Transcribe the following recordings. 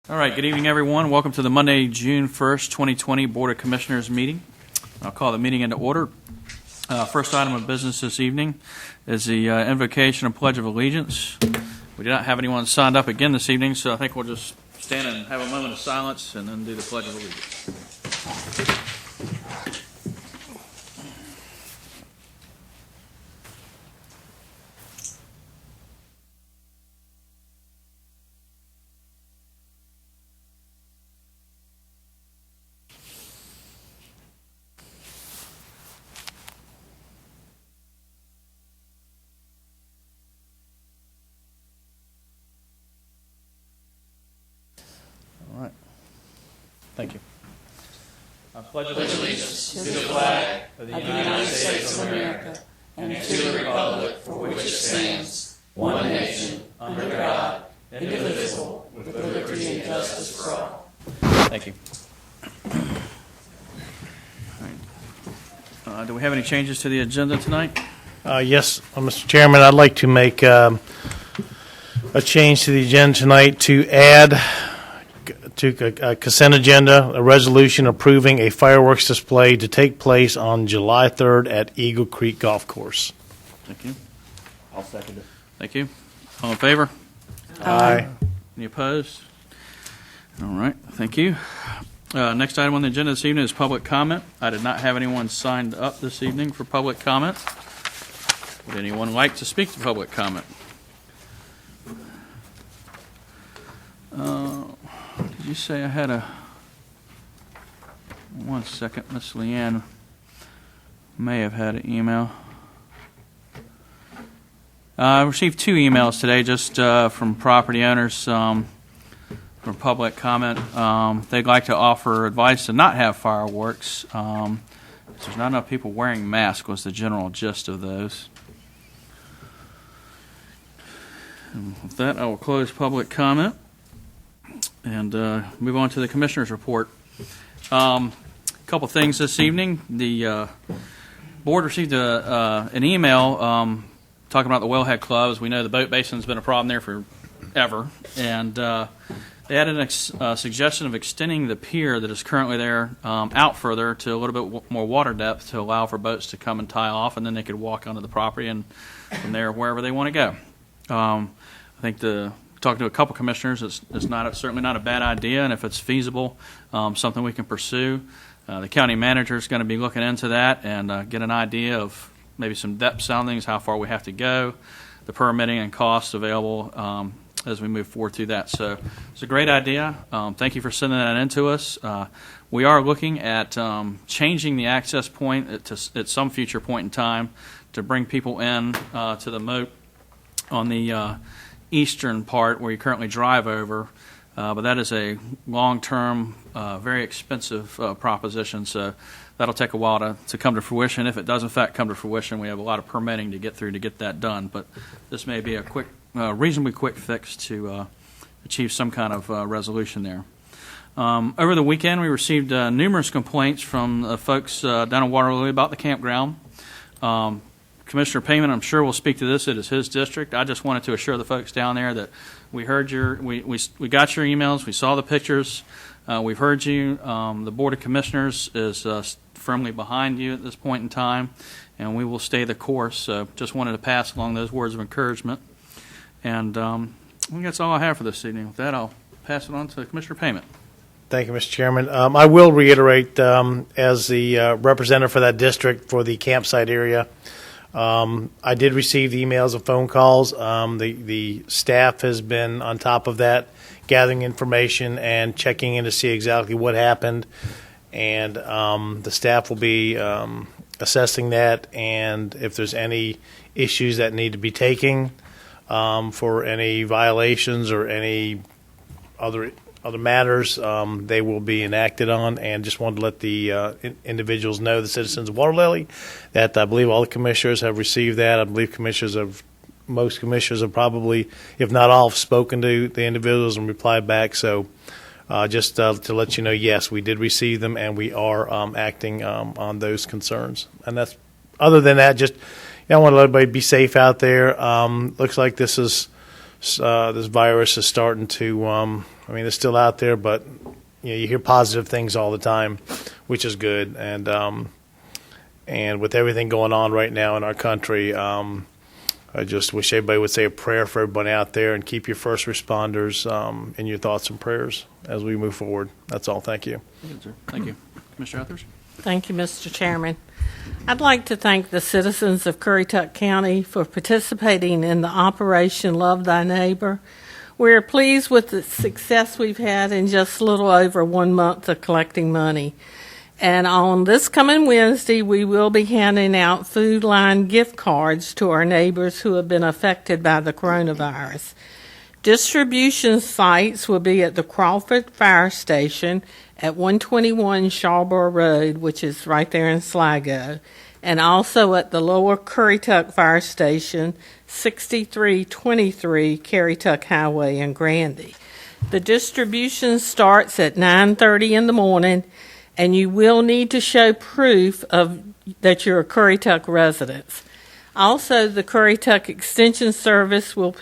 All right, good evening, everyone. Welcome to the Monday, June 1st, 2020 Board of Commissioners meeting. I'll call the meeting into order. First item of business this evening is the invocation and Pledge of Allegiance. We do not have anyone signed up again this evening, so I think we'll just stand and have a moment of silence and then do the Pledge of Allegiance. All right. Thank you. I pledge allegiance to the flag of the United States of America and to the republic for which it stands, one nation, under God, indivisible, with liberty and justice for all. Thank you. All right. Do we have any changes to the agenda tonight? Yes, Mr. Chairman, I'd like to make a change to the agenda tonight to add to a consent agenda a resolution approving a fireworks display to take place on July 3rd at Eagle Creek Golf Course. Thank you. I'll second it. Thank you. All in favor? Aye. Any opposed? All right. Thank you. Next item on the agenda this evening is public comment. I did not have anyone signed up this evening for public comment. Would anyone like to speak to public comment? Did you say I had a... One second. Miss Leanne may have had an email. I received two emails today just from property owners for public comment. They'd like to offer advice to not have fireworks. There's not enough people wearing masks was the general gist of those. And with that, I will close public comment and move on to the Commissioner's report. A couple things this evening. The board received an email talking about the Wellhead Club. As we know, the boat basin's been a problem there forever, and they had a suggestion of extending the pier that is currently there out further to a little bit more water depth to allow for boats to come and tie off, and then they could walk onto the property and from there wherever they want to go. I think talking to a couple commissioners, it's certainly not a bad idea, and if it's feasible, something we can pursue. The county manager is going to be looking into that and get an idea of maybe some depth soundings, how far we have to go, the permitting and costs available as we move forward through that. So it's a great idea. Thank you for sending that in to us. We are looking at changing the access point at some future point in time to bring people in to the moat on the eastern part where you currently drive over, but that is a long-term, very expensive proposition, so that'll take a while to come to fruition. If it does in fact come to fruition, we have a lot of permitting to get through to get that done, but this may be a reasonably quick fix to achieve some kind of resolution there. Over the weekend, we received numerous complaints from folks down in Waterloo about the campground. Commissioner Payman, I'm sure, will speak to this. It is his district. I just wanted to assure the folks down there that we heard we got your emails. We saw the pictures. We've heard you. The Board of Commissioners is firmly behind you at this point in time, and we will stay the course. So just wanted to pass along those words of encouragement. And I think that's all I have for this evening. With that, I'll pass it on to Commissioner Payman. Thank you, Mr. Chairman. I will reiterate, as the representative for that district for the campsite area, I did receive emails and phone calls. The staff has been on top of that, gathering information and checking in to see exactly what happened. And the staff will be assessing that, and if there's any issues that need to be taken for any violations or any other matters, they will be enacted on. And just wanted to let the individuals know, the citizens of Water Lily, that I believe all the commissioners have received that. I believe most commissioners have probably, if not all, have spoken to the individuals and replied back. So just to let you know, yes, we did receive them, and we are acting on those concerns. And that's, other than that, just I want to let everybody be safe out there. Looks like this virus is starting to I mean, they're still out there, but you hear positive things all the time, which is good. And with everything going on right now in our country, I just wish everybody would say a prayer for everybody out there and keep your first responders in your thoughts and prayers as we move forward. That's all. Thank you. Good, sir. Thank you. Commissioner Etheridge? Thank you, Mr. Chairman. I'd like to thank the citizens of Currituck County for participating in the Operation Love Thy Neighbor. We're pleased with the success we've had in just a little over 1 month of collecting money. And on this coming Wednesday, we will be handing out Food Line gift cards to our neighbors who have been affected by the coronavirus. Distribution sites will be at the Crawford Fire Station at 121 Shawborough Road, which is right there in Sligo, and also at the Lower Currituck Fire Station, 6323 Currituck Highway in Grandy. The distribution starts at 9:30 in the morning, and you will need to show proof of that you're a Currituck resident. Also, the Currituck Extension Service will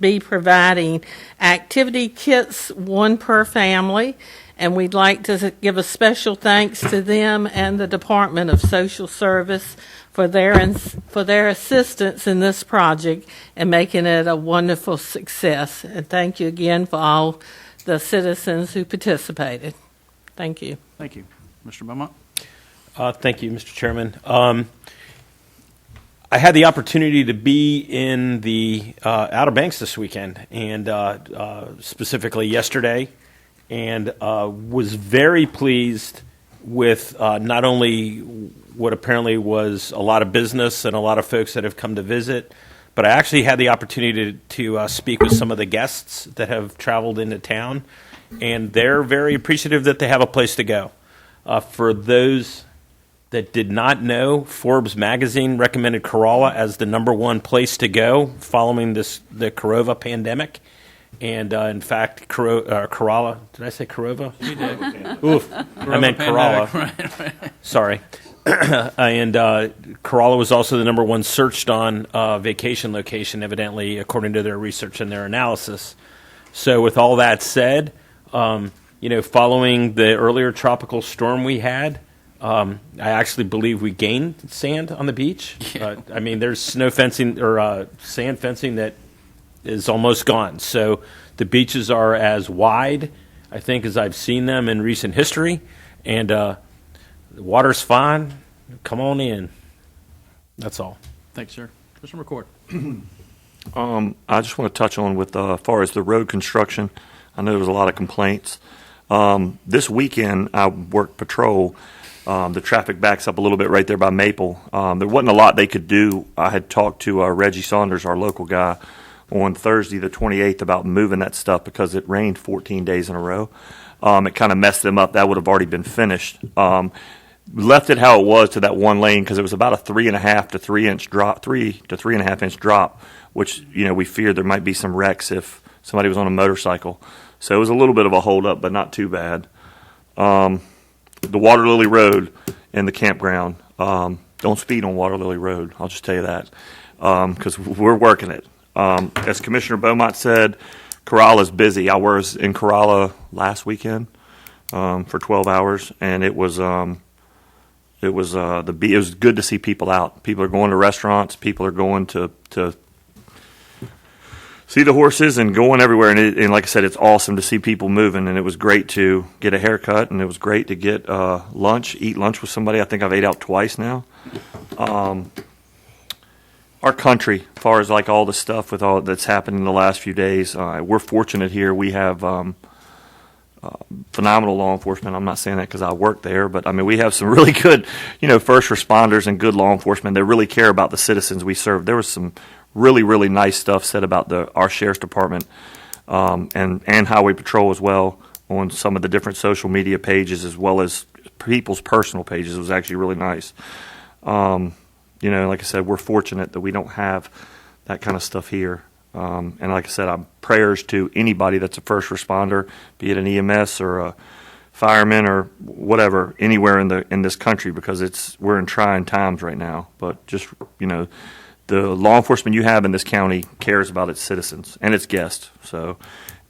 be providing activity kits, 1 per family, and we'd like to give a special thanks to them and the Department of Social Service for their assistance in this project and making it a wonderful success. And thank you again for all the citizens who participated. Thank you. Thank you. Mr. Beaumont? Thank you, Mr. Chairman. I had the opportunity to be in the Outer Banks this weekend, and specifically yesterday, and was very pleased with not only what apparently was a lot of business and a lot of folks that have come to visit, but I actually had the opportunity to speak with some of the guests that have traveled into town, and they're very appreciative that they have a place to go. For those that did not know, Forbes magazine recommended Corolla as the #1 place to go following the Corova pandemic. And in fact, Corolla, did I say Corova? You did. Oof, I meant Corolla. Right. Sorry. And Corolla was also the #1 searched on vacation location, evidently, according to their research and their analysis. So with all that said, following the earlier tropical storm we had, I actually believe we gained sand on the beach. Yeah. There's snow fencing or sand fencing that is almost gone. So the beaches are as wide, I think, as I've seen them in recent history. And the water's fine. Come on in. That's all. Thanks, sir. Mr. McCord? I just want to touch on with as far as the road construction. I know there was a lot of complaints. This weekend, I worked patrol. The traffic backs up a little bit right there by Maple. There wasn't a lot they could do. I had talked to Reggie Saunders, our local guy, on Thursday the 28th about moving that stuff because it rained 14 days in a row. It kind of messed them up. That would have already been finished. Left it how it was to that one lane because it was about a 3.5 to 3 inch drop, 3 to 3.5 inch drop, which we feared there might be some wrecks if somebody was on a motorcycle. So it was a little bit of a holdup, but not too bad. The Water Lily Road in the campground. Don't speed on Water Lily Road. I'll just tell you that because we're working it. As Commissioner Beaumont said, Corolla's busy. I was in Corolla last weekend for 12 hours, and it was good to see people out. People are going to restaurants. People are going to see the horses and going everywhere. And like I said, it's awesome to see people moving. And it was great to get a haircut, and it was great to get eat lunch with somebody. I think I've ate out twice now. Our country, as far as like all the stuff with all that's happened in the last few days, we're fortunate here. We have phenomenal law enforcement. I'm not saying that because I work there, but we have some really good, first responders and good law enforcement that really care about the citizens we serve. There was some really, really nice stuff said about our sheriff's department and highway patrol as well on some of the different social media pages as well as people's personal pages. It was actually really nice. Like I said, we're fortunate that we don't have that kind of stuff here. And like I said, prayers to anybody that's a first responder, be it an EMS or a fireman or whatever, anywhere in this country, because we're in trying times right now. But just the law enforcement you have in this county cares about its citizens and its guests. So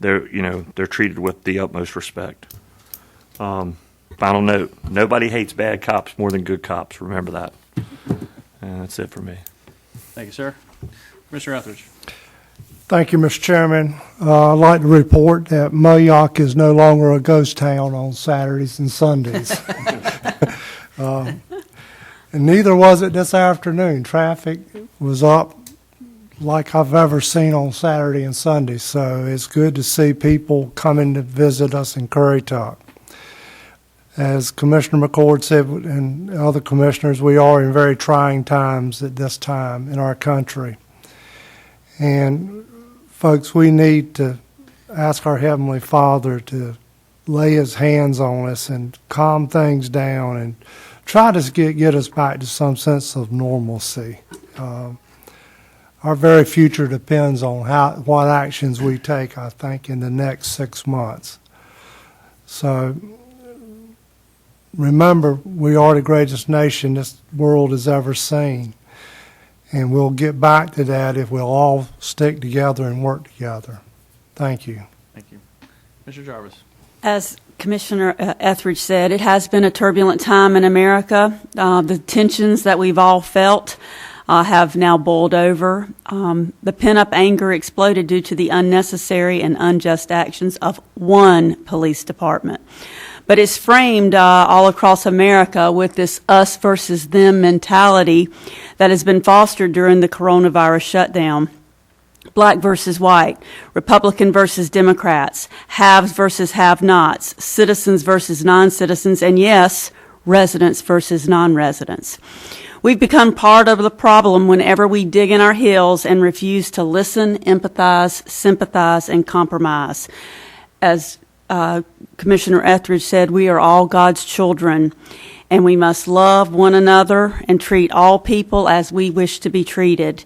they're treated with the utmost respect. Final note: nobody hates bad cops more than good cops. Remember that. And that's it for me. Thank you, sir. Mr. Etheridge. Thank you, Mr. Chairman. I'd like to report that Moyock is no longer a ghost town on Saturdays and Sundays. And neither was it this afternoon. Traffic was up like I've ever seen on Saturday and Sunday. So it's good to see people coming to visit us in Currituck. As Commissioner McCord said, and other commissioners, we are in very trying times at this time in our country. And folks, we need to ask our Heavenly Father to lay His hands on us and calm things down and try to get us back to some sense of normalcy. Our very future depends on what actions we take, I think, in the next 6 months. So remember, we are the greatest nation this world has ever seen. And we'll get back to that if we'll all stick together and work together. Thank you. Thank you. Mr. Jarvis. As Commissioner Etheridge said, it has been a turbulent time in America. The tensions that we've all felt have now boiled over. The pent-up anger exploded due to the unnecessary and unjust actions of one police department. But it's framed all across America with this us versus them mentality that has been fostered during the coronavirus shutdown. Black versus white, Republican versus Democrats, haves versus have-nots, citizens versus non-citizens, and yes, residents versus non-residents. We've become part of the problem whenever we dig in our heels and refuse to listen, empathize, sympathize, and compromise. As Commissioner Etheridge said, we are all God's children, and we must love one another and treat all people as we wish to be treated.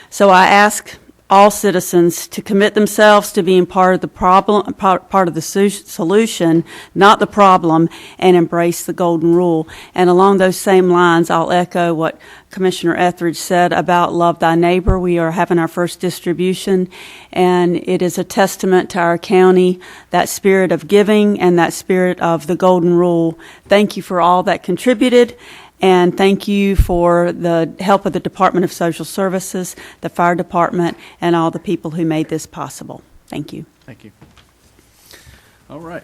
So I ask all citizens to commit themselves to being part of the problem, part of the solution, not the problem, and embrace the golden rule. And along those same lines, I'll echo what Commissioner Etheridge said about love thy neighbor. We are having our first distribution, and it is a testament to our county, that spirit of giving and that spirit of the golden rule. Thank you for all that contributed. And thank you for the help of the Department of Social Services, the Fire Department, and all the people who made this possible. Thank you. Thank you. All right.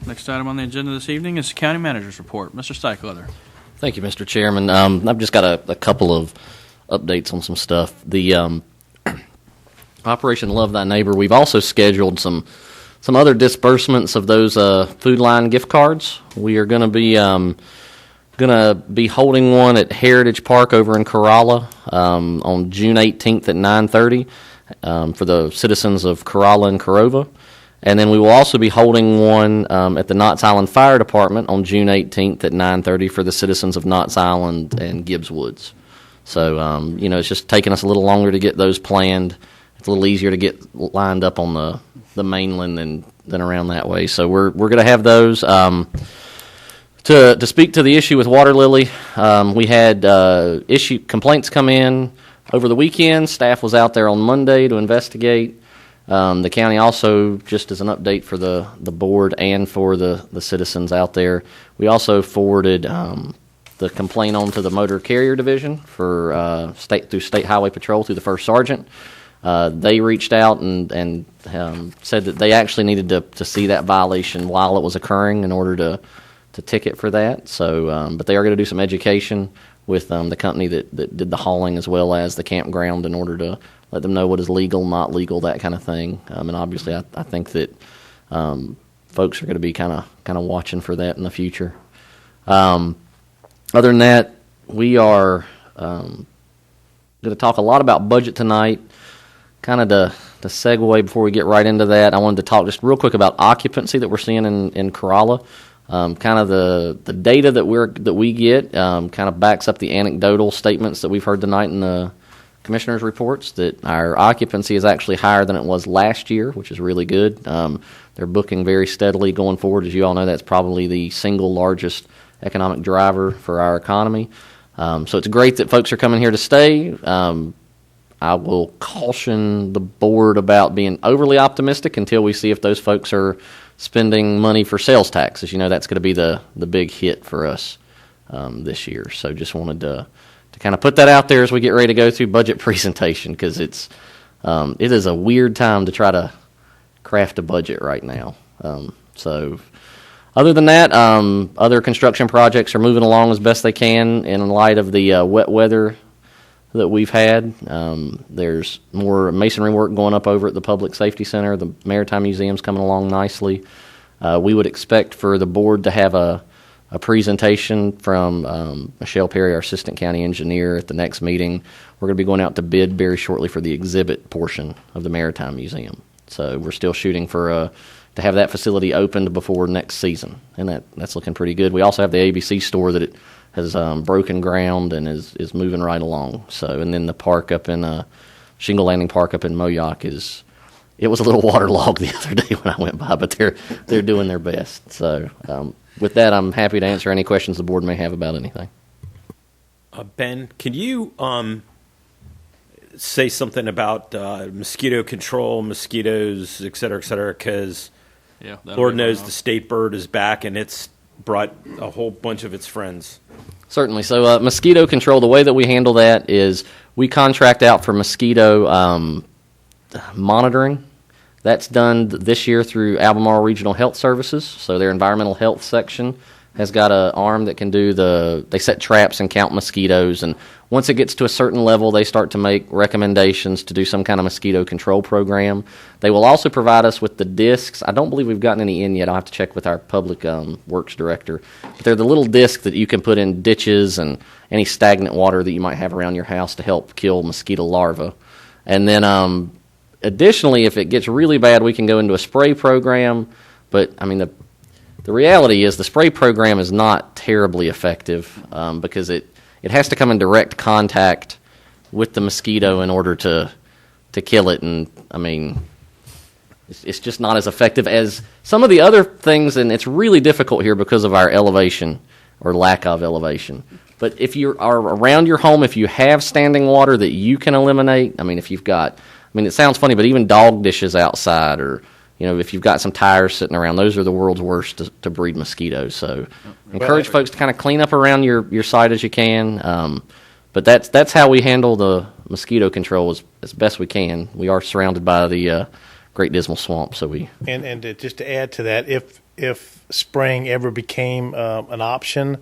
Next item on the agenda this evening is the County Manager's Report. Mr. Steichleather. Thank you, Mr. Chairman. I've just got a couple of updates on some stuff. The Operation Love Thy Neighbor, we've also scheduled some other disbursements of those food line gift cards. We are going to be holding one at Heritage Park over in Corolla on June 18th at 9:30 for the citizens of Corolla and Corova. And then we will also be holding one at the Knott's Island Fire Department on June 18th at 9:30 for the citizens of Knott's Island and Gibbs Woods. So, it's just taking us a little longer to get those planned. It's a little easier to get lined up on the mainland than around that way. So we're going to have those. To speak to the issue with Water Lily, we had complaints come in over the weekend. Staff was out there on Monday to investigate. The county also, just as an update for the board and for the citizens out there, we also forwarded the complaint on to the Motor Carrier Division for through State Highway Patrol through the First Sergeant. They reached out and said that they actually needed to see that violation while it was occurring in order to ticket for that. So, but they are going to do some education with the company that did the hauling as well as the campground in order to let them know what is legal, not legal, that kind of thing. And obviously, I think that folks are going to be kind of watching for that in the future. Other than that, we are going to talk a lot about budget tonight. Kind of to segue before we get right into that, I wanted to talk just real quick about occupancy that we're seeing in Corolla. Kind of the data that we get kind of backs up the anecdotal statements that we've heard tonight in the commissioners' reports that our occupancy is actually higher than it was last year, which is really good. They're booking very steadily going forward. As you all know, that's probably the single largest economic driver for our economy. So it's great that folks are coming here to stay. I will caution the board about being overly optimistic until we see if those folks are spending money for sales tax. As you know, that's going to be the big hit for us this year. So just wanted to kind of put that out there as we get ready to go through budget presentation, because it is a weird time to try to craft a budget right now. So other than that, other construction projects are moving along as best they can in light of the wet weather that we've had. There's more masonry work going up over at the Public Safety Center. The Maritime Museum's coming along nicely. We would expect for the board to have a presentation from Michelle Perry, our Assistant County Engineer, at the next meeting. We're going to be going out to bid very shortly for the exhibit portion of the Maritime Museum. So we're still shooting for to have that facility opened before next season, and that's looking pretty good. We also have the ABC store that it has broken ground and is moving right along. So, and then the park up in Shingle Landing Park up in Moyock it was a little waterlogged the other day when I went by, but they're doing their best. So with that, I'm happy to answer any questions the board may have about anything. Ben, can you say something about mosquito control, mosquitoes, et cetera, because Yeah, Lord knows the state bird is back, and it's brought a whole bunch of its friends. Certainly. So mosquito control, the way that we handle that is we contract out for mosquito monitoring. That's done this year through Albemarle Regional Health Services. So their environmental health section has got an arm that can do they set traps and count mosquitoes. And once it gets to a certain level, they start to make recommendations to do some kind of mosquito control program. They will also provide us with the discs. I don't believe we've gotten any in yet. I'll have to check with our public works director. But they're the little discs that you can put in ditches and any stagnant water that you might have around your house to help kill mosquito larvae. And then additionally, if it gets really bad, we can go into a spray program. But, I mean, the reality is the spray program is not terribly effective because it has to come in direct contact with the mosquito in order to kill it. And, I mean, it's just not as effective as some of the other things, and it's really difficult here because of our elevation or lack of elevation. But if you are around your home, if you have standing water that you can eliminate, I mean, if you've got, it sounds funny, but even dog dishes outside, or if you've got some tires sitting around, those are the world's worst to breed mosquitoes. So encourage folks to kind of clean up around your site as you can. But that's how we handle the mosquito control as best we can. We are surrounded by the Great Dismal Swamp, so we. And just to add to that, if spraying ever became an option,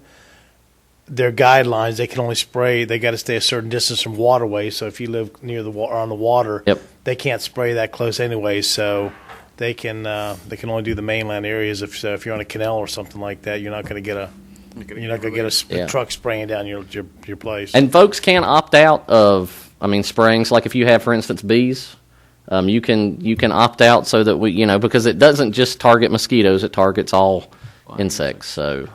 their guidelines, they can only spray, they got to stay a certain distance from waterways. So if you live near on the water, Yep. they can't spray that close anyway. So they can only do the mainland areas. If you're on a canal or something like that, you're not going to get a truck spraying down your place. And folks can opt out of, spraying. So like if you have, for instance, bees, you can opt out so that we, because it doesn't just target mosquitoes, it targets all insects. So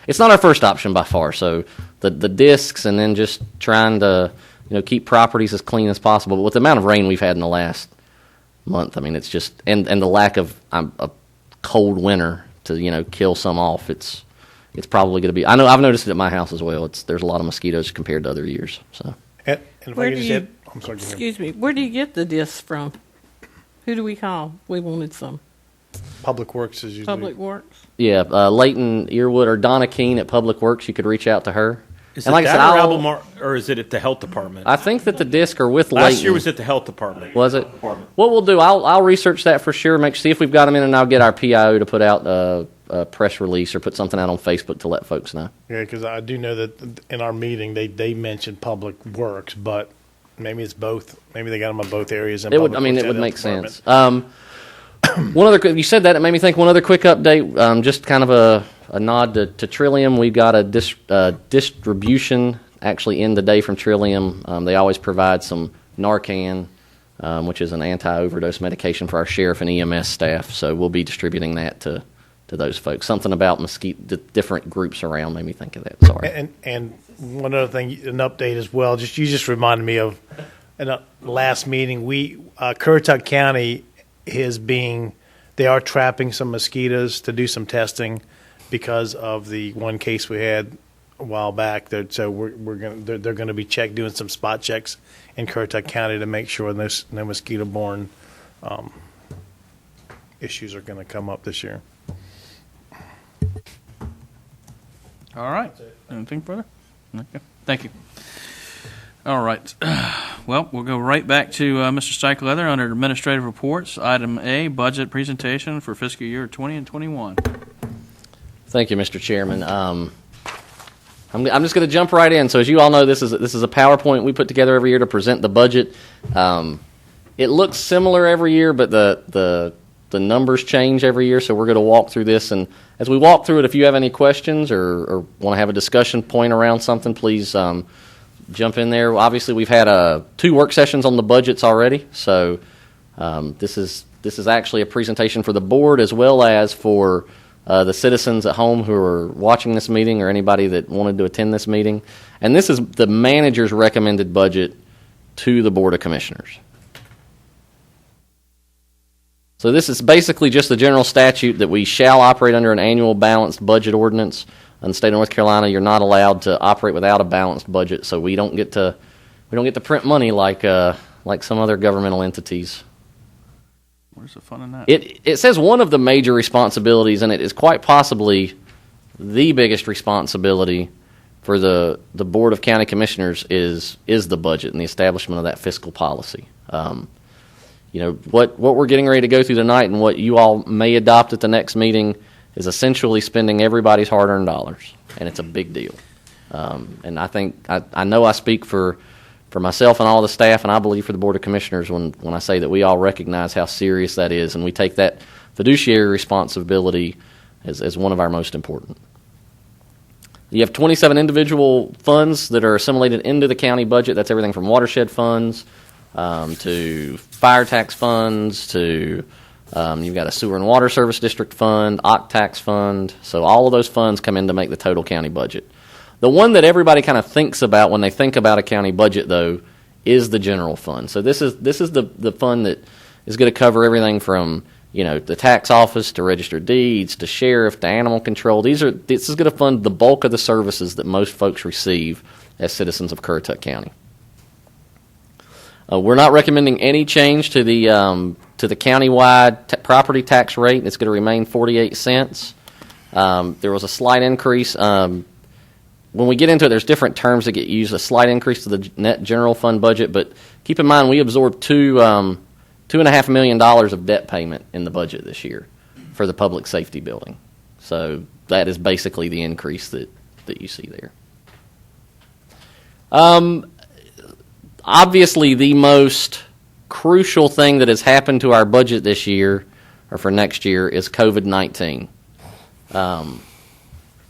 it's not our first option by far. So the discs, and then just trying to keep properties as clean as possible. But with the amount of rain we've had in the last month, it's just and the lack of a cold winter to kill some off. It's probably going to be. I know I've noticed it at my house as well. There's a lot of mosquitoes compared to other years. So And if I could just add, I'm sorry, Excuse me. Where do you get the discs from? Who do we call? We wanted some. Public Works is usually Public Works. yeah, Leighton Earwood or Donna Keene at Public Works. You could reach out to her. Is And it like I that said, or I'll- Albemarle, or is it at the health department? I think that the disc are with Leighton. Last year was at the health department. Was it? What we'll do, I'll research that for sure. See if we've got them in, and I'll get our PIO to put out a press release or put something out on Facebook to let folks know. Yeah, because I do know that in our meeting they mentioned Public Works, but maybe it's both. Maybe they got them in both areas. It would. It would make sense. One other. You said that, it made me think. One other quick update. Just kind of a nod to Trillium. We've got a distribution actually in the day from Trillium. They always provide some Narcan, which is an anti-overdose medication for our sheriff and EMS staff. So we'll be distributing that to those folks. Something about the different groups around made me think of that. Sorry. And one other thing, an update as well. You just reminded me of in the last meeting. Currituck County they are trapping some mosquitoes to do some testing because of the one case we had a while back. So they're going to be doing some spot checks in Currituck County to make sure no mosquito-borne issues are going to come up this year. All right. Anything further? Okay. Thank you. All right. Well, we'll go right back to Mr. Stikelether under administrative reports. Item A, budget presentation for fiscal year 20 and 21. Thank you, Mr. Chairman. I'm just going to jump right in. So as you all know, this is a PowerPoint we put together every year to present the budget. It looks similar every year, but the numbers change every year. So we're going to walk through this, and as we walk through it, if you have any questions or want to have a discussion point around something, please jump in there. Obviously, we've had 2 work sessions on the budgets already, so this is actually a presentation for the board as well as for the citizens at home who are watching this meeting or anybody that wanted to attend this meeting. And this is the manager's recommended budget to the Board of Commissioners. So this is basically just the general statute that we shall operate under an annual balanced budget ordinance. In the state of North Carolina, you're not allowed to operate without a balanced budget, so we don't get to print money like some other governmental entities. Where's the fun in that? It says one of the major responsibilities, and it is quite possibly the biggest responsibility for the Board of County Commissioners is the budget and the establishment of that fiscal policy. What we're getting ready to go through tonight and what you all may adopt at the next meeting is essentially spending everybody's hard-earned dollars, and it's a big deal. And I think I know I speak for myself and all the staff, and I believe for the Board of Commissioners when I say that we all recognize how serious that is, and we take that fiduciary responsibility as one of our most important. You have 27 individual funds that are assimilated into the county budget. That's everything from watershed funds to fire tax funds to you've got a sewer and water service district fund, OC tax fund. So all of those funds come in to make the total county budget. The one that everybody kind of thinks about when they think about a county budget, though, is the general fund. So this is the fund that is going to cover everything from the tax office to registered deeds to sheriff to animal control. This is going to fund the bulk of the services that most folks receive as citizens of Currituck County. We're not recommending any change to the countywide property tax rate. It's going to remain 48 cents. There was a slight increase. When we get into it, there's different terms that get used. A slight increase to the net general fund budget, but keep in mind we absorbed $2.5 million of debt payment in the budget this year for the public safety building. So that is basically the increase that you see there. Obviously, the most crucial thing that has happened to our budget this year, or for next year, is COVID-19.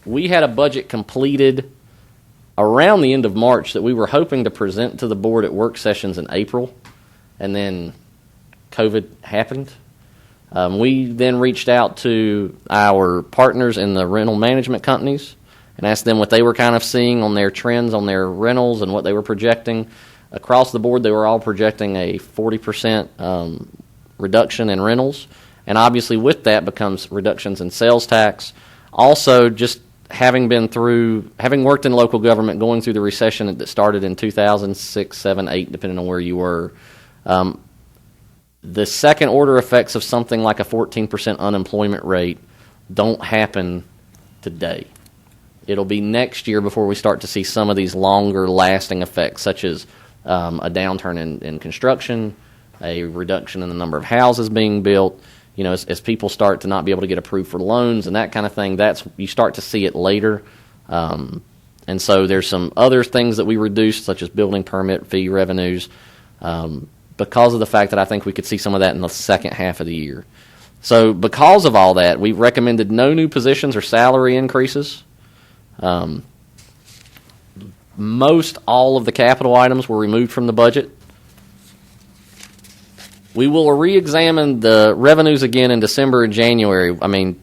We had a budget completed around the end of March that we were hoping to present to the board at work sessions in April, and then COVID happened. We then reached out to our partners in the rental management companies and asked them what they were kind of seeing on their trends on their rentals and what they were projecting. Across the board, they were all projecting a 40% reduction in rentals, and obviously with that becomes reductions in sales tax. Also, just having worked in local government, going through the recession that started in 2006, 7, 8, depending on where you were, the second order effects of something like a 14% unemployment rate don't happen today. It'll be next year before we start to see some of these longer lasting effects, such as a downturn in construction, a reduction in the number of houses being built. As people start to not be able to get approved for loans and that kind of thing, you start to see it later. And so there's some other things that we reduced, such as building permit fee revenues, because of the fact that I think we could see some of that in the second half of the year. So because of all that, we've recommended no new positions or salary increases. Most all of the capital items were removed from the budget. We will re-examine the revenues again in December and January. I mean,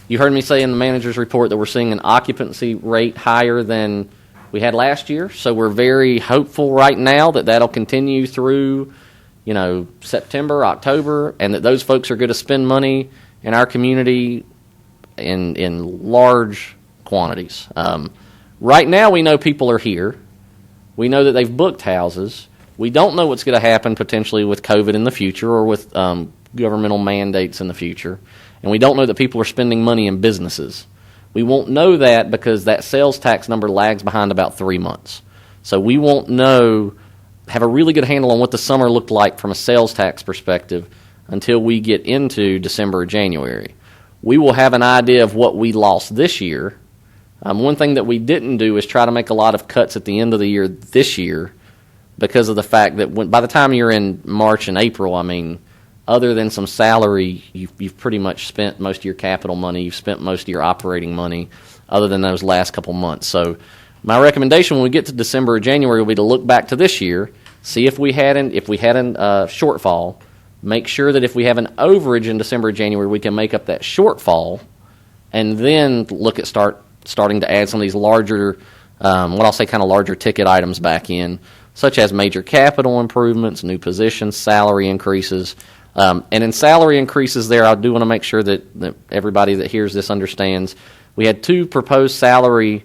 you heard me say in the manager's report that we're seeing an occupancy rate higher than we had last year, so we're very hopeful right now that that'll continue through, September, October, and that those folks are going to spend money in our community in large quantities. Right now, we know people are here. We know that they've booked houses. We don't know what's going to happen potentially with COVID in the future or with governmental mandates in the future. And we don't know that people are spending money in businesses. We won't know that because that sales tax number lags behind about 3 months. So we won't have a really good handle on what the summer looked like from a sales tax perspective until we get into December or January. We will have an idea of what we lost this year. One thing that we didn't do is try to make a lot of cuts at the end of the year this year because of the fact that by the time you're in March and April, other than some salary, you've pretty much spent most of your capital money. You've spent most of your operating money other than those last couple months. So my recommendation when we get to December or January will be to look back to this year, see if we had a shortfall, make sure that if we have an overage in December or January, we can make up that shortfall, and then look at starting to add some of these larger, what I'll say kind of larger ticket items back in, such as major capital improvements, new positions, salary increases. And in salary increases there, I do want to make sure that everybody that hears this understands. We had 2 proposed salary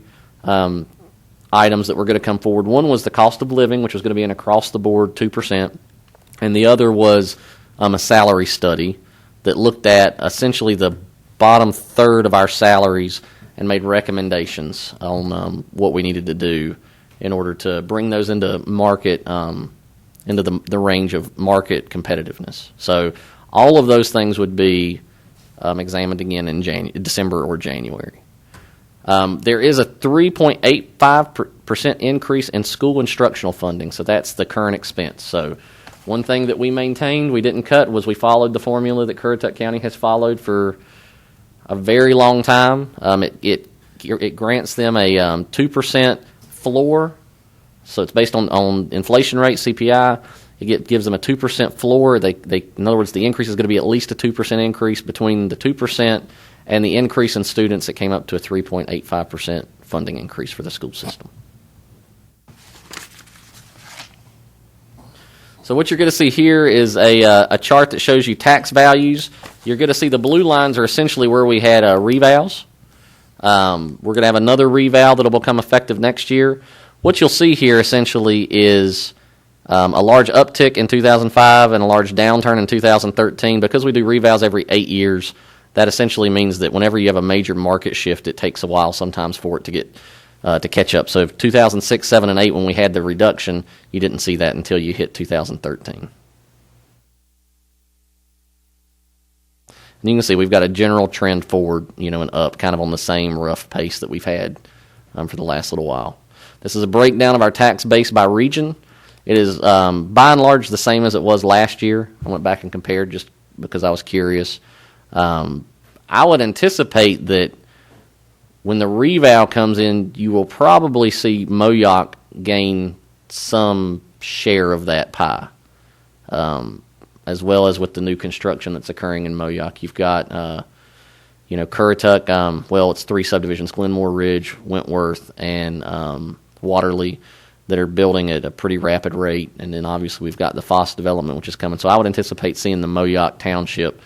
items that were going to come forward. One was the cost of living, which was going to be an across-the-board 2%, and the other was a salary study that looked at essentially the bottom third of our salaries and made recommendations on what we needed to do in order to bring those into market, into the range of market competitiveness. So all of those things would be examined again in December or January. There is a 3.85% increase in school instructional funding, so that's the current expense. So one thing that we maintained, we didn't cut, was we followed the formula that Currituck County has followed for a very long time. It grants them a 2% floor, so it's based on inflation rate, CPI. It gives them a 2% floor. In other words, the increase is going to be at least a 2% increase. Between the 2% and the increase in students, it came up to a 3.85% funding increase for the school system. So what you're going to see here is a chart that shows you tax values. You're going to see the blue lines are essentially where we had revals. We're going to have another reval that will become effective next year. What you'll see here essentially is a large uptick in 2005 and a large downturn in 2013. Because we do revals every 8 years, that essentially means that whenever you have a major market shift, it takes a while sometimes for it to get to catch up. So 2006, 7, and 8, when we had the reduction, you didn't see that until you hit 2013. And you can see we've got a general trend forward, and up, kind of on the same rough pace that we've had for the last little while. This is a breakdown of our tax base by region. It is, by and large, the same as it was last year. I went back and compared just because I was curious. I would anticipate that when the reval comes in, you will probably see Moyoc gain some share of that pie, as well as with the new construction that's occurring in Moyoc. You've got, Currituck, it's 3 subdivisions, Glenmore Ridge, Wentworth, and Waterley, that are building at a pretty rapid rate. And then obviously we've got the Foss development, which is coming. So I would anticipate seeing the Moyoc Township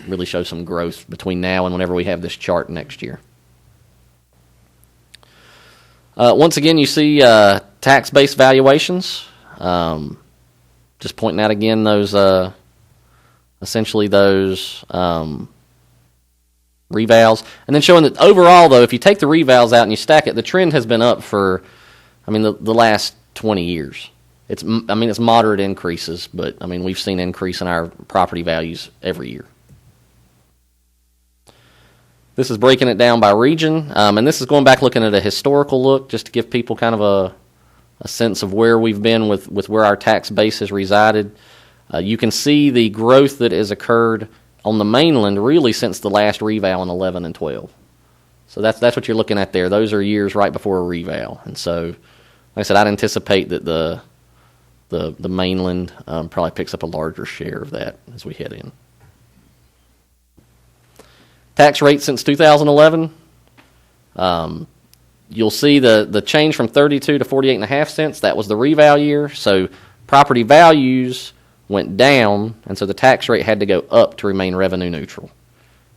really show some growth between now and whenever we have this chart next year. Once again, you see tax-based valuations. Just pointing out again those, essentially those revals. And then showing that overall, though, if you take the revals out and you stack it, the trend has been up for, the last 20 years. It's moderate increases, but we've seen increase in our property values every year. This is breaking it down by region, and this is going back looking at a historical look just to give people kind of a sense of where we've been with where our tax base has resided. You can see the growth that has occurred on the mainland really since the last reval in 11 and 12. So that's what you're looking at there. Those are years right before a reval, and so like I said, I'd anticipate that the mainland probably picks up a larger share of that as we head in. Tax rate since 2011. You'll see the change from 32 to 48.5 cents. That was the reval year. So property values went down, and so the tax rate had to go up to remain revenue neutral.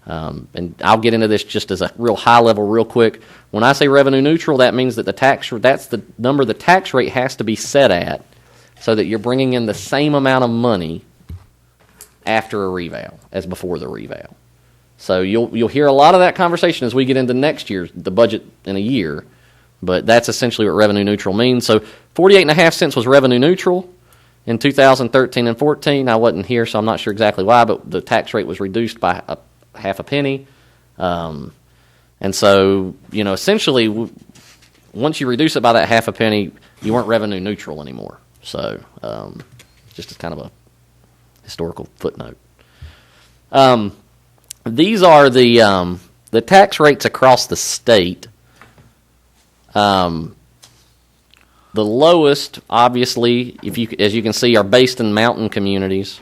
And I'll get into this just as a real high level real quick. When I say revenue neutral, that means that that's the number the tax rate has to be set at so that you're bringing in the same amount of money after a reval as before the reval. So you'll hear a lot of that conversation as we get into next year's the budget in a year, but that's essentially what revenue neutral means. So 48.5 cents was revenue neutral in 2013 and 14. I wasn't here, so I'm not sure exactly why, but the tax rate was reduced by half a penny. And so, essentially, once you reduce it by that half a penny, you weren't revenue neutral anymore. So, just as kind of a historical footnote. These are the tax rates across the state. The lowest, obviously, as you can see, are based in mountain communities,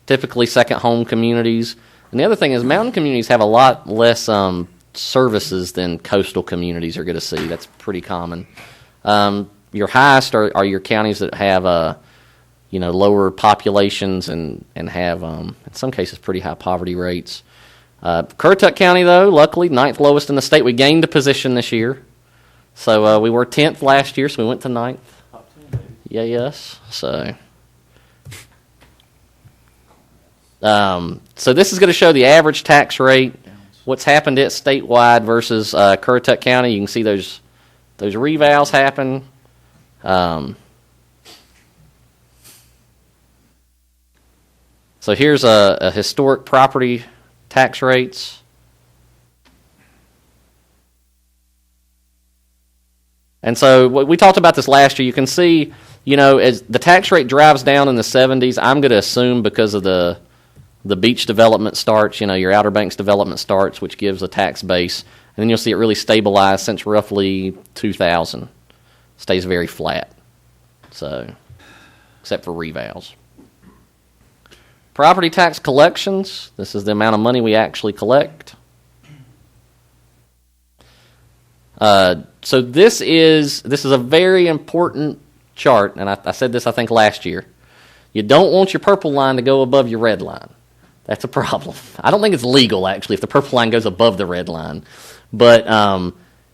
typically second home communities. And the other thing is mountain communities have a lot less services than coastal communities are going to see. That's pretty common. Your highest are your counties that have lower populations and have, in some cases, pretty high poverty rates. Currituck County, though, luckily, 9th lowest in the state. We gained a position this year. So we were 10th last year, so we went to 9th. Top 10, baby. Yeah, yes. So this is going to show the average tax rate, what's happened at statewide versus Currituck County. You can see those revals happen. So here's a historic property tax rates. And so we talked about this last year. You can see, as the tax rate drives down in the 70s, I'm going to assume because of the beach development starts, your Outer Banks development starts, which gives a tax base. And then you'll see it really stabilize since roughly 2000. Stays very flat. So, except for revals. Property tax collections. This is the amount of money we actually collect. So this is a very important chart, and I said this, I think, last year. You don't want your purple line to go above your red line. That's a problem. I don't think it's legal, actually, if the purple line goes above the red line. But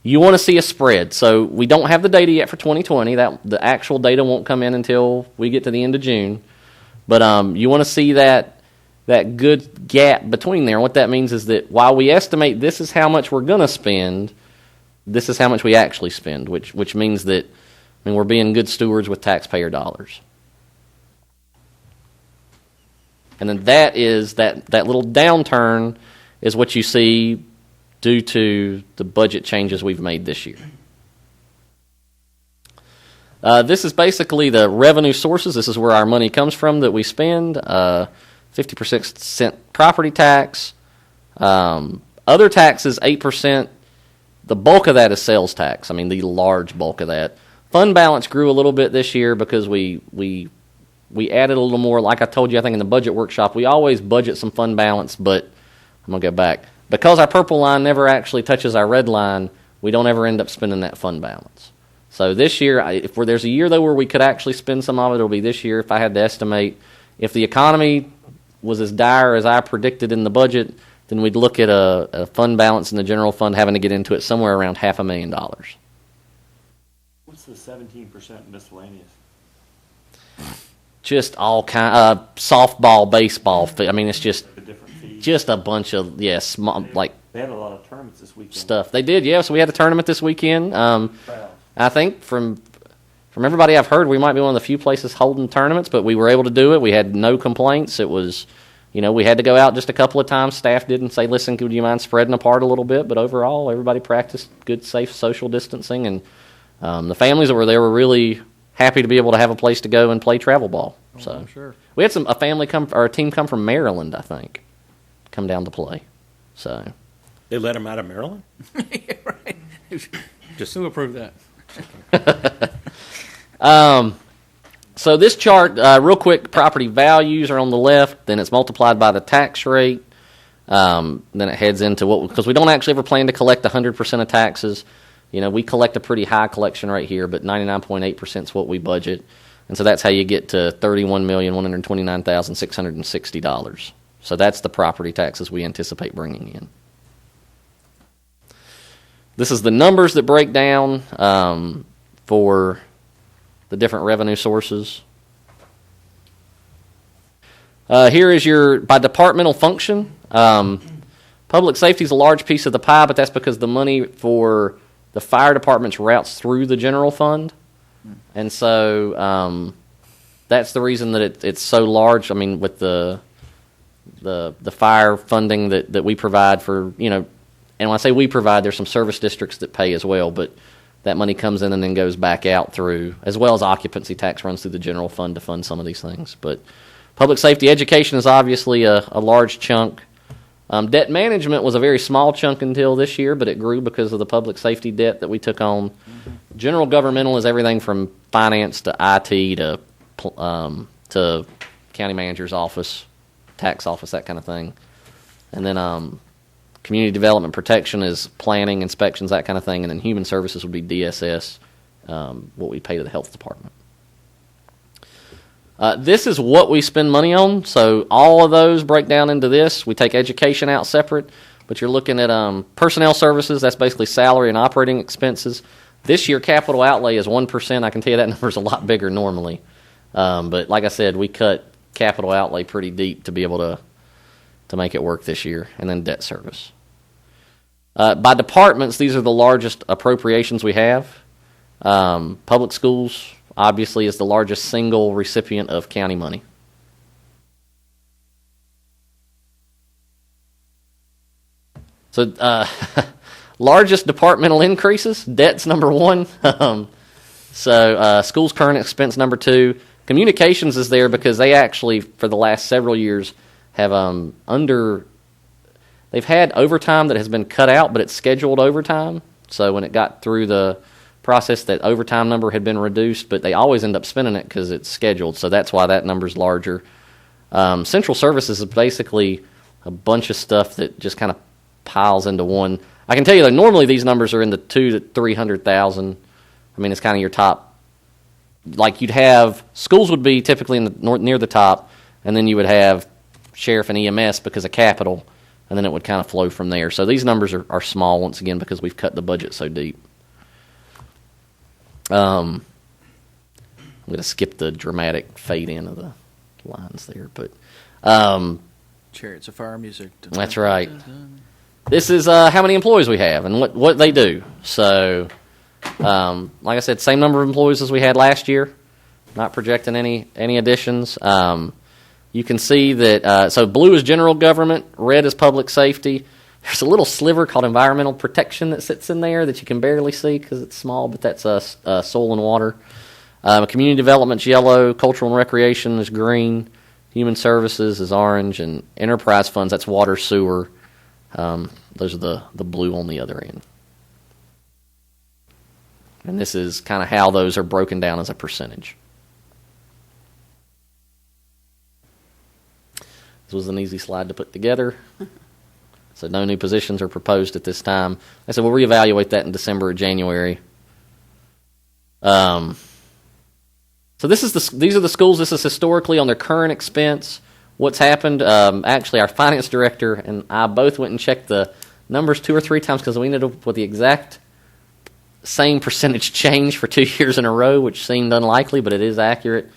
you want to see a spread. So we don't have the data yet for 2020. The actual data won't come in until we get to the end of June. But you want to see that good gap between there. And what that means is that while we estimate this is how much we're going to spend, this is how much we actually spend, which means that we're being good stewards with taxpayer dollars. And then that little downturn is what you see due to the budget changes we've made this year. This is basically the revenue sources. This is where our money comes from that we spend. 50% property tax. Other taxes, 8%. The bulk of that is sales tax. The large bulk of that. Fund balance grew a little bit this year because we added a little more. Like I told you, I think in the budget workshop, we always budget some fund balance, but I'm going to go back. Because our purple line never actually touches our red line, we don't ever end up spending that fund balance. So this year, if there's a year, though, where we could actually spend some of it, it'll be this year. If I had to estimate, if the economy was as dire as I predicted in the budget, then we'd look at a fund balance in the general fund having to get into it somewhere around $500,000. What's the 17% miscellaneous? Just all kind softball, baseball. It's just Like a different fee. just a bunch of small They had a lot of tournaments this weekend. stuff. They did, yeah. So we had a tournament this weekend. Proud. I think from everybody I've heard, we might be one of the few places holding tournaments, but we were able to do it. We had no complaints. It was, we had to go out just a couple of times. Staff didn't say, listen, do you mind spreading apart a little bit? But overall, everybody practiced good, safe social distancing, and the families that were there were really happy to be able to have a place to go and play travel ball. So I'm sure. we had a team come from Maryland, I think, come down to play. So They let him out of Maryland? Yeah, right. Just who approved that? So this chart, real quick, property values are on the left, then it's multiplied by the tax rate, then it heads into because we don't actually ever plan to collect 100% of taxes. We collect a pretty high collection rate here, but 99.8% is what we budget. And so that's how you get to $31,129,660. So that's the property taxes we anticipate bringing in. This is the numbers that break down for the different revenue sources. Here is your, by departmental function. Public safety is a large piece of the pie, but that's because the money for the fire departments routes through the general fund. And so that's the reason that it's so large. I mean, with the fire funding that we provide for, you know, and when I say we provide, there's some service districts that pay as well, but that money comes in and then goes back out through, as well as occupancy tax runs through the general fund to fund some of these things. But public safety education is obviously a large chunk. Debt management was a very small chunk until this year, but it grew because of the public safety debt that we took on. General governmental is everything from finance to IT to county manager's office, tax office, that kind of thing. And then community development protection is planning, inspections, that kind of thing. And then human services would be DSS, what we pay to the health department. This is what we spend money on. So all of those break down into this. We take education out separate, but you're looking at personnel services. That's basically salary and operating expenses. This year, capital outlay is 1%. I can tell you that number is a lot bigger normally. But like I said, we cut capital outlay pretty deep to be able to make it work this year. And then debt service. By departments, these are the largest appropriations we have. Public schools, obviously, is the largest single recipient of county money. So, largest departmental increases, debt's number one. Schools current expense number two. Communications is there because they actually, for the last several years, have they've had overtime that has been cut out, but it's scheduled overtime. So when it got through the process, that overtime number had been reduced, but they always end up spending it because it's scheduled. So that's why that number's larger. Central services is basically a bunch of stuff that just kind of piles into one. I can tell you that normally these numbers are in the 200,000 to 300,000. I mean, it's kind of your top. Like you'd have schools would be typically in the near the top, and then you would have sheriff and EMS because of capital, and then it would kind of flow from there. So these numbers are small once again because we've cut the budget so deep. I'm going to skip the dramatic fade in of the lines there, but Chariots of Fire music. that's right. This is how many employees we have and what they do. So, like I said, same number of employees as we had last year. Not projecting any additions. You can see that. So blue is general government, red is public safety. There's a little sliver called environmental protection that sits in there that you can barely see because it's small, but that's soil and water. Community development's yellow, cultural and recreation is green, human services is orange, and enterprise funds, that's water, sewer. Those are the blue on the other end. And this is kind of how those are broken down as a percentage. This was an easy slide to put together. So no new positions are proposed at this time. I said we'll reevaluate that in December or January. So these are the schools. This is historically on their current expense. What's happened? Actually, our finance director and I both went and checked the numbers 2 or 3 times because we ended up with the exact same percentage change for 2 years in a row, which seemed unlikely, but it is accurate.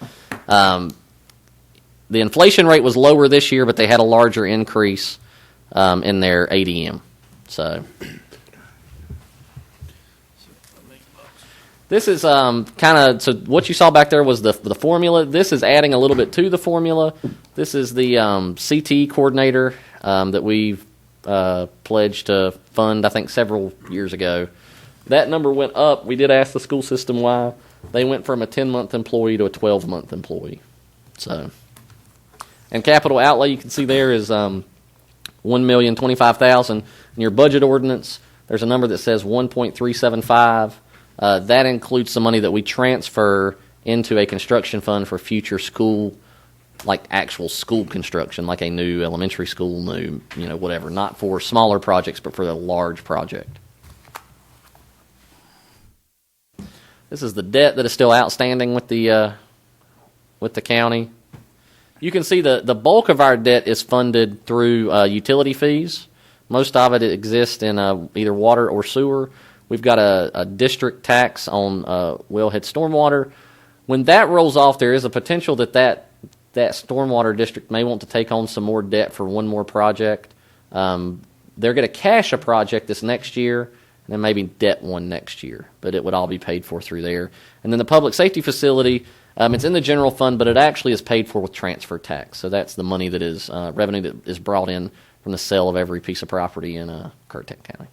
The inflation rate was lower this year, but they had a larger increase in their ADM. So this is kind of, so what you saw back there was the formula. This is adding a little bit to the formula. This is the CT coordinator that we've pledged to fund, I think, several years ago. That number went up. We did ask the school system why. They went from a 10-month employee to a 12-month employee. So, and capital outlay, you can see there is $1,025,000. In your budget ordinance, there's a number that says 1.375. That includes some money that we transfer into a construction fund for future school, like actual school construction, like a new elementary school, new, whatever. Not for smaller projects, but for a large project. This is the debt that is still outstanding with the county. you can see the bulk of our debt is funded through utility fees. Most of it exists in either water or sewer. We've got a district tax on wellhead stormwater. When that rolls off, there is a potential that stormwater district may want to take on some more debt for one more project. They're going to cash a project this next year, and then maybe debt one next year, but it would all be paid for through there. And then the public safety facility, it's in the general fund, but it actually is paid for with transfer tax. So that's the money that is revenue that is brought in from the sale of every piece of property in Currituck County.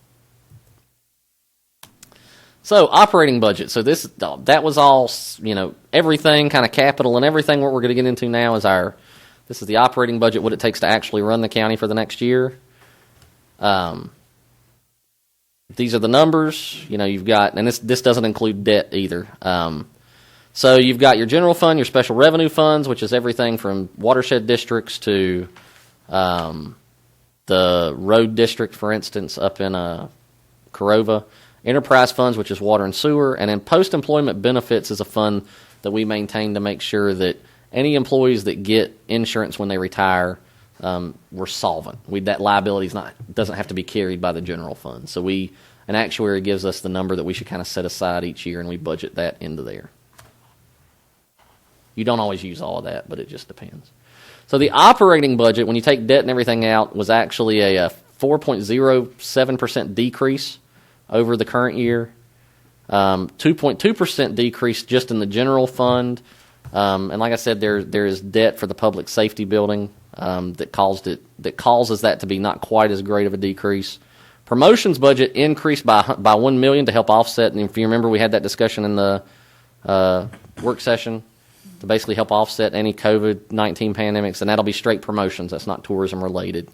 So operating budget. So that was all, everything kind of capital and everything. What we're going to get into now is this is the operating budget, what it takes to actually run the county for the next year. These are the numbers. You've got, and this doesn't include debt either. So you've got your general fund, your special revenue funds, which is everything from watershed districts to the road district, for instance, up in Corova. Enterprise funds, which is water and sewer. And then post-employment benefits is a fund that we maintain to make sure that any employees that get insurance when they retire, we're solvent. That liability doesn't have to be carried by the general fund. So an actuary gives us the number that we should kind of set aside each year, and we budget that into there. You don't always use all of that, but it just depends. So the operating budget, when you take debt and everything out, was actually a 4.07% decrease over the current year. 2.2% decrease just in the general fund. And like I said, there is debt for the public safety building that causes that to be not quite as great of a decrease. Promotions budget increased by $1 million to help offset. And if you remember, we had that discussion in the work session to basically help offset any COVID-19 pandemics, and that'll be straight promotions. That's not tourism related.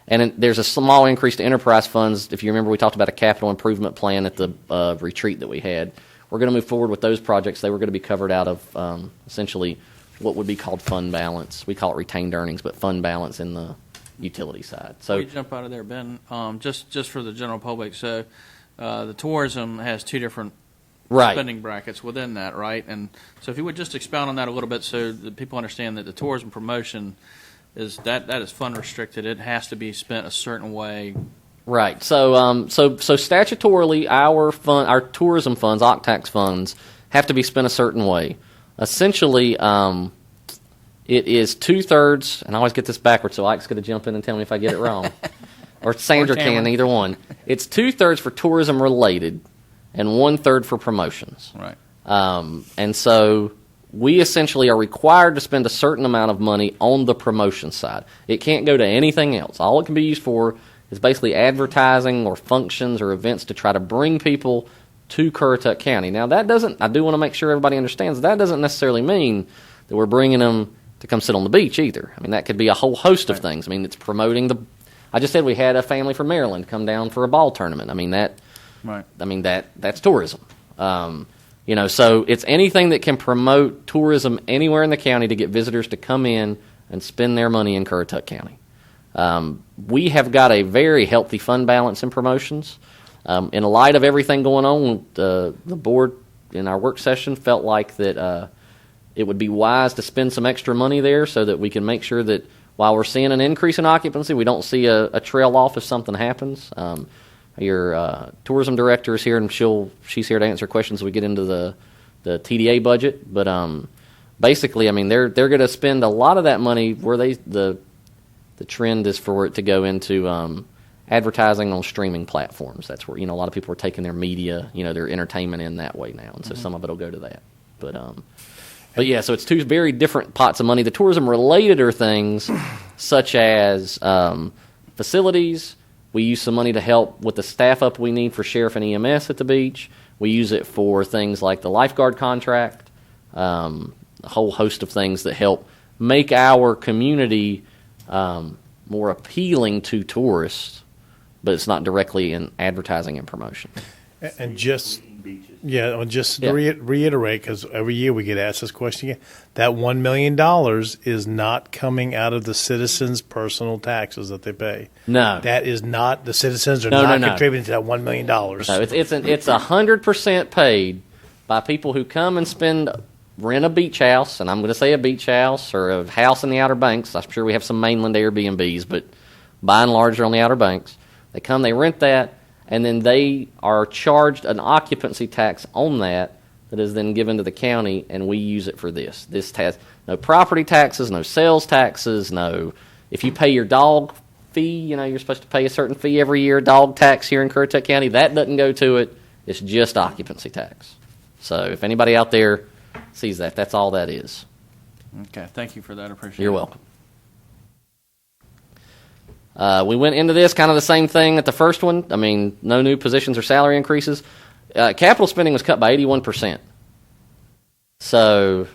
And there's a small increase to enterprise funds. If you remember, we talked about a capital improvement plan at the retreat that we had. We're going to move forward with those projects. They were going to be covered out of essentially what would be called fund balance. We call it retained earnings, but fund balance in the utility side. So we jump out of there, Ben. Just for the general public. So the tourism has two different spending brackets within that, right? And so if you would just expound on that a little bit so that people understand that the tourism promotion is that is fund restricted. It has to be spent a certain way. Right. So statutorily, our tourism funds, OCTAX funds, have to be spent a certain way. Essentially, it is 2/3, and I always get this backwards, so Ike's going to jump in and tell me if I get it wrong. Or Sandra can, either one. It's 2/3 for tourism related and 1/3 for promotions. Right. And so we essentially are required to spend a certain amount of money on the promotion side. It can't go to anything else. All it can be used for is basically advertising or functions or events to try to bring people to Currituck County. Now, I do want to make sure everybody understands, that doesn't necessarily mean that we're bringing them to come sit on the beach either. I mean, that could be a whole host of things. I mean, it's promoting I just said we had a family from Maryland come down for a ball tournament. I mean, that's tourism. So it's anything that can promote tourism anywhere in the county to get visitors to come in and spend their money in Currituck County. We have got a very healthy fund balance in promotions. In light of everything going on, the board in our work session felt like that it would be wise to spend some extra money there so that we can make sure that while we're seeing an increase in occupancy, we don't see a trail off if something happens. Your tourism director is here, and she's here to answer questions as we get into the TDA budget. But basically, I mean, they're going to spend a lot of that money where the trend is for it to go into advertising on streaming platforms. That's where a lot of people are taking their media, their entertainment in that way now, and so some of it will go to that. But yeah, so it's two very different pots of money. The tourism related are things such as facilities. We use some money to help with the staff up we need for sheriff and EMS at the beach. We use it for things like the lifeguard contract, a whole host of things that help make our community more appealing to tourists, but it's not directly in advertising and promotion. And just reiterate, because every year we get asked this question again, that $1 million is not coming out of the citizens' personal taxes that they pay. No. That is not, the citizens are not contributing to that $1 million. No, it's 100% paid by people who come and spend rent a beach house, and I'm going to say a beach house or a house in the Outer Banks. I'm sure we have some mainland Airbnbs, but by and large, they're on the Outer Banks. They come, they rent that, and then they are charged an occupancy tax on that is then given to the county, and we use it for this. This has no property taxes, no sales taxes, no. If you pay your dog fee, you're supposed to pay a certain fee every year, dog tax here in Currituck County, that doesn't go to it. It's just occupancy tax. So if anybody out there sees that, that's all that is. Okay, thank you for that. I appreciate it. You're welcome. We went into this kind of the same thing at the first one. I mean, no new positions or salary increases. Capital spending was cut by 81%. So,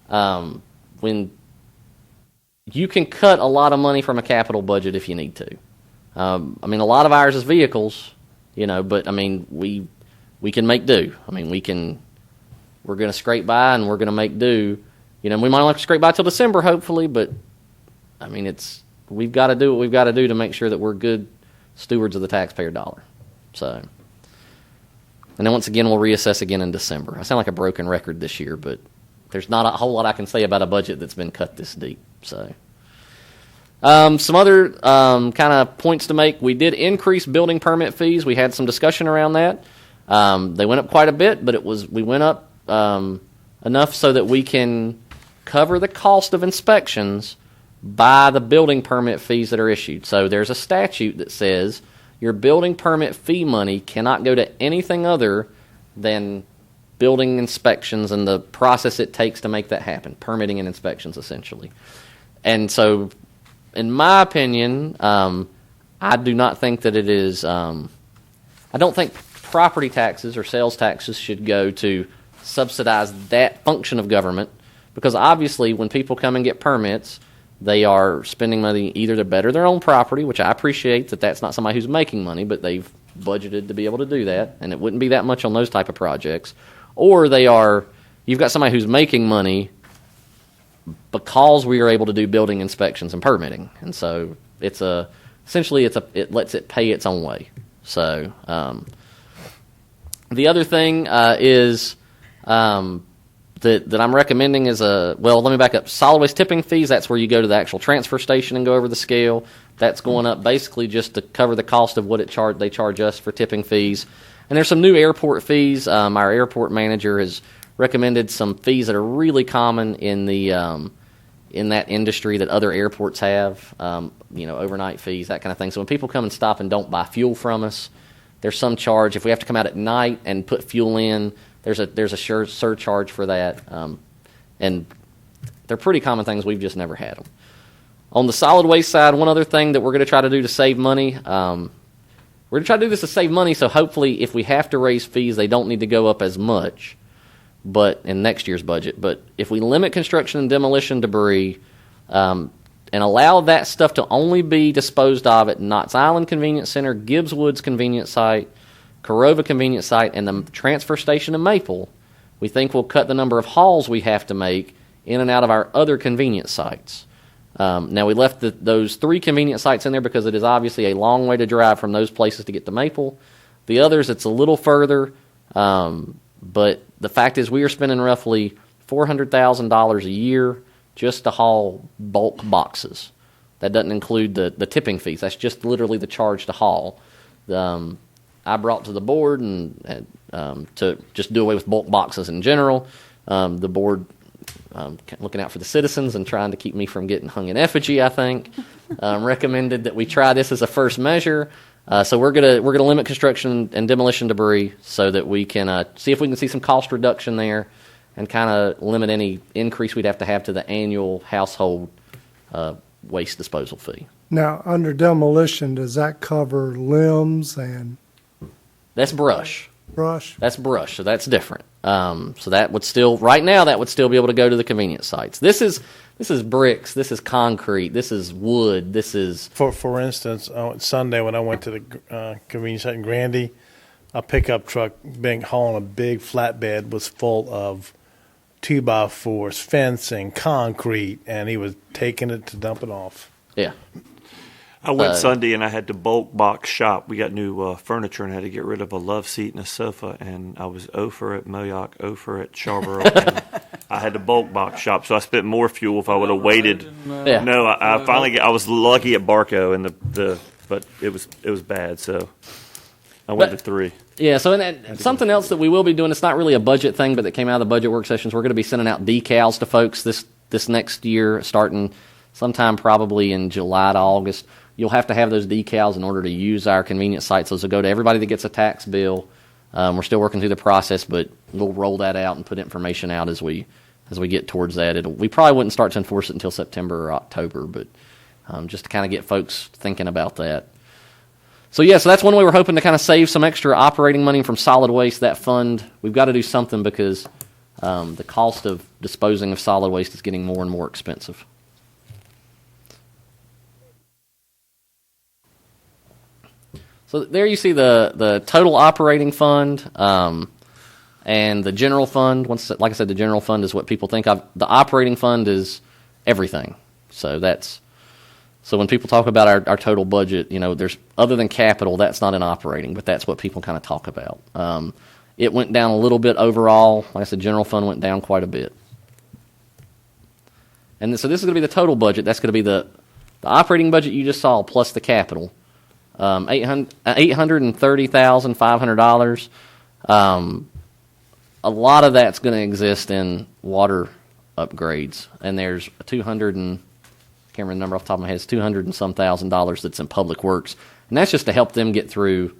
when you can cut a lot of money from a capital budget if you need to. I mean, a lot of ours is vehicles, but I mean, we can make do. I mean, we're going to scrape by and we're going to make do. We might not have to scrape by till December, hopefully, but I mean, we've got to do what we've got to do to make sure that we're good stewards of the taxpayer dollar. So. And then once again, we'll reassess again in December. I sound like a broken record this year, but there's not a whole lot I can say about a budget that's been cut this deep. So, some other kind of points to make. We did increase building permit fees. We had some discussion around that. They went up quite a bit, but we went up enough so that we can cover the cost of inspections by the building permit fees that are issued. So there's a statute that says your building permit fee money cannot go to anything other than building inspections and the process it takes to make that happen, permitting and inspections, essentially. And so, in my opinion, I do not think that it is, I don't think property taxes or sales taxes should go to subsidize that function of government, because obviously when people come and get permits, they are spending money either to better their own property, which I appreciate that that's not somebody who's making money, but they've budgeted to be able to do that, and it wouldn't be that much on those type of projects. Or you've got somebody who's making money because we are able to do building inspections and permitting. And so it lets it pay its own way. So the other thing is that I'm recommending is let me back up. Solid waste tipping fees, that's where you go to the actual transfer station and go over the scale. That's going up basically just to cover the cost of what they charge us for tipping fees. And there's some new airport fees. Our airport manager has recommended some fees that are really common in that industry that other airports have, overnight fees, that kind of thing. So when people come and stop and don't buy fuel from us, there's some charge. If we have to come out at night and put fuel in, there's a surcharge for that, and they're pretty common things. We've just never had them. On the solid waste side, one other thing that we're going to try to do to save money, we're going to try to do this to save money, so hopefully if we have to raise fees, they don't need to go up as much but in next year's budget. But if we limit construction and demolition debris and allow that stuff to only be disposed of at Knott's Island Convenience Center, Gibbs Woods Convenience Site, Corova Convenience Site, and the transfer station in Maple, we think we'll cut the number of hauls we have to make in and out of our other convenience sites. Now, we left those 3 convenience sites in there because it is obviously a long way to drive from those places to get to Maple. The others, it's a little further, but the fact is we are spending roughly $400,000 a year just to haul bulk boxes. That doesn't include the tipping fees. That's just literally the charge to haul. I brought to the board and to just do away with bulk boxes in general. The board, looking out for the citizens and trying to keep me from getting hung in effigy, I think, recommended that we try this as a first measure. So we're gonna limit construction and demolition debris so that we can see if we can see some cost reduction there and kind of limit any increase we'd have to the annual household waste disposal fee. Now, under demolition, does that cover limbs and That's brush. brush? That's brush, so that's different. So that would still, right now, that would still be able to go to the convenience sites. This is bricks, this is concrete, this is wood, this is... For instance, on Sunday when I went to the convenience site in Grandy, a pickup truck hauling a big flatbed was full of 2x4s, fencing, concrete, and he was taking it to dump it off. Yeah. I went Sunday and I had to bulk box shop. We got new furniture and had to get rid of a love seat and a sofa. And I was 0 for at Moyock, 0 for at Charborough. I had to bulk box shop, so I spent more fuel if I would have waited. Yeah. No, I finally I was lucky at Barco, and but it was bad, so I went to 3. Yeah, so and something else that we will be doing, it's not really a budget thing, but that came out of the budget work sessions, we're going to be sending out decals to folks this next year, starting sometime probably in July to August. You'll have to have those decals in order to use our convenience sites. Those will go to everybody that gets a tax bill. We're still working through the process, but we'll roll that out and put information out as we get towards that. We probably wouldn't start to enforce it until September or October, but just to kind of get folks thinking about that. So yeah, so that's one way we're hoping to kind of save some extra operating money from solid waste. That fund, we've got to do something because the cost of disposing of solid waste is getting more and more expensive. So there you see the total operating fund and the general fund. Like I said, the general fund is what people think of. The operating fund is everything. So when people talk about our total budget, there's other than capital, that's not in operating, but that's what people kind of talk about. It went down a little bit overall. Like I said, general fund went down quite a bit. And so this is going to be the total budget. That's going to be the operating budget you just saw plus the capital. $830,500. A lot of that's going to exist in water upgrades, and there's can't remember the number off the top of my head. It's $200 and some $1,000 that's in public works, and that's just to help them get through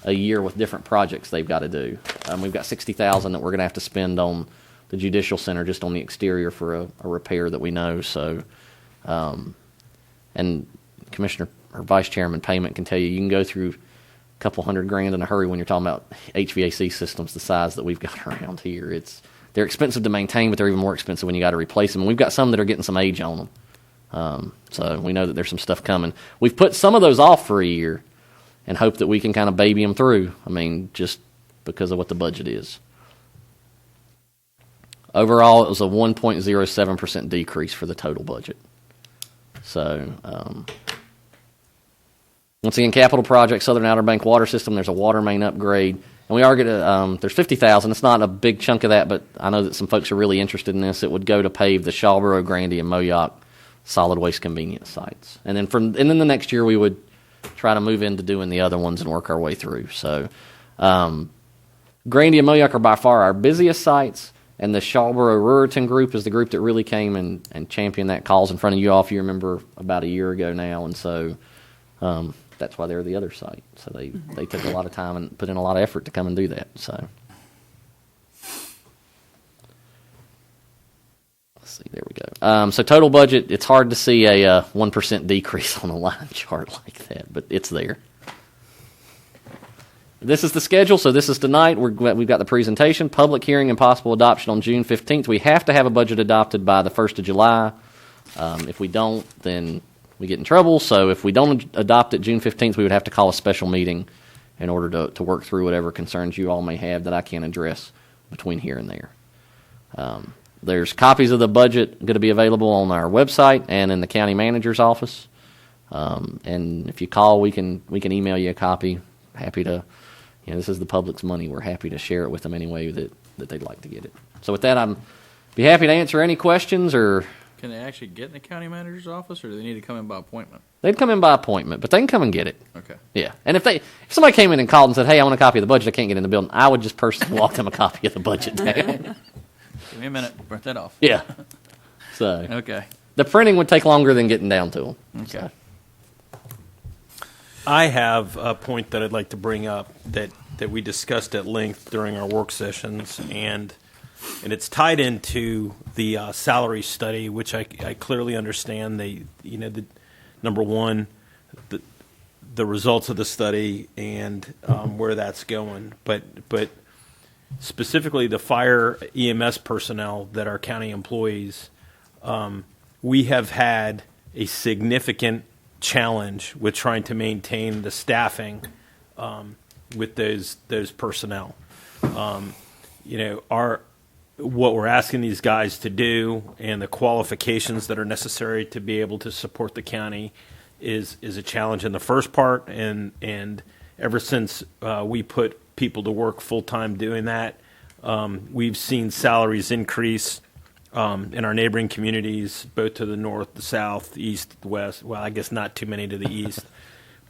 a year with different projects they've got to do. We've got $60,000 that we're going to have to spend on the judicial center just on the exterior for a repair that we know. So, and Commissioner or Vice Chairman Payment can tell you can go through a couple $100,000 in a hurry when you're talking about HVAC systems the size that we've got around here. They're expensive to maintain, but they're even more expensive when you got to replace them. And we've got some that are getting some age on them. So we know that there's some stuff coming. We've put some of those off for a year and hope that we can kind of baby them through. Just because of what the budget is. Overall, it was a 1.07% decrease for the total budget. So, once again, capital project, Southern Outer Bank water system. There's a water main upgrade, and we are going to. There's $50,000. It's not a big chunk of that, but I know that some folks are really interested in this. It would go to pave the Shawboro, Grandy, and Moyock solid waste convenience sites, and then the next year we would try to move into doing the other ones and work our way through. So, Grandy and Moyock are by far our busiest sites, and the Shawboro-Ruritan group is the group that really came and championed that cause in front of you all, if you remember, about a year ago now, and so. That's why they're the other site. So they took a lot of time and put in a lot of effort to come and do that. So let's see, there we go. So total budget, it's hard to see a 1% decrease on a line chart like that, but it's there. This is the schedule. So this is tonight. We've got the presentation, public hearing, and possible adoption on June 15th. We have to have a budget adopted by the 1st of July. If we don't, then we get in trouble. So if we don't adopt it June 15th, we would have to call a special meeting in order to work through whatever concerns you all may have that I can't address between here and there. There's copies of the budget going to be available on our website and in the county manager's office. And if you call, we can email you a copy. Happy to, this is the public's money. We're happy to share it with them any way that they'd like to get it. So with that, I'm be happy to answer any questions or. Can they actually get in the county manager's office, or do they need to come in by appointment? They'd come in by appointment, but they can come and get it. Okay. Yeah, and if somebody came in and called and said, "Hey, I want a copy of the budget. I can't get in the building," I would just personally walk them a copy of the budget. Give me a minute. Print that off. Yeah. So Okay. the printing would take longer than getting down to them. Okay. So. I have a point that I'd like to bring up that we discussed at length during our work sessions, and it's tied into the salary study, which I clearly understand. The number one, the results of the study and where that's going, but specifically the fire EMS personnel that are county employees, we have had a significant challenge with trying to maintain the staffing with those personnel. What we're asking these guys to do and the qualifications that are necessary to be able to support the county is a challenge in the first part, and ever since we put people to work full time doing that, we've seen salaries increase in our neighboring communities, both to the north, the south, the east, the west. Well, I guess not too many to the east,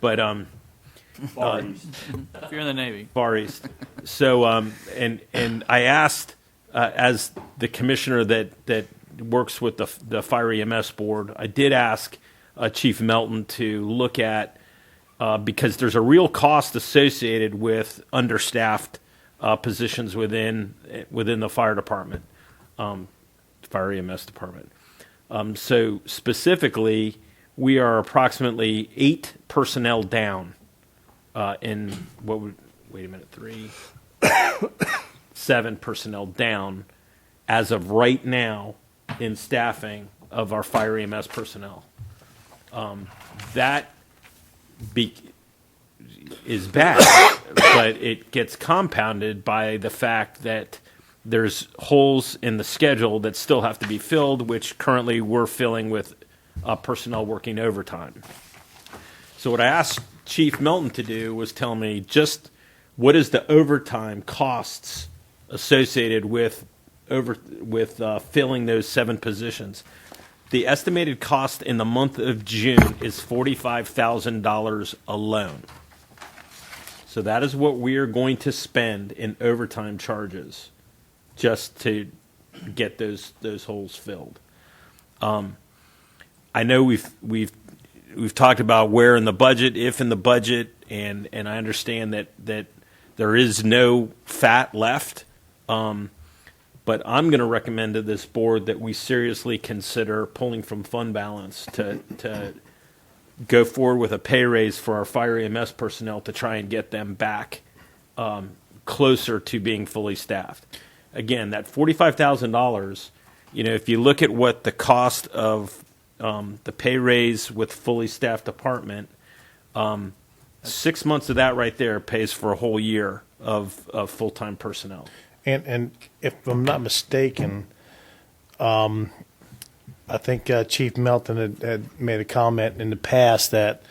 but Far East. If you're in the Navy. Far East. So, and I asked, as the commissioner that works with the Fire EMS board, I did ask Chief Melton to look at, because there's a real cost associated with understaffed positions within the fire department, Fire EMS department. So specifically, we are approximately 8 personnel down. In what would, wait a minute, 7 personnel down as of right now in staffing of our fire EMS personnel. That is bad, but it gets compounded by the fact that there's holes in the schedule that still have to be filled, which currently we're filling with personnel working overtime. So what I asked Chief Melton to do was tell me just what is the overtime costs associated with filling those 7 positions. The estimated cost in the month of June is $45,000 alone. So that is what we are going to spend in overtime charges just to get those holes filled. I know we've talked about where in the budget, if in the budget, and I understand that there is no fat left. But I'm going to recommend to this board that we seriously consider pulling from fund balance to go forward with a pay raise for our fire EMS personnel to try and get them back closer to being fully staffed. Again, that $45,000, if you look at what the cost of the pay raise with fully staffed department, 6 months of that right there pays for a whole year of full-time personnel. And if I'm not mistaken, I think Chief Melton had made a comment in the past that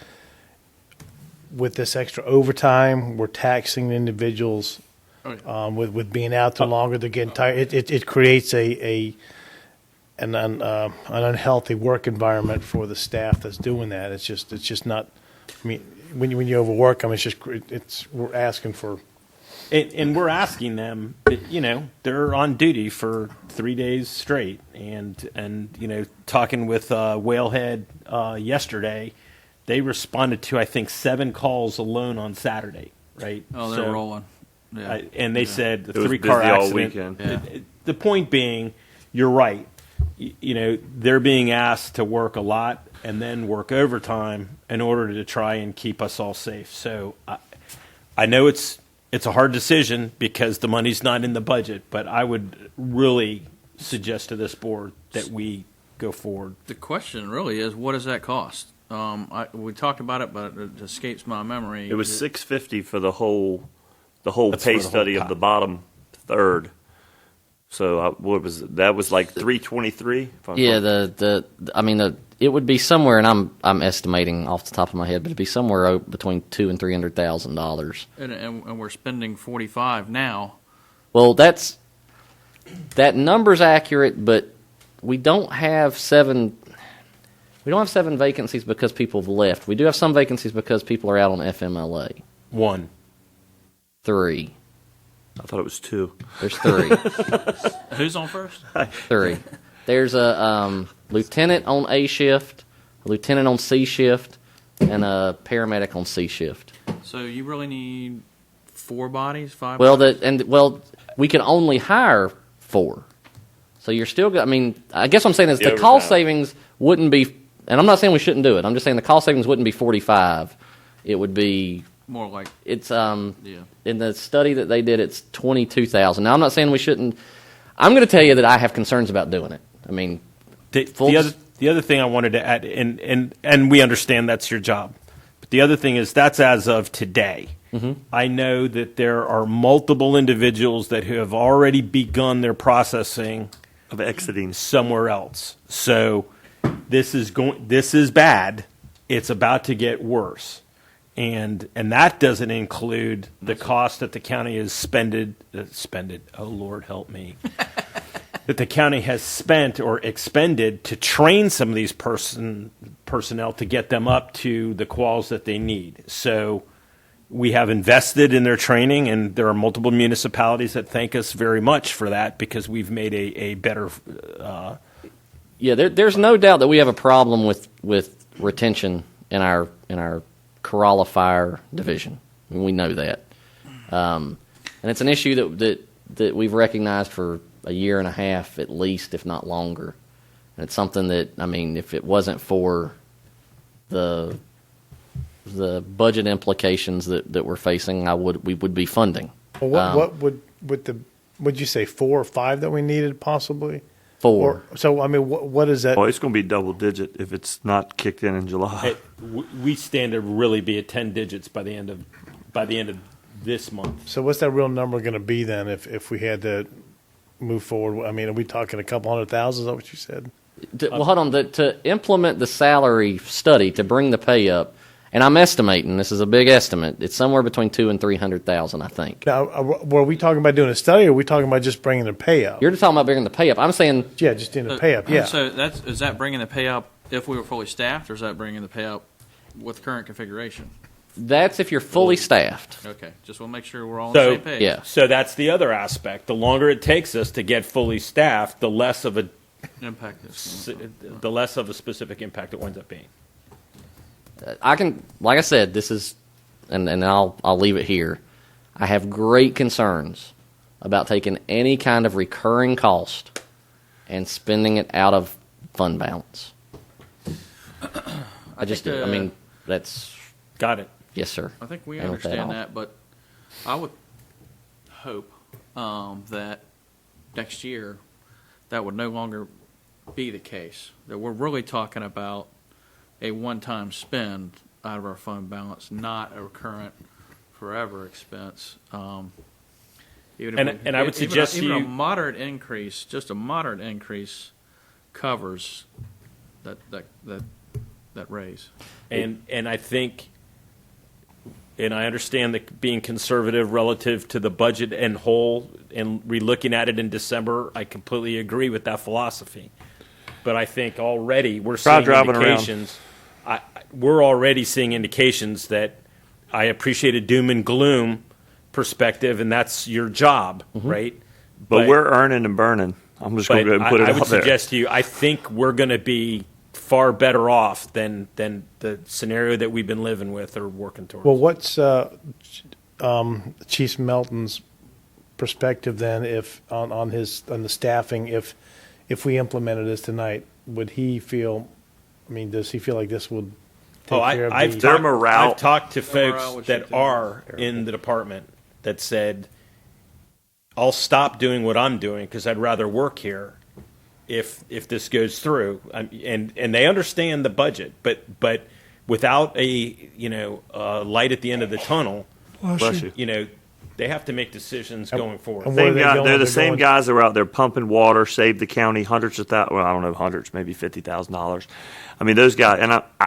with this extra overtime, we're taxing individuals with being out too longer. They're getting tired. It creates an unhealthy work environment for the staff that's doing that. It's just not. I mean, when you overwork them, we're asking for. And we're asking them, they're on duty for 3 days straight, and talking with Whalehead yesterday, they responded to I think 7 calls alone on Saturday, right? Oh, they're rolling. Yeah. And they said the It was 3-car busy all accident. weekend. Yeah. The point being, you're right. They're being asked to work a lot and then work overtime in order to try and keep us all safe. So I know it's a hard decision because the money's not in the budget, but I would really suggest to this board that we go forward. The question really is, what does that cost? We talked about it, but it escapes my memory. It was $650 for the whole That's pay for the whole study of pack. the bottom third. So what was it? That was like $323. Yeah, it would be somewhere, and I'm estimating off the top of my head, but it'd be somewhere between $200,000 and $300,000. And we're spending $45 now. Well, that number's accurate, but we don't have 7. We don't have 7 vacancies because people have left. We do have some vacancies because people are out on FMLA. 1. 3. I thought it was 2. There's 3. Who's on first? 3. There's a lieutenant on A shift, a lieutenant on C shift, and a paramedic on C shift. So you really need 4 bodies, 5 Well, bodies? we can only hire 4. So you're still. I guess what I'm saying is The the cost overtime. savings wouldn't be. And I'm not saying we shouldn't do it. I'm just saying the cost savings wouldn't be 45. It would be. More like, It's yeah. in the study that they did, it's 22,000. Now I'm not saying we shouldn't. I'm going to tell you that I have concerns about doing it. The other thing I wanted to add, and we understand that's your job, but the other thing is that's as of today. Mm-hmm. I know that there are multiple individuals that have already begun their processing Of exiting. somewhere else. So this is bad. It's about to get worse. And that doesn't include the cost that the county has spended. Oh, Lord, help me. that the county has spent or expended to train some of these personnel to get them up to the quals that they need. So we have invested in their training, and there are multiple municipalities that thank us very much for that because we've made a better. Yeah, there's no doubt that we have a problem with retention in our Corolla Fire Division. I mean, we know that, and it's an issue that we've recognized for a year and a half at least, if not longer. And it's something that, I mean, if it wasn't for the budget implications that we're facing, we would be funding. Well, what would you say, 4 or 5 that we needed possibly? 4. So I mean, what is that? Well, it's going to be double digit if it's not kicked in July. We stand to really be at 10 digits by the end of this month. So what's that real number going to be then if we had to move forward? I mean, are we talking a couple 100,000? Is that what you said? Well, hold on. To implement the salary study to bring the pay up, and I'm estimating, this is a big estimate, it's somewhere between 200,000 and 300,000, I think. Now, were we talking about doing a study, or are we talking about just bringing the pay up? You're talking about bringing the pay up. I'm saying, Yeah, just doing the pay up. Yeah. So is that bringing the pay up if we were fully staffed, or is that bringing the pay up with current configuration? that's if you're fully staffed. Okay, just want to make sure we're all on the same page. Yeah. So that's the other aspect. The longer it takes us to get fully staffed, the less of a specific impact it winds up being. I can, like I said, this is, and I'll leave it here. I have great concerns about taking any kind of recurring cost and spending it out of fund balance. I mean, that's... Got it. Yes, sir. I think we And with that, understand I'll- that, but I would hope that next year that would no longer be the case. That we're really talking about a one-time spend out of our fund balance, not a recurrent forever expense. And I would suggest even a you- moderate increase, just a moderate increase, covers that raise. And I think, and I understand that being conservative relative to the budget and whole and relooking at it in December, I completely agree with that philosophy. But I think already we're seeing indications. We're already seeing indications that I appreciate a doom and gloom perspective, and that's your job, right? But we're earning and burning. I'm just going to go and put it I out would there. suggest to you, I think we're going to be far better off than the scenario that we've been living with or working towards. Well, what's Chief Melton's perspective then, if on the staffing, if we implemented this tonight, would he feel? I mean, does he feel like this would take care of I've the? I've talked to morale folks would that shift in. are in the department that said, "I'll stop doing what I'm doing because I'd rather work here if this goes through." And they understand the budget, but without a light at the end of the tunnel, Bless you. they have to make decisions going forward. and where are they going? They're the They're same going- guys that were out there pumping water, saved the county hundreds of thousands. Well, I don't know, hundreds, maybe $50,000. I mean, those guys,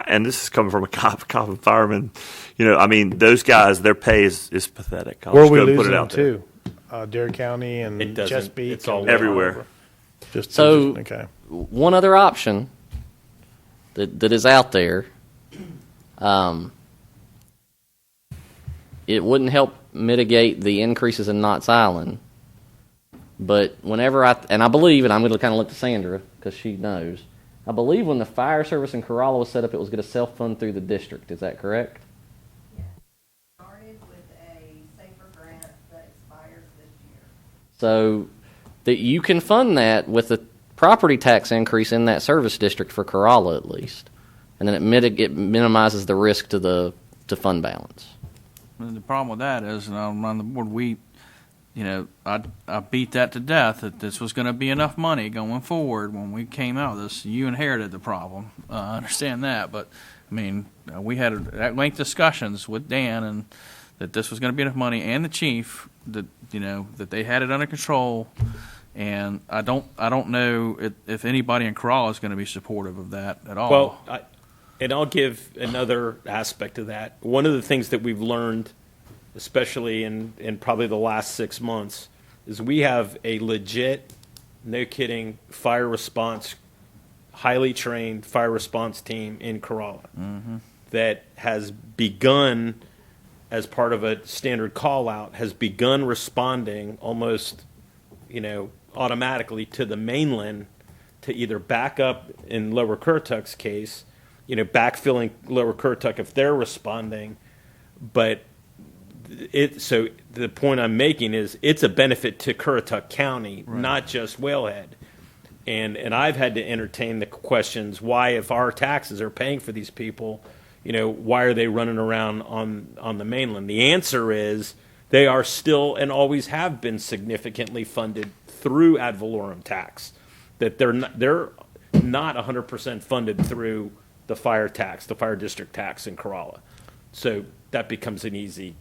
and this is coming from a cop and fireman. I mean, those guys, their pay is pathetic. I'll Where are just we go and put losing it them out there. to? Dare County and It doesn't- Chesapeake. it's all and everywhere. Just So- okay. One other option that is out there, it wouldn't help mitigate the increases in Knott's Island, but whenever I believe, and I'm going to kind of look to Sandra because she knows, I believe when the fire service in Corolla was set up, it was going to self-fund through the district. Is that correct? Started with a safer grant that expires this year. So that you can fund that with the property tax increase in that service district for Corolla at least, and then it minimizes the risk to fund balance. And the problem with that is, and I'm on the board, I beat that to death, that this was going to be enough money going forward when we came out of this. You inherited the problem. I understand that, but, I mean, we had at-length discussions with Dan and that this was going to be enough money, and the chief, that they had it under control, and I don't know if anybody in Corolla is going to be supportive of that at all. Well, and I'll give another aspect of that. One of the things that we've learned, especially in probably the last 6 months, is we have a legit no kidding, fire response, highly trained fire response team in Corolla that has begun, as part of a standard call out, has begun responding almost, automatically to the mainland to either back up in Lower Currituck's case, backfilling Lower Currituck if they're responding. But so the point I'm making is it's a benefit to Currituck County, not just Whalehead. And I've had to entertain the questions, why, if our taxes are paying for these people, why are they running around on the mainland? The answer is they are still and always have been significantly funded through ad valorem tax. That they're not 100% funded through the fire tax, the fire district tax in Corolla. So that becomes an easy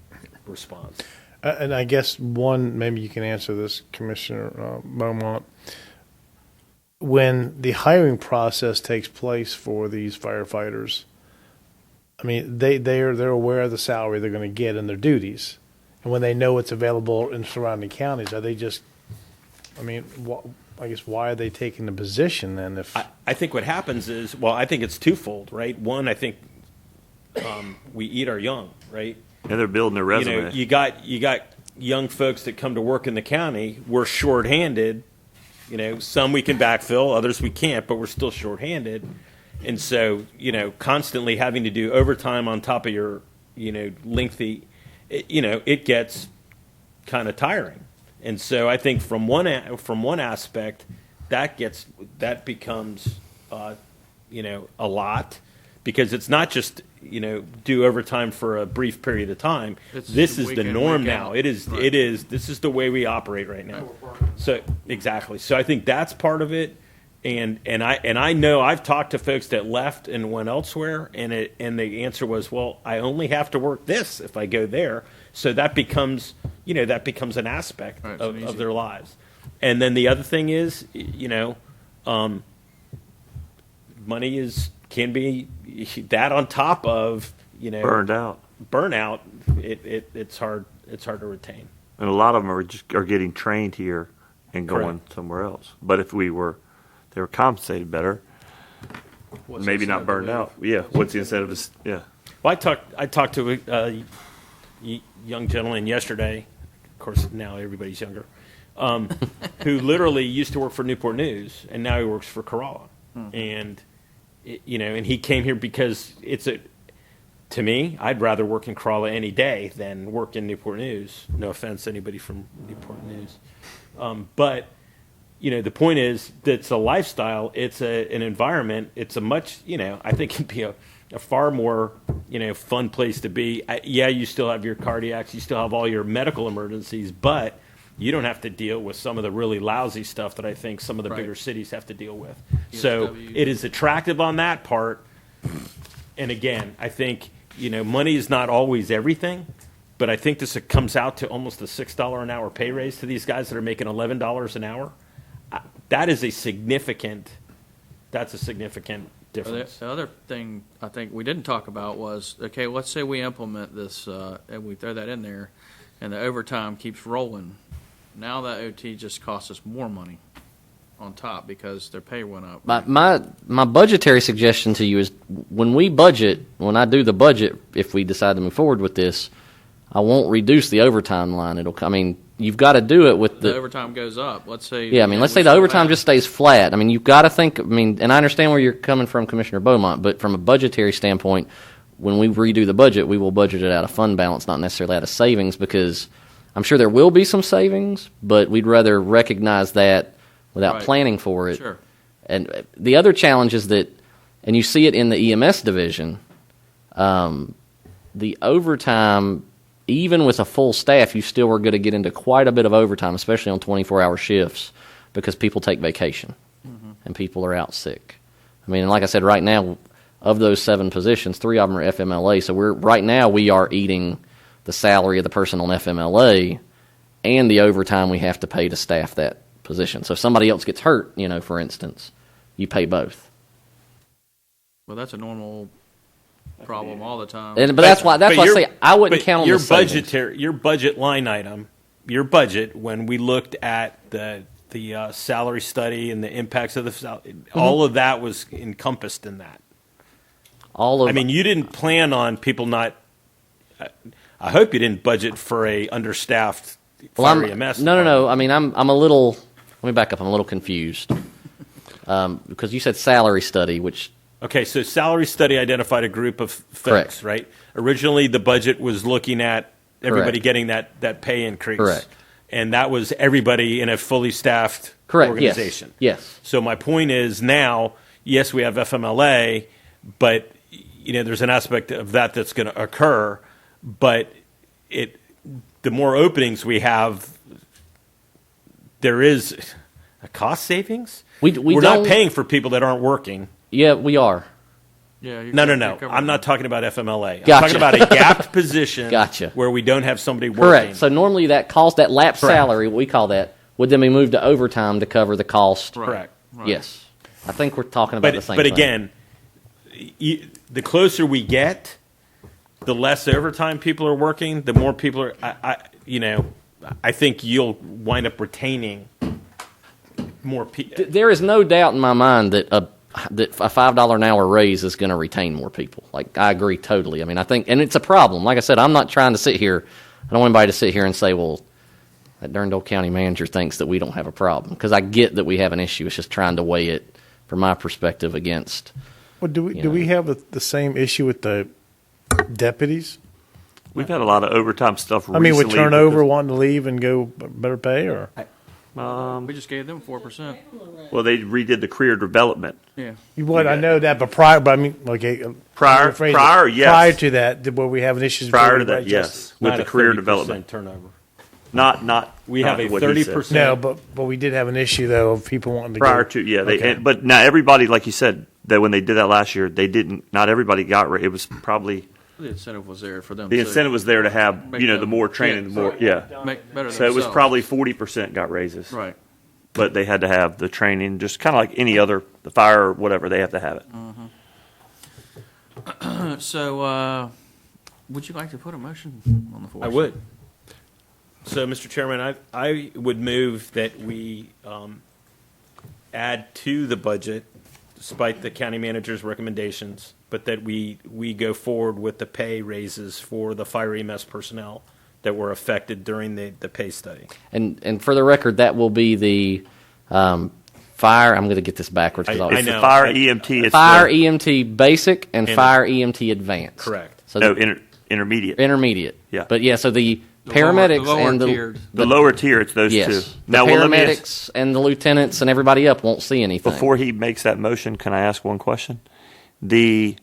response. And I guess maybe you can answer this, Commissioner Beaumont. When the hiring process takes place for these firefighters, I mean, they're aware of the salary they're going to get and their duties, and when they know it's available in surrounding counties, are they just? I mean, I guess why are they taking the position then? If I think what happens is, I think it's twofold, right? One, I think we eat our young, right? And they're building their resume. You got young folks that come to work in the county. We're shorthanded. Some we can backfill, others we can't, but we're still shorthanded. And so, constantly having to do overtime on top of your, lengthy, it gets kind of tiring. And so I think from one aspect, that becomes, a lot, because it's not just, do overtime for a brief period of time. This is the norm now. This is the way we operate right now. So exactly. So I think that's part of it. And I know I've talked to folks that left and went elsewhere, and the answer was, well, I only have to work this if I go there. So that becomes an aspect of their lives. And then the other thing is, money can be that on top of burnout. It's hard to retain. And a lot of them are getting trained here and going somewhere else. But if they were compensated better, maybe not burned out. Yeah. What's the incentive? Yeah. Well, I talked to a young gentleman yesterday. Of course, now everybody's younger. Who literally used to work for Newport News, and now he works for Corolla. And and he came here because to me, I'd rather work in Corolla any day than work in Newport News. No offense to anybody from Newport News. But the point is that it's a lifestyle. It's an environment. It's a much, I think it'd be a far more, fun place to be. You still have your cardiacs. You still have all your medical emergencies, but you don't have to deal with some of the really lousy stuff that I think some of the bigger cities have to deal with. So it is attractive on that part. And again, I think, money is not always everything, but I think this comes out to almost a $6 an hour pay raise to these guys that are making $11 an hour. That's a significant difference. The other thing I think we didn't talk about was, okay, let's say we implement this and we throw that in there, and the overtime keeps rolling. Now that OT just costs us more money on top because their pay went up. My budgetary suggestion to you is when I do the budget, if we decide to move forward with this, I won't reduce the overtime line. You've got to do it with the overtime goes up. Let's say let's say the overtime just stays flat. You've got to think. And I understand where you're coming from, Commissioner Beaumont, but from a budgetary standpoint, when we redo the budget, we will budget it out of fund balance, not necessarily out of savings, because I'm sure there will be some savings, but we'd rather recognize that without planning for it. Sure. And the other challenge is that, and you see it in the EMS division, the overtime, even with a full staff, you still are going to get into quite a bit of overtime, especially on 24-hour shifts, because people take vacation and people are out sick. And like I said, right now, of those 7 positions, 3 of them are FMLA. So we are eating the salary of the person on FMLA and the overtime we have to pay to staff that position. So if somebody else gets hurt, for instance, you pay both. Well, that's a normal problem all the time. But that's why I say I wouldn't count on your the savings. Your budget line item, your budget, when we looked at the salary study and the impacts of all of that was encompassed in that. All of I mean, you didn't plan on people not. I hope you didn't budget for a understaffed fire EMS. No. I mean, I'm a little. Let me back up. I'm a little confused because you said salary study, which Okay, so salary study identified a group of folks, Correct. right? Originally, the budget was looking at everybody Correct. getting that pay increase. Correct. And that was everybody in a fully staffed correct. organization. Yes. So my point is now, yes, we have FMLA, but there's an aspect of that that's going to occur. But the more openings we have, there is a cost savings. We're not don't- paying for people that aren't working. Yeah, we are. Yeah. No. I'm not talking about FMLA. Gotcha. I'm talking about a gapped position Gotcha. where we don't have somebody working. Correct. So normally that cost, that lapsed Correct. salary, what we call that, would then be moved to overtime to cover the cost. Correct. Right. Yes. I think we're talking about the same But thing. again, the closer we get, the less overtime people are working, the more people are. I think you'll wind up retaining more people. There is no doubt in my mind that a $5 an hour raise is going to retain more people. Like, I agree totally. I mean, I think, and it's a problem. Like I said, I'm not trying to sit here. I don't want anybody to sit here and say, well, that darned old county manager thinks that we don't have a problem. Because I get that we have an issue. It's just trying to weigh it, from my perspective, against. Well, do we have the same issue with the deputies? We've had a lot of overtime stuff I mean, with recently turnover, wanting to leave and go better pay, or We just gave them 4%. Well, they redid the career development. Yeah. what? I know that, but prior. But I mean, okay, Prior, rephrase it. prior, yes. Prior to that, were we having issues? Prior to before we that, got yes, with Not the a career 30% development. turnover. Not We have a what he said. 30%. No, but we did have an issue though of people wanting to Prior go. to, yeah. Okay. But now everybody, like you said, that when they did that last year, they didn't. Not everybody got. It was probably The incentive was there for them. the to incentive was there to have Make the them- more training, the more make better. So it was themselves. probably 40% got raises. right. But they had to have the training, just kind of like any other, the fire or whatever, they have to have it. So, would you like to put a motion on the floor? I would. So, Mr. Chairman, I would move that we add to the budget, despite the county manager's recommendations, but that we go forward with the pay raises for the fire EMS personnel that were affected during the pay study. And for the record, that will be the fire. I'm going to get this backwards. 'cause I It's know. the fire EMT. It's Fire the, EMT basic and fire EMT advanced. Correct. So no, the intermediate. intermediate. Yeah. But yeah, so the The paramedics lower and the tiered. The lower tier, it's those yes, two. the Now, well, let me ask, paramedics and the lieutenants and everybody up won't see anything. before he makes that motion, can I ask one question? Sorry,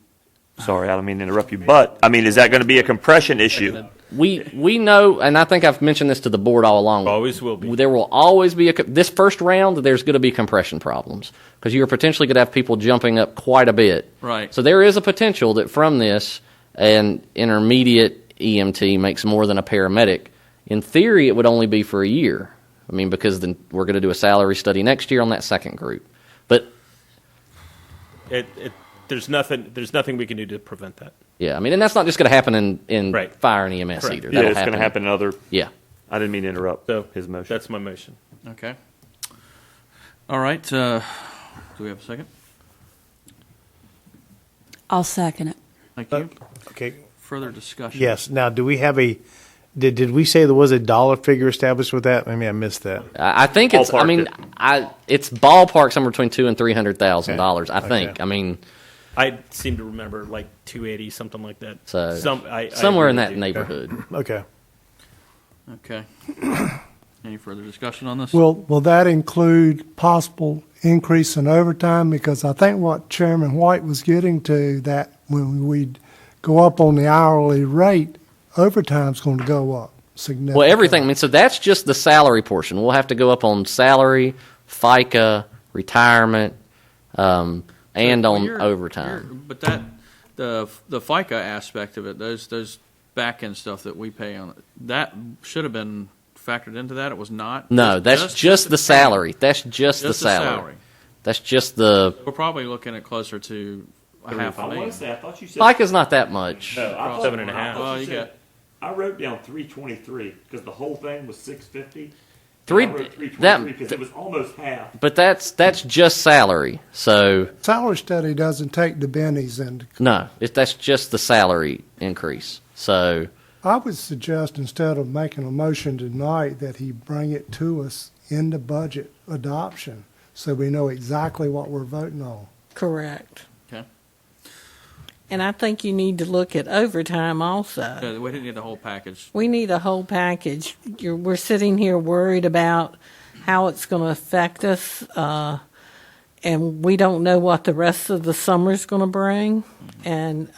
I don't mean to interrupt you, but, I mean, is that going to be a compression issue? We know, and I think I've mentioned this to the board all along. Always will be. There will always be this first round. There's going to be compression problems because you're potentially going to have people jumping up quite a bit. Right. So there is a potential that from this, an intermediate EMT makes more than a paramedic. In theory, it would only be for a year. I mean, because then we're going to do a salary study next year on that second group. But There's nothing we can do to prevent that. yeah, I mean, and that's not just going to happen in Right. fire and EMS Correct. either. Yeah, That'll it's going to happen in other, Yeah. I didn't mean to interrupt So his motion. That's my motion. Okay. All right. Do we have a second? I'll second it. Thank you. Okay. Further discussion? Yes. Now, do we have a? Did we say there was a dollar figure established with that? Maybe I missed that. I think it's. I Ballpark mean, it. it's ballpark somewhere between $200,000 and $300,000. I think. Okay. I mean, I seem to remember like 280, something like that. So, I somewhere in agree that with you. neighborhood. Okay. Okay. Any further discussion on this? Will that include possible increase in overtime? Because I think what Chairman White was getting to, that when we go up on the hourly rate, overtime's going to go up significantly. Well, everything. I mean, so that's just the salary portion. We'll have to go up on salary, FICA, retirement, and Well, on you're- overtime. But that the FICA aspect of it, those back end stuff that we pay on, that should have been factored into that. It was not. No, that's just the salary. That's just the Just the salary. salary. That's just the We're probably looking at closer to a half a million. I thought you said. FICA's not that much. No, I thought- 7.5. Well, you got. I wrote down 323 because the whole thing was 650. Three- I wrote 323 that- because it was almost half. But that's just salary. So Salary study doesn't take the bennies into. no, that's just the salary increase. So I would suggest instead of making a motion tonight that he bring it to us in the budget adoption so we know exactly what we're voting on. Correct. Okay. And I think you need to look at overtime also. We didn't need the whole package. We need a whole package. We're sitting here worried about how it's going to affect us, and we don't know what the rest of the summer's going to bring. And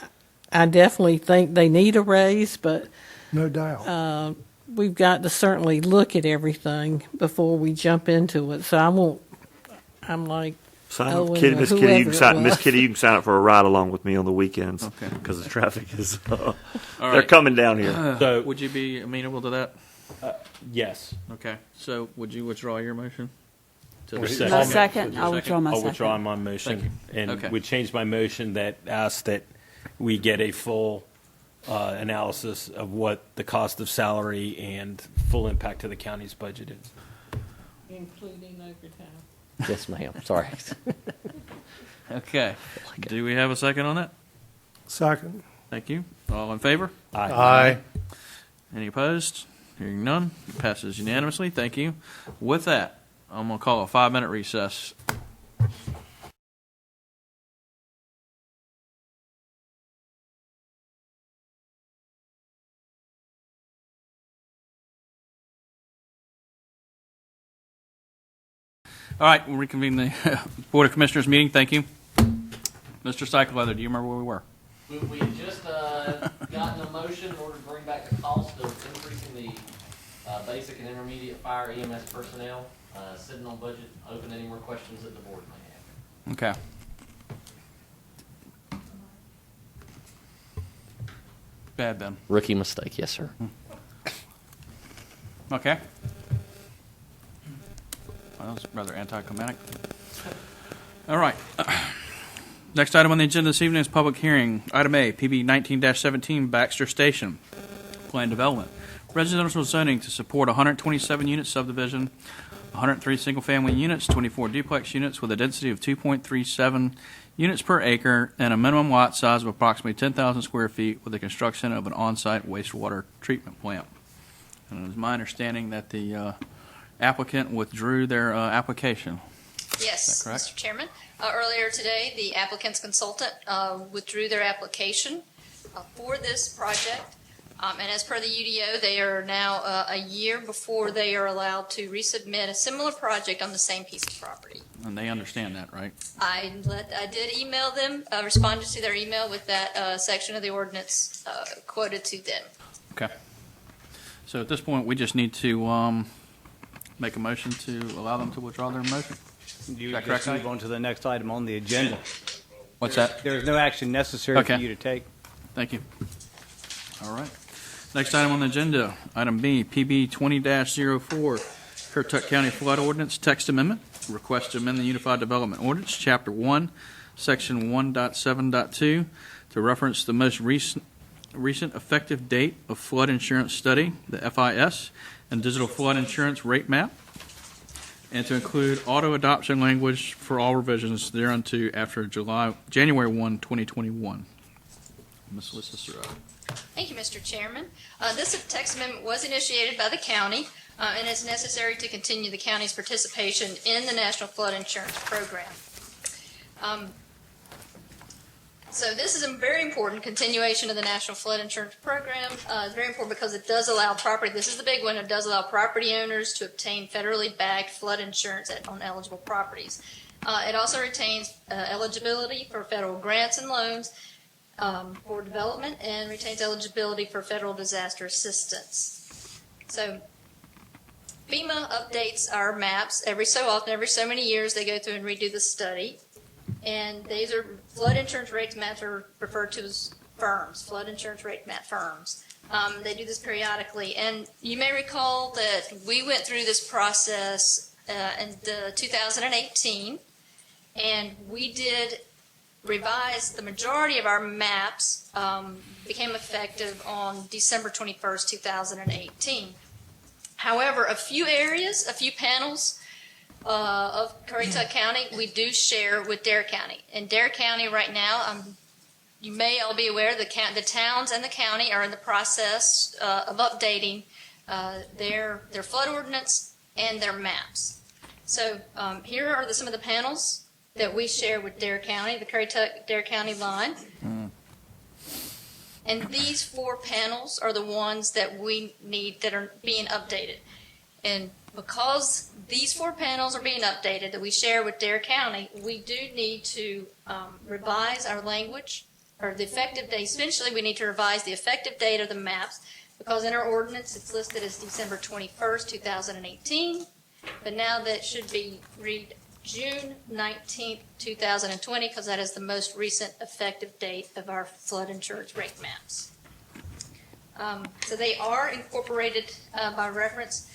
I definitely think they need a raise, but No doubt. we've got to certainly look at everything before we jump into it. So I'm like, Sign Oh, up, and Kitty, Miss Kitty, whoever you can it sign, Miss was. Kitty, you can sign up for a ride along with me on the weekends. Okay. Because the traffic is, they're right. coming down here. So, Would you be amenable to that? yes. Okay. So would you withdraw your motion? To Second. My Okay. second, I'll withdraw my I'll second. withdraw my motion Thank you. and Okay. would change my motion that asks that we get a full analysis of what the cost of salary and full impact to the county's budget is. including overtime. yes, ma'am. Sorry. Okay. Do we have a second on that? Second. Thank you. All in favor? Aye. Any opposed? Hearing none, it passes unanimously. Thank you. With that, I'm going to call a 5-minute recess. All right, we'll reconvene the Board of Commissioners meeting. Thank you. Mr. Cycleweather, do you remember where we were? We had just gotten a motion in order to bring back the cost of increasing the basic and intermediate fire EMS personnel, sitting on budget, open any more questions that the board may have. Okay. Bad, Ben. Rookie mistake, yes, sir. Okay. Well, that was rather anticlimactic. All right. Next item on the agenda this evening is public hearing. Item A, PB 19-17, Baxter Station. Plan development. Residential zoning to support 127-unit subdivision, 103 single-family units, 24 duplex units with a density of 2.37 units per acre and a minimum lot size of approximately 10,000 square feet with the construction of an on-site wastewater treatment plant. And it is my understanding that the applicant withdrew their application. Yes, Is that correct? Mr. Chairman. Earlier today, the applicant's consultant withdrew their application for this project. And as per the UDO, they are now a year before they are allowed to resubmit a similar project on the same piece of property. And they understand that, right? I did email them, responded to their email with that section of the ordinance quoted to them. Okay. So at this point, we just need to make a motion to allow them to withdraw their motion. You that just correct? move on to the next item on the agenda. What's that? There is no action necessary Okay. for you to take. Thank you. All right. Next item on the agenda, item B, PB 20-04, Currituck County Flood Ordinance Text Amendment. Request to amend the Unified Development Ordinance, Chapter 1, Section 1.7.2, to reference the most recent effective date of flood insurance study, the FIS, and digital flood insurance rate map, and to include auto adoption language for all revisions thereunto after January 1, 2021. Ms. Alyssa Surratt. Thank you, Mr. Chairman. This text amendment was initiated by the county and is necessary to continue the county's participation in the National Flood Insurance Program. So this is a very important continuation of the National Flood Insurance Program. It's very important because it does allow this is the big one, it does allow property owners to obtain federally backed flood insurance on eligible properties. It also retains eligibility for federal grants and loans for development and retains eligibility for federal disaster assistance. So FEMA updates our maps every so often, every so many years they go through and redo the study. And these are flood insurance rate maps are referred to as firms, flood insurance rate map firms. They do this periodically. And you may recall that we went through this process in 2018, and we did revise the majority of our maps, became effective on December 21st, 2018. However, a few areas, a few panels of Currituck County, we do share with Dare County. In Dare County right now, you may all be aware the towns and the county are in the process of updating their flood ordinance and their maps. So here are some of the panels that we share with Dare County, the Currituck-Dare County line. And these 4 panels are the ones that we need that are being updated. And because these 4 panels are being updated that we share with Dare County, we do need to revise our language, or the effective date. Essentially, we need to revise the effective date of the maps, because in our ordinance it's listed as December 21st, 2018, but now that should be read June 19th, 2020, because that is the most recent effective date of our flood insurance rate maps. So they are incorporated by reference.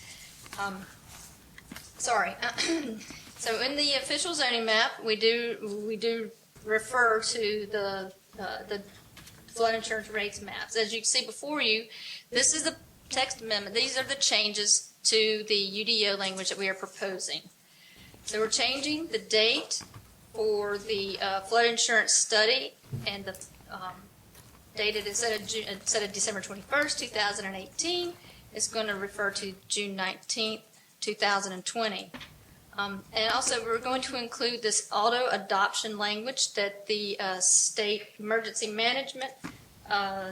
So in the official zoning map, we do refer to the flood insurance rates maps. As you can see before you, this is the text amendment. These are the changes to the UDO language that we are proposing. So we're changing the date for the flood insurance study, and the dated instead of December 21st, 2018, it's going to refer to June 19th, 2020. And also, we're going to include this auto adoption language that the state emergency management,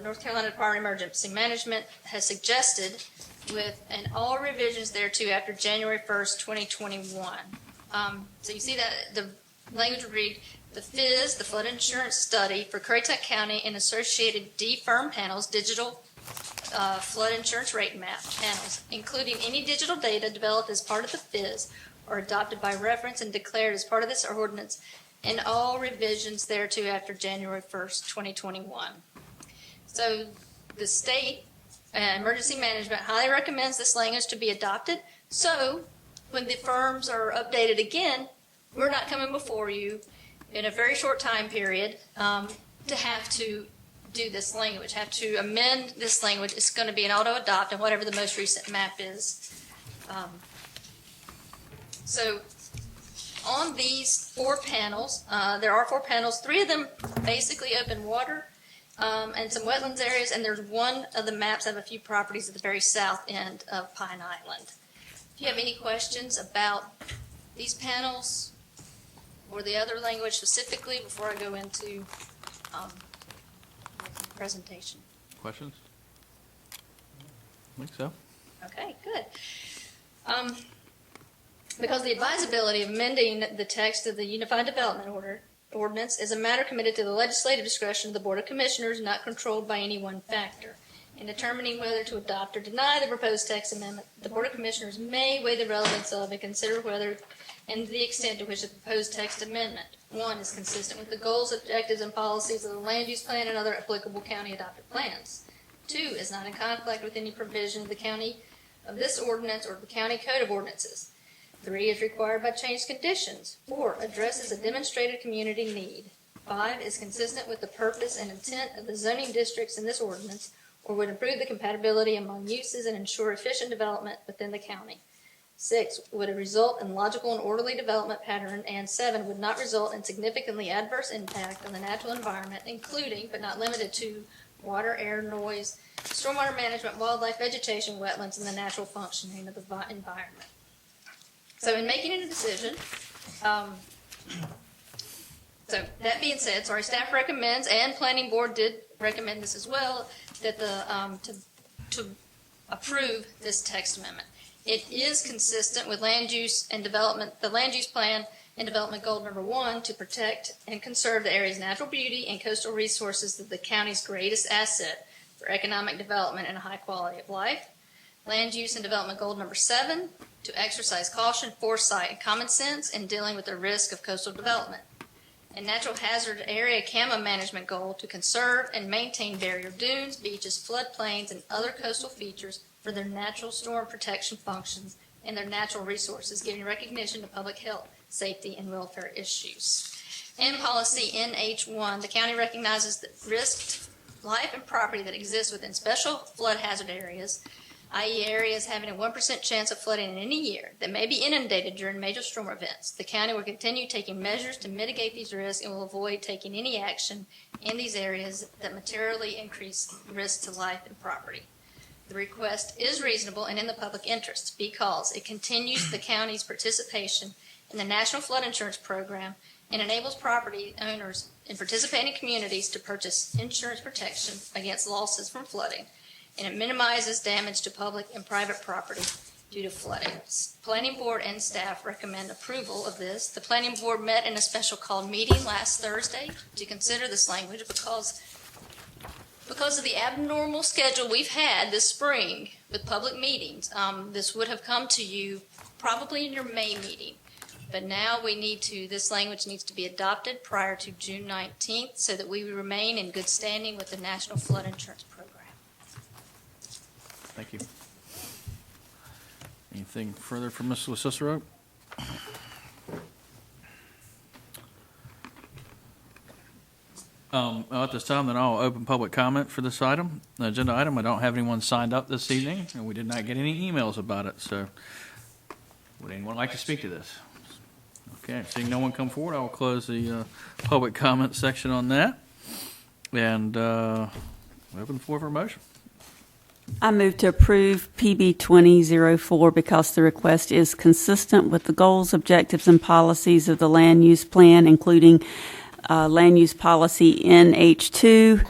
North Carolina Department of Emergency Management, has suggested, with and all revisions thereto after January 1st, 2021. So you see that the language would read, the FIS, the Flood Insurance Study for Currituck County and associated D-firm panels, digital flood insurance rate map panels, including any digital data developed as part of the FIS or adopted by reference and declared as part of this ordinance, and all revisions thereto after January 1st, 2021. So the state emergency management highly recommends this language to be adopted. So when the firms are updated again, we're not coming before you in a very short time period to have to do this language, have to amend this language. It's going to be an auto-adopt and whatever the most recent map is. So on these 4 panels, there are 4 panels. 3 of them basically open water and some wetlands areas, and there's one of the maps that have a few properties at the very south end of Pine Island. If you have any questions about these panels or the other language specifically before I go into the presentation. Questions? I think so. Okay, good. Because the advisability of amending the text of the Unified Development Ordinance is a matter committed to the legislative discretion of the Board of Commissioners, not controlled by any one factor. In determining whether to adopt or deny the proposed text amendment, the Board of Commissioners may weigh the relevance of and consider whether and the extent to which the proposed text amendment, 1, is consistent with the goals, objectives, and policies of the land use plan and other applicable county adopted plans. 2, is not in conflict with any provision of the county of this ordinance or the county code of ordinances. 3, is required by changed conditions. 4, addresses a demonstrated community need. 5, is consistent with the purpose and intent of the zoning districts in this ordinance, or would improve the compatibility among uses and ensure efficient development within the county. 6, would it result in logical and orderly development pattern, and 7, would not result in significantly adverse impact on the natural environment, including, but not limited to, water, air, noise, stormwater management, wildlife, vegetation, wetlands, and the natural functioning of the environment. So in making a decision, so that being said, staff recommends, and planning board did recommend this as well, that to approve this text amendment. It is consistent with land use and development, the land use plan and development goal number 1, to protect and conserve the area's natural beauty and coastal resources of the county's greatest asset for economic development and a high quality of life. Land use and development goal number 7, to exercise caution, foresight, and common sense in dealing with the risk of coastal development. And natural hazard area CAMA management goal, to conserve and maintain barrier dunes, beaches, floodplains, and other coastal features for their natural storm protection functions and their natural resources, giving recognition to public health, safety, and welfare issues. And policy NH1, the county recognizes the risk to life and property that exists within special flood hazard areas, i.e. areas having a 1% chance of flooding in any year that may be inundated during major storm events. The county will continue taking measures to mitigate these risks and will avoid taking any action in these areas that materially increase risk to life and property. The request is reasonable and in the public interest because it continues the county's participation in the National Flood Insurance Program and enables property owners in participating communities to purchase insurance protection against losses from flooding, and it minimizes damage to public and private property due to flooding. Planning Board and staff recommend approval of this. The Planning Board met in a special called meeting last Thursday to consider this language because of the abnormal schedule we've had this spring with public meetings. This would have come to you probably in your May meeting. But now this language needs to be adopted prior to June 19th so that we remain in good standing with the National Flood Insurance Program. Thank you. Anything further from Ms. Cicero? At this time, then I'll open public comment for this item, the agenda item. I don't have anyone signed up this evening, and we did not get any emails about it. So, would anyone like to speak to this? Okay, seeing no one come forward, I will close the public comment section on that, and open the floor for a motion. I move to approve PB 2004 because the request is consistent with the goals, objectives, and policies of the land use plan, including land use policy NH2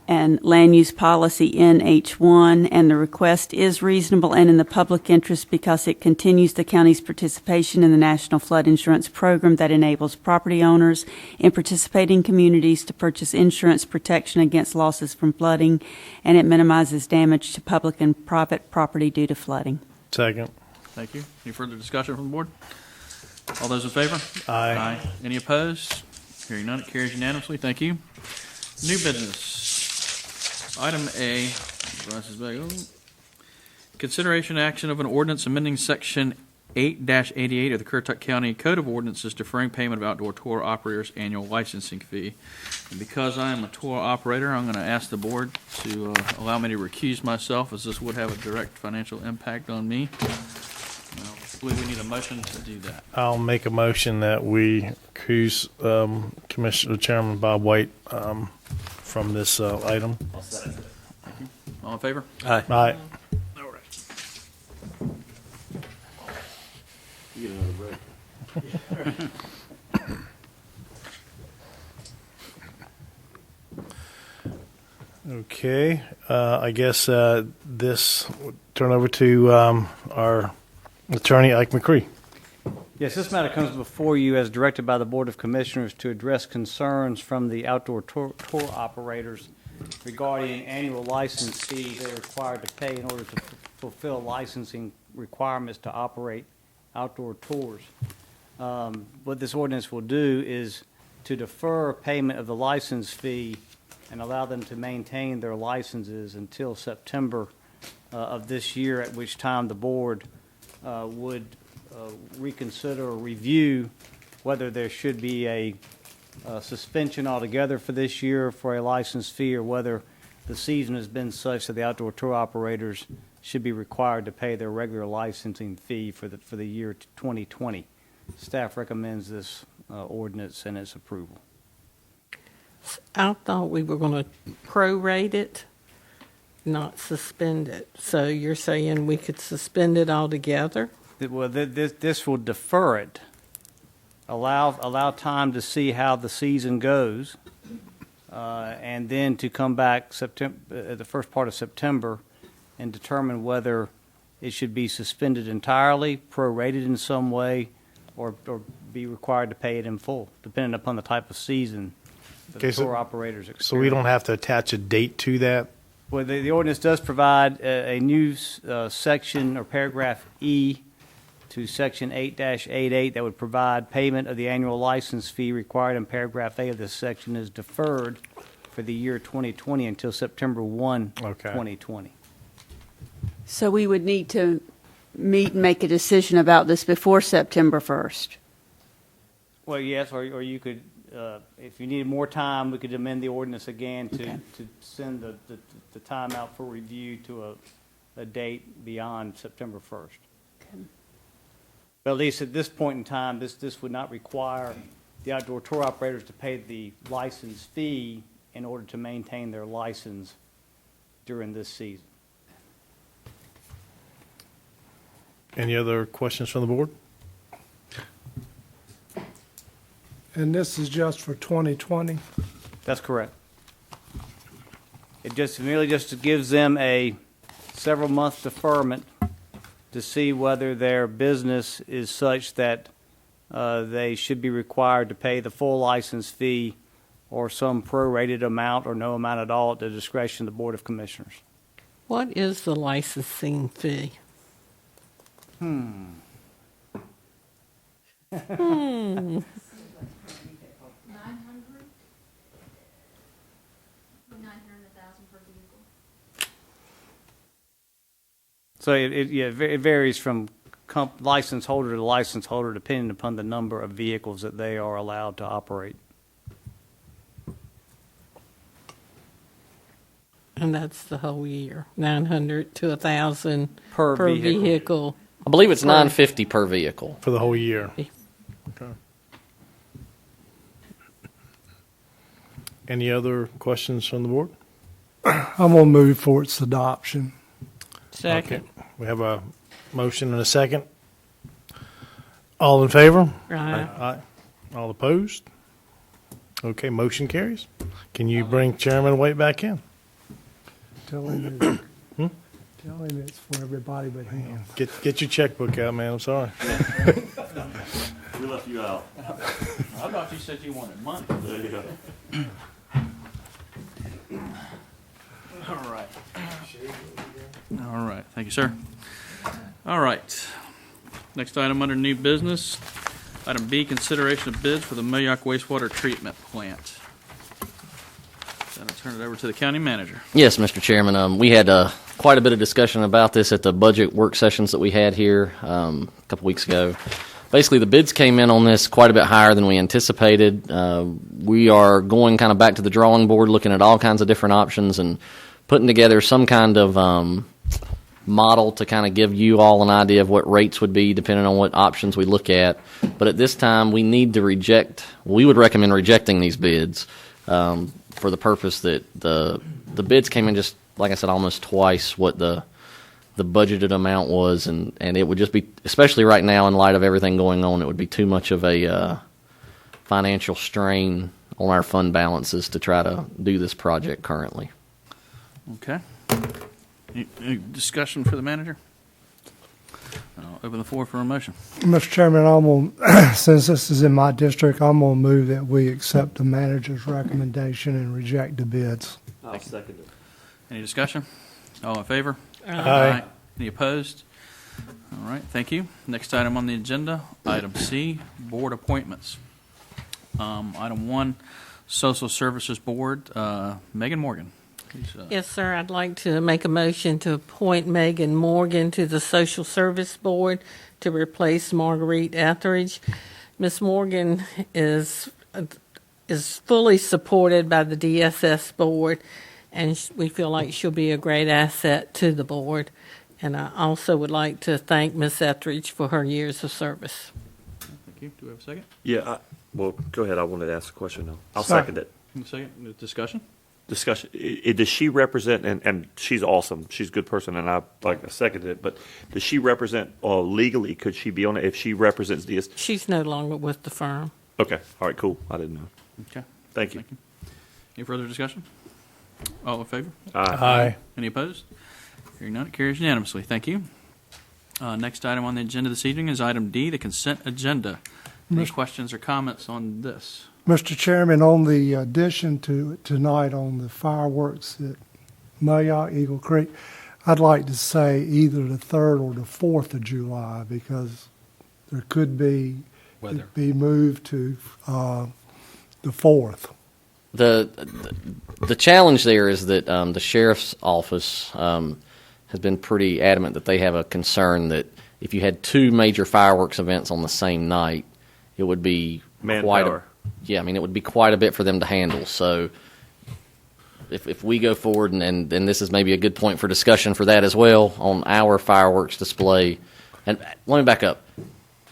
and land use policy NH1, and the request is reasonable and in the public interest because it continues the county's participation in the National Flood Insurance Program that enables property owners in participating communities to purchase insurance protection against losses from flooding, and it minimizes damage to public and private property due to flooding. Second. Thank you. Any further discussion from the board? All those in favor? Aye. Any opposed? Hearing none, it carries unanimously. Thank you. New business. Item A, consideration action of an ordinance amending section 8-88 of the Currituck County Code of Ordinances deferring payment of outdoor tour operators' annual licensing fee. And because I am a tour operator, I'm going to ask the board to allow me to recuse myself, as this would have a direct financial impact on me. I believe we need a motion to do that. I'll make a motion that we accuse Commissioner Chairman Bob White from this item. All in favor? Aye. Aye. All right. You get another break. Okay. I guess this would turn over to our attorney, Ike McCree. Yes, this matter comes before you as directed by the Board of Commissioners to address concerns from the outdoor tour operators regarding annual license fees they're required to pay in order to fulfill licensing requirements to operate outdoor tours. What this ordinance will do is to defer payment of the license fee and allow them to maintain their licenses until September of this year, at which time the board would reconsider or review whether there should be a suspension altogether for this year for a license fee, or whether the season has been such that the outdoor tour operators should be required to pay their regular licensing fee for the year 2020. Staff recommends this ordinance and its approval. I thought we were going to prorate it, not suspend it. So you're saying we could suspend it altogether? Well, this will defer it, allow time to see how the season goes, and then to come back the first part of September and determine whether it should be suspended entirely, prorated in some way, or be required to pay it in full, depending upon the type of season that the tour operators experience. So we don't have to attach a date to that? Well, the ordinance does provide a new section or paragraph E to section 8-88 that would provide payment of the annual license fee required in paragraph A of this section is deferred for the year 2020 until September 1, 2020. So we would need to meet and make a decision about this before September 1st. Well, yes, or you could, if you needed more time, we could amend the ordinance again to send the time out for review to a date beyond September 1st. But at least at this point in time, this would not require the outdoor tour operators to pay the license fee in order to maintain their license during this season. Any other questions from the board? And this is just for 2020? That's correct. It merely gives them a several month deferment to see whether their business is such that they should be required to pay the full license fee or some prorated amount or no amount at all at the discretion of the Board of Commissioners. What is the licensing fee? So it varies from license holder to license holder depending upon the number of vehicles that they are allowed to operate. And that's the whole year, 900 to 1,000 Per vehicle. vehicle. I believe it's $950 per vehicle. For the whole year? Yeah. Okay. Any other questions from the board? I'm going to move for its adoption. Second. Okay. We have a motion and a second. All in favor? Right. Aye. All opposed? Okay, motion carries. Can you bring Chairman White back in? Tell him it's for everybody but him. Get your checkbook out, man. I'm sorry. We left you out. I thought you said you wanted money. There you go. All right. All right. Thank you, sir. All right. Next item under new business. Item B, consideration of bids for the Millioc wastewater treatment plant. Then I'll turn it over to the county manager. Yes, Mr. Chairman. We had quite a bit of discussion about this at the budget work sessions that we had here a couple weeks ago. Basically, the bids came in on this quite a bit higher than we anticipated. We are going kind of back to the drawing board, looking at all kinds of different options and putting together some kind of model to kind of give you all an idea of what rates would be depending on what options we look at. But at this time, we need to we would recommend rejecting these bids for the purpose that the bids came in just, like I said, almost twice what the budgeted amount was, and it would just be, especially right now in light of everything going on, it would be too much of a financial strain on our fund balances to try to do this project currently. Okay. Any discussion for the manager? I'll open the floor for a motion. Mr. Chairman, since this is in my district, I'm going to move that we accept the manager's recommendation and reject the bids. I'll second it. Any discussion? All in favor? Aye. Any opposed? All right, thank you. Next item on the agenda, item C, board appointments. Item 1, Social Services Board, Megan Morgan. Please, Yes, sir. I'd like to make a motion to appoint Megan Morgan to the Social Service Board to replace Marguerite Etheridge. Ms. Morgan is fully supported by the DSS Board, and we feel like she'll be a great asset to the board. And I also would like to thank Ms. Etheridge for her years of service. Thank you. Do we have a second? Yeah, well, go ahead. I wanted to ask a question now. I'll Second. second it. A second. Discussion? Discussion. Does she represent, and she's awesome, she's a good person, and I seconded it, but does she represent legally, could she be on it if she represents DS? She's no longer with the firm. Okay, all right, cool. I didn't know. Okay. Thank you. Any further discussion? All in favor? Aye. Any opposed? Hearing none, it carries unanimously. Thank you. Next item on the agenda this evening is item D, the consent agenda. Any questions or comments on this? Mr. Chairman, on the addition to tonight on the fireworks at Millioc, Eagle Creek, I'd like to say either the 3rd or the 4th of July because there could be Weather. be moved to the 4th. The challenge there is that the sheriff's office has been pretty adamant that they have a concern that if you had 2 major fireworks events on the same night, it would be Manpower. it would be quite a bit for them to handle. So if we go forward, and this is maybe a good point for discussion for that as well, on our fireworks display. And let me back up.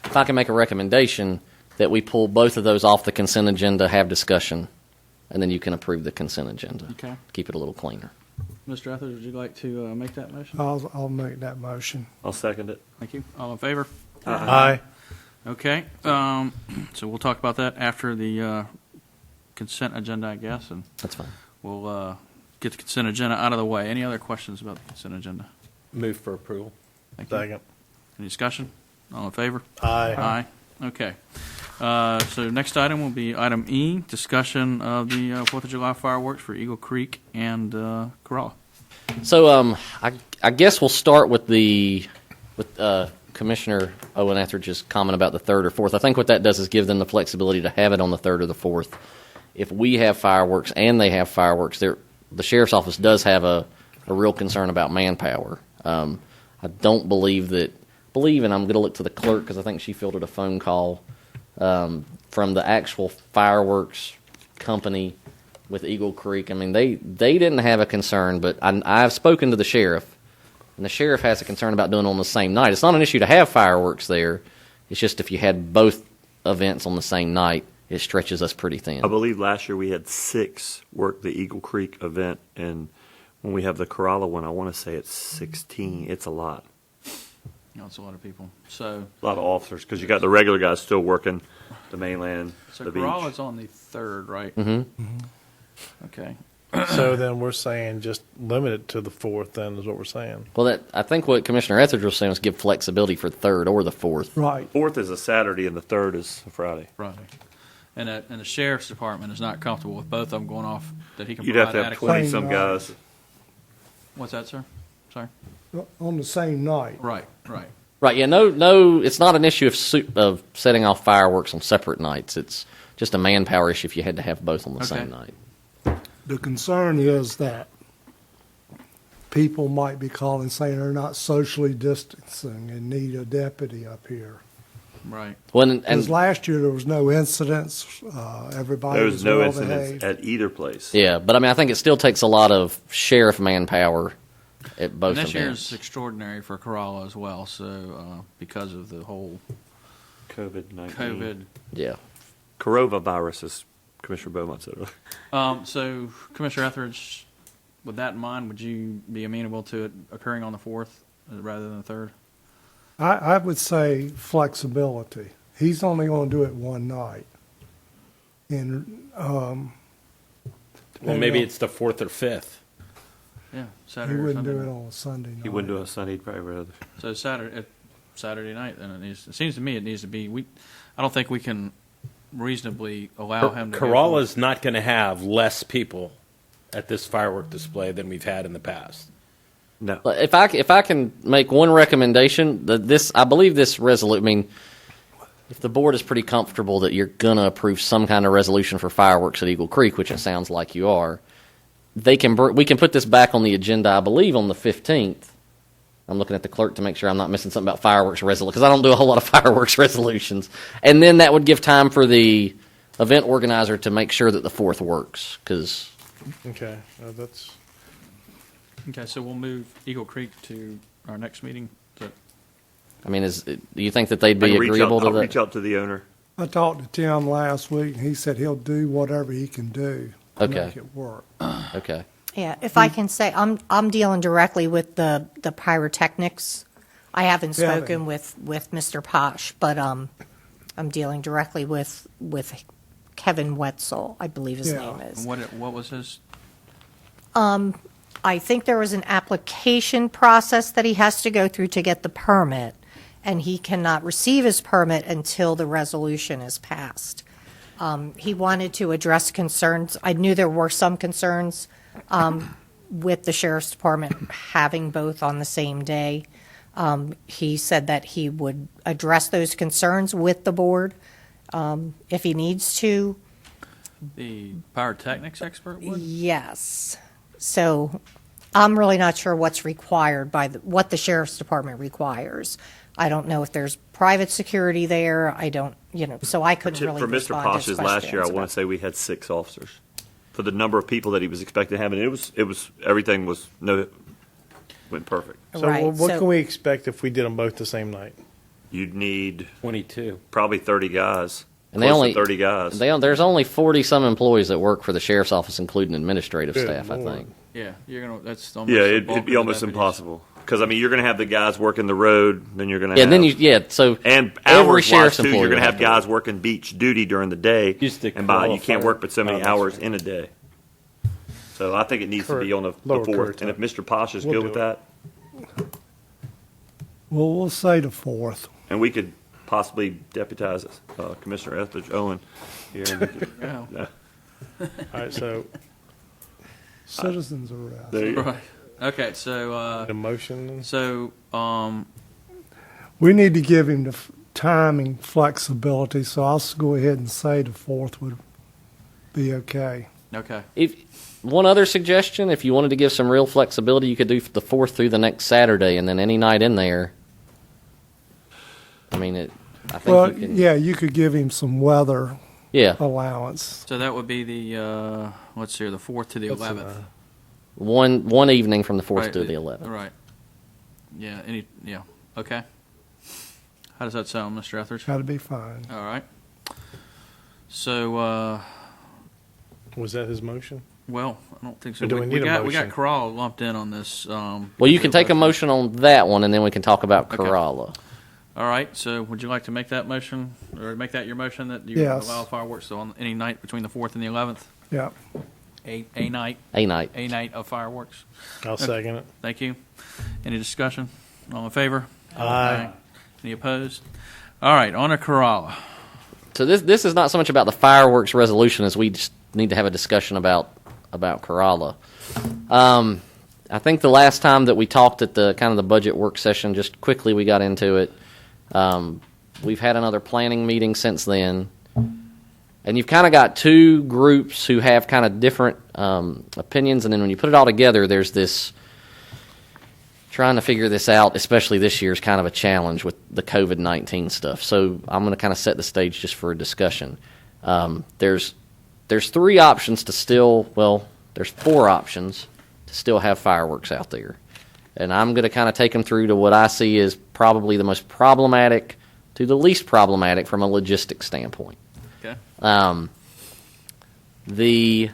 If I can make a recommendation that we pull both of those off the consent agenda, have discussion, and then you can approve the consent agenda. Okay. Keep it a little cleaner. Mr. Etheridge, would you like to make that motion? I'll make that motion. I'll second it. Thank you. All in favor? Aye. Okay. So we'll talk about that after the consent agenda, I guess, and That's fine. we'll get the consent agenda out of the way. Any other questions about the consent agenda? Move for approval. Thank you. Second. Any discussion? All in favor? Aye. Aye. Okay. So next item will be item E, discussion of the 4th of July fireworks for Eagle Creek and Corolla. So I guess we'll start with Commissioner Owen Etheridge's comment about the 3rd or 4th. I think what that does is give them the flexibility to have it on the 3rd or the 4th. If we have fireworks and they have fireworks, the sheriff's office does have a real concern about manpower. I don't believe, and I'm going to look to the clerk because I think she fielded a phone call from the actual fireworks company with Eagle Creek. I mean, they didn't have a concern, but I've spoken to the sheriff, and the sheriff has a concern about doing it on the same night. It's not an issue to have fireworks there. It's just if you had both events on the same night, it stretches us pretty thin. I believe last year we had 6 work the Eagle Creek event, and when we have the Corolla one, I want to say it's 16. It's a lot. You know, it's a lot of people. So A lot of officers, because you got the regular guys still working the mainland, the beach. Corolla's on the 3rd, right? Mm-hmm. Okay. So then we're saying just limit it to the 4th, then, is what we're saying. Well, I think what Commissioner Etheridge was saying was give flexibility for the 3rd or the 4th. Right. 4th is a Saturday, and the 3rd is a Friday. Friday. And the sheriff's department is not comfortable with both of them going off, that he can You'd provide have to have adequate. 20-some guys. What's that, sir? Sorry? On the same night. Right. Right, yeah, no, it's not an issue of setting off fireworks on separate nights. It's just a manpower issue if you had to have both on the same night. The concern is that people might be calling saying they're not socially distancing and need a deputy up here. Right. Well, Because and last year there was no incidents. Everybody There was was no well incidents behaved. at either place. yeah, but I mean, I think it still takes a lot of sheriff manpower at both And this year events. is extraordinary for Corolla as well, so because of the whole COVID-19. COVID. Yeah. Coronavirus, as Commissioner Beaumont said earlier. So, Commissioner Etheridge, with that in mind, would you be amenable to it occurring on the 4th rather than the 3rd? I would say flexibility. He's only going to do it one night. And Well, maybe it's the 4th or 5th. Yeah, he Saturday or wouldn't Sunday. do it on a Sunday night. He wouldn't do it on Sunday, he'd probably rather. So Saturday night, then it seems to me it needs to be. I don't think we can reasonably allow him to. Corolla's not going to have less people at this firework display than we've had in the past. No. But if I can make one recommendation, I believe this resolution. I mean, if the board is pretty comfortable that you're gonna approve some kind of resolution for fireworks at Eagle Creek, which it sounds like you are, we can put this back on the agenda. I believe on the 15th. I'm looking at the clerk to make sure I'm not missing something about fireworks resolution because I don't do a whole lot of fireworks resolutions. And then that would give time for the event organizer to make sure that the 4th works because. Okay, that's... Okay, so we'll move Eagle Creek to our next meeting. I mean, do you think that they'd be agreeable to I'll that? reach out to the owner. I talked to Tim last week, and he said he'll do whatever he can do to Okay. make it work. Okay. Yeah, if I can say, I'm dealing directly with the pyrotechnics. I haven't Yeah. spoken with Mr. Posh, but I'm dealing directly with Kevin Wetzel, I believe his Yeah. name is. And what was his? I think there was an application process that he has to go through to get the permit, and he cannot receive his permit until the resolution is passed. He wanted to address concerns. I knew there were some concerns with the sheriff's department having both on the same day. He said that he would address those concerns with the board if he needs to. The pyrotechnics expert would? Yes. So I'm really not sure what's required by what the sheriff's department requires. I don't know if there's private security there. I don't, so I couldn't really For Mr. respond to his Posh's last year, I questions want about- to say we had 6 officers. for the number of people that he was expecting to have, and it was everything went perfect. So Right, what so- can we expect if we did them both the same night? You'd need 22. probably 30 guys. And they Close only to 30 guys. There's only 40 some employees that work for the sheriff's office, including administrative Good staff. Lord. I think. Yeah, that's almost Yeah, the bulk it'd be of the almost deputies. impossible. Because, I mean, you're going to have the guys working the road, then you're going to Yeah, have... and then so And every hours-wise, sheriff's too, employee you're going would to have to guys working beach duty during the day. Used to And call you can't fire- work but so many that's hours right. in a day. So I think it needs to be on the Lower 4th. And if Mr. Posh is We'll good do with it. that, Well, we'll say the 4th. and we could possibly deputize Commissioner Etheridge Owen here. And we could- Yeah. yeah. All right, so Citizens arrest. There you go. Right. Okay, so the motion. We need to give him the timing flexibility, so I'll go ahead and say the 4th would be okay. okay. if one other suggestion, if you wanted to give some real flexibility, you could do the 4th through the next Saturday, and then any night in there. I mean, I think Well, you can. yeah, you could give him some weather Yeah. allowance. So that would be the let's see, the 4th to the 11th. One evening from the 4th Right, to the 11th. Right. Yeah. Okay. How does that sound, Mr. Etheridge? That'd be fine. All right. So, Was that his motion? well, I don't think so. Or do we need a we got motion? Corral lumped in on this. Well, you can take a motion on that one, and then we can talk about Okay. Kerala. All right. So, would you like to make that motion, or make that your motion that you Yes. allow fireworks so on any night between the 4th and the 11th? Yeah. A night A night. of fireworks. I'll second it. Thank you. Any discussion? All in favor? Aye. Any opposed? All right, on to Kerala. So this is not so much about the fireworks resolution as we just need to have a discussion about Kerala. I think the last time that we talked at the kind of the budget work session, just quickly we got into it. We've had another planning meeting since then, and you've kind of got two groups who have kind of different opinions, and then when you put it all together, there's this trying to figure this out, especially this year, is kind of a challenge with the COVID-19 stuff. So I'm going to kind of set the stage just for a discussion. There's three options to there's four options to still have fireworks out there. And I'm going to kind of take them through to what I see as probably the most problematic to the least problematic from a logistics standpoint. Okay. The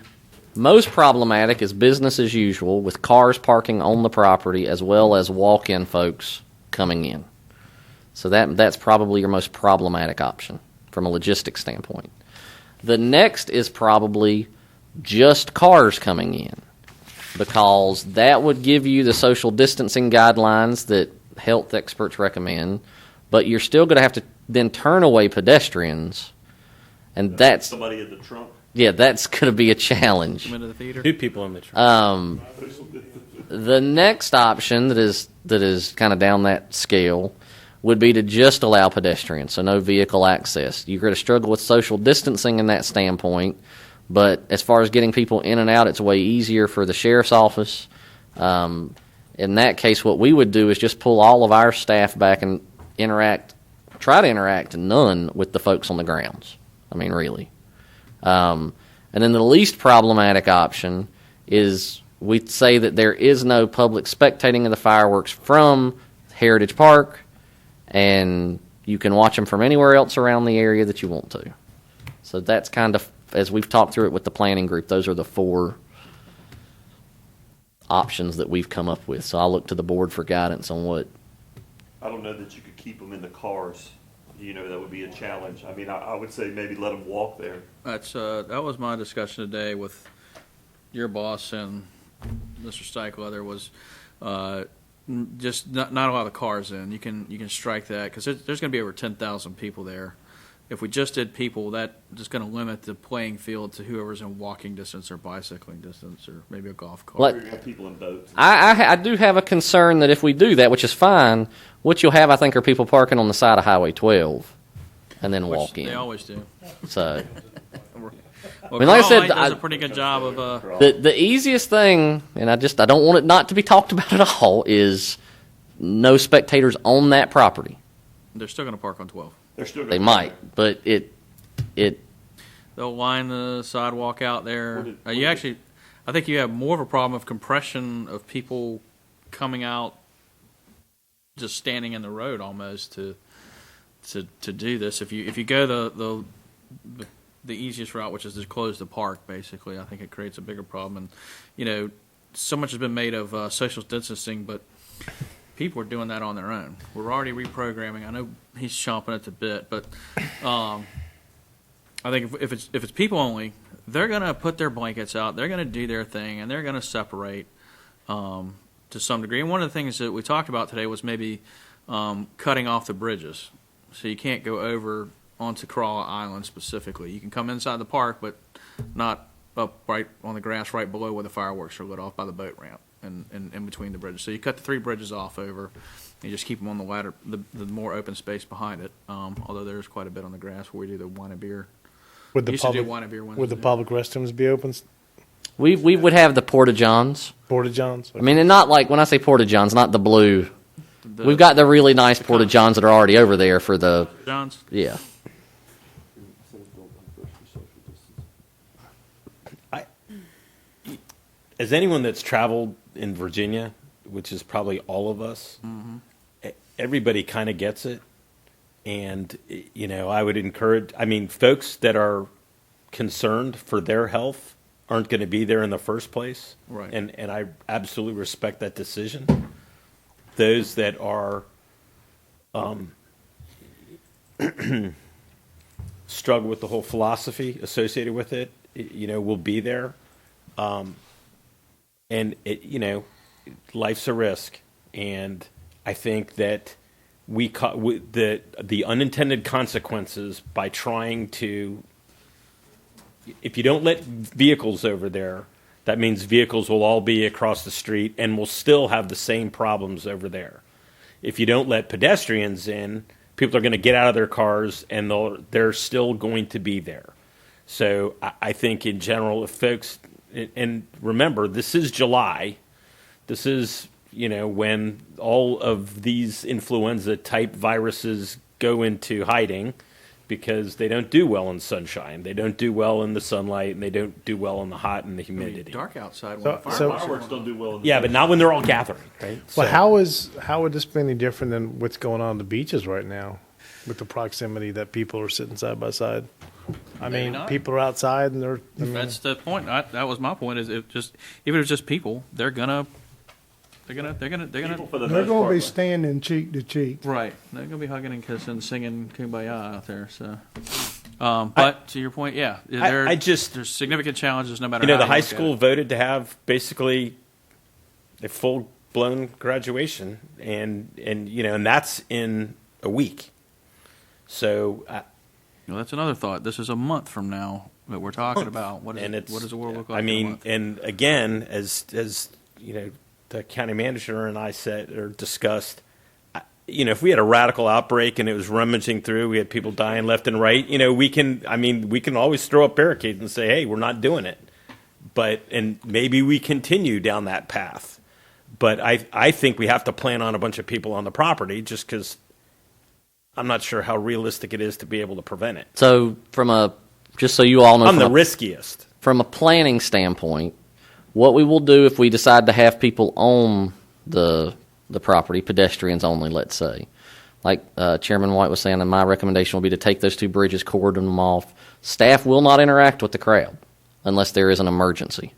most problematic is business as usual, with cars parking on the property as well as walk-in folks coming in. So that's probably your most problematic option from a logistics standpoint. The next is probably just cars coming in, because that would give you the social distancing guidelines that health experts recommend, but you're still going to have to then turn away pedestrians, and that's Somebody in the trunk. yeah, that's going to be a challenge. Come into the theater. 2 people in the truck. The next option that is kind of down that scale would be to just allow pedestrians, so no vehicle access. You're going to struggle with social distancing in that standpoint, but as far as getting people in and out, it's way easier for the sheriff's office. In that case, what we would do is just pull all of our staff back and try to interact none with the folks on the grounds. I mean, really. And then the least problematic option is we'd say that there is no public spectating of the fireworks from Heritage Park, and you can watch them from anywhere else around the area that you want to. So that's kind of, as we've talked through it with the planning group, those are the four options that we've come up with. So I'll look to the board for guidance on what. I don't know that you could keep them in the cars. That would be a challenge. I mean, I would say maybe let them walk there. That was my discussion today with your boss and Mr. Steichler. There was just not a lot of cars in. You can strike that, because there's going to be over 10,000 people there. If we just did people, that just going to limit the playing field to whoever's in walking distance or bicycling distance, or maybe a golf cart. Well, You're going to have people in boats. I do have a concern that if we do that, which is fine, what you'll have, I think, are people parking on the side of Highway 12 and then Which walk in. They always do. So Well, mean, like I said, Carl does I- a pretty good job of. the easiest thing, and I don't want it not to be talked about at all, is no spectators on that property. They're still going to park on 12. They're still They gonna- might, but it they'll line the sidewalk out there. What did- You actually, I think you have more of a problem of compression of people coming out, just standing in the road almost to do this. If you go the easiest route, which is to close the park, basically, I think it creates a bigger problem. And so much has been made of social distancing, but people are doing that on their own. We're already reprogramming. I know he's chomping at the bit, but I think if it's people only, they're going to put their blankets out, they're going to do their thing, and they're going to separate to some degree. And one of the things that we talked about today was maybe cutting off the bridges, so you can't go over onto Crawler Island specifically. You can come inside the park, but not up right on the grass right below where the fireworks are lit off by the boat ramp and in between the bridges. So you cut the 3 bridges off over, and you just keep them on the ladder, the more open space behind it. Although there's quite a bit on the grass where we do the wine and beer. Would the Used to do public wine and beer would the Wednesday. public restrooms be open? We would have the Porta Johns. Porta Johns. I mean, and not like when I say Porta Johns, not the blue. The We've got the really nice Porta Johns that are already over there for the Johns. yeah. As anyone that's traveled in Virginia, which is probably all of us, everybody kind of gets it. And, I would encourage, folks that are concerned for their health aren't going to be there in the first place. Right. And I absolutely respect that decision. Those that are struggle with the whole philosophy associated with it, will be there. And life's a risk, and I think that the unintended consequences by trying to, if you don't let vehicles over there, that means vehicles will all be across the street and will still have the same problems over there. If you don't let pedestrians in, people are going to get out of their cars and they're still going to be there. So I think in general, if folks, and remember, this is July. This is, when all of these influenza-type viruses go into hiding because they don't do well in sunshine. They don't do well in the sunlight, and they don't do well in the hot and the humidity. Dark outside. So- When the so- Fireworks don't do well. Yeah, but not when they're all gathering, right? Well, how would this be any different than what's going on the beaches right now, with the proximity that people are sitting side by side? I Maybe mean, not. people are outside and they're. That's the point. That was my point. Is if even if it's just people, they're gonna People for the They're most going to part, be like- standing cheek to cheek. right. They're gonna be hugging and kissing, singing "Kumbaya" out there. So, but to your point, yeah, there's significant challenges no matter. how the you high look at school it. voted to have basically a full-blown graduation, and that's in a week. So, Well, that's another thought. This is a month from now that we're talking about. What does the world look like? I in a mean, month? and again, as the county manager and I said or discussed, if we had a radical outbreak and it was rummaging through, we had people dying left and right. We can always throw up barricades and say, hey, we're not doing it. And maybe we continue down that path. But I think we have to plan on a bunch of people on the property, just because I'm not sure how realistic it is to be able to prevent it. So just so you all know, I'm the riskiest. from a planning standpoint, what we will do if we decide to have people on the property, pedestrians only, let's say, like Chairman White was saying, and my recommendation will be to take those 2 bridges, cordon them off. Staff will not interact with the crowd unless there is an emergency.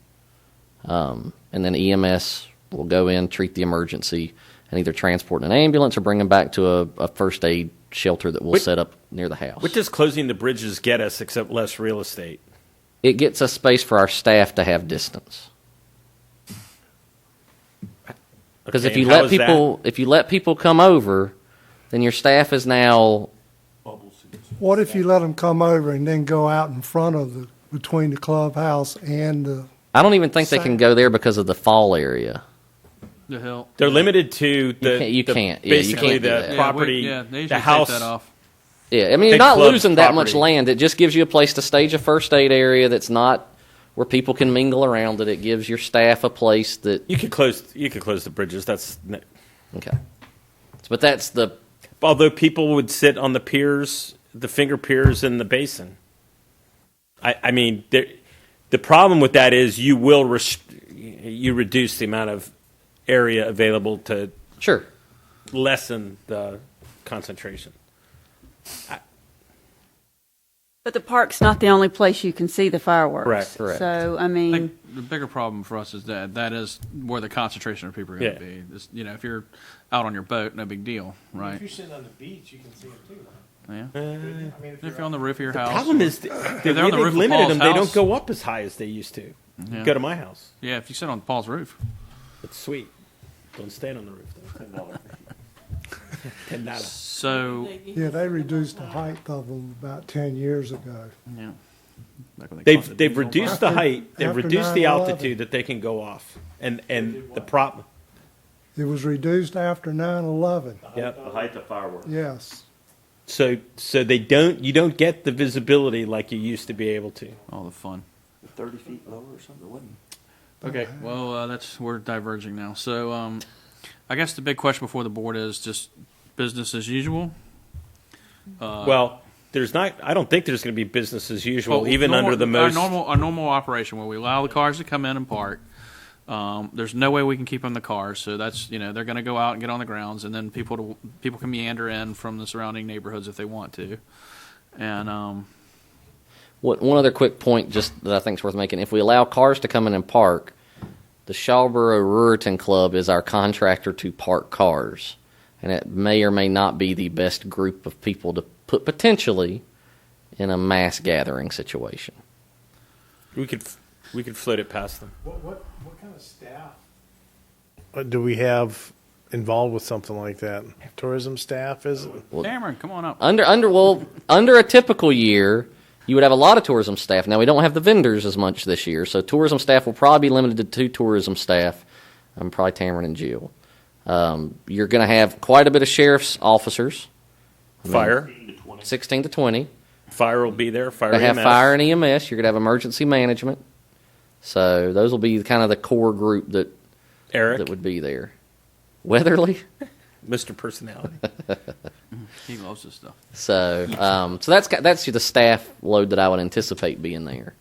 And then EMS will go in, treat the emergency, and either transport in an ambulance or bring them back to a first aid shelter that we'll set up near the house. What does closing the bridges get us except less real estate? It gets us space for our staff to have distance. Because Okay, if you and how let is that? people come over, then your staff is now. What if you let them come over and then go out in front of between the clubhouse and the, I don't even think they can go there because of the fall area. The hill. They're limited to You can't. Yeah, you basically can't do the that. property, They usually the house. take that off. Yeah, I mean, you're Big not club's losing that much property. land. It just gives you a place to stage a first aid area that's not where people can mingle around it. It gives your staff a place that. You could close the bridges. That's Okay. But that's the. although people would sit on the piers, the finger piers in the basin. I mean, the problem with that is you will you reduce the amount of area available to Sure. lessen the concentration. But the park's not the only place you can see the fireworks. Correct. So, I I mean, think the bigger problem for us is that is where the concentration of people are going to Yeah. be. If you're out on your boat, no big deal, right? If you're sitting on the beach, you can see them too. Yeah. I mean, If you're on the roof of your house. Problem is, the they're way on the they've roof of limited Paul's them, they don't house. go up as high as they used to. Yeah. Go to my house. Yeah, if you sit on Paul's roof. It's sweet. Don't stand on the roof, though. $10. So, Yeah, they reduced the height of them about 10 years ago. yeah. Back when they caught the They've diesel reduced the After- height. They've after reduced the 9/11. altitude that they can go off. And the problem. It was reduced after 9/11, Yep. The height of fireworks. yes. So you don't get the visibility like you used to be able to. all the fun. 30 feet lower or something, wasn't Okay, well, we're diverging now. So, I guess the big question before the board is just business as usual. Well, I don't think there's going to be business as usual, Well, even under the most. our normal operation where we allow the cars to come in and park. There's no way we can keep them in the cars, so that's they're going to go out and get on the grounds, and then people can meander in from the surrounding neighborhoods if they want to. And One other quick point just that I think is worth making. If we allow cars to come in and park, the Shawboro Ruritan Club is our contractor to park cars. And it may or may not be the best group of people to put potentially in a mass gathering situation. We could float it past them. What kind of staff do we have involved with something like that? Tourism staff, is it? Cameron, come on up. Under a typical year, you would have a lot of tourism staff. Now, we don't have the vendors as much this year, so tourism staff will probably be limited to 2 tourism staff, probably Tamron and Jill. You're going to have quite a bit of sheriff's officers. Fire. 16 to 20. Fire will be there. Fire You're going to EMS. have fire and EMS. You're going to have emergency management. So those will be kind of the core group that Eric, would be there. Weatherly. Mr. Personality. He loves this stuff. So that's the staff load that I would anticipate being there.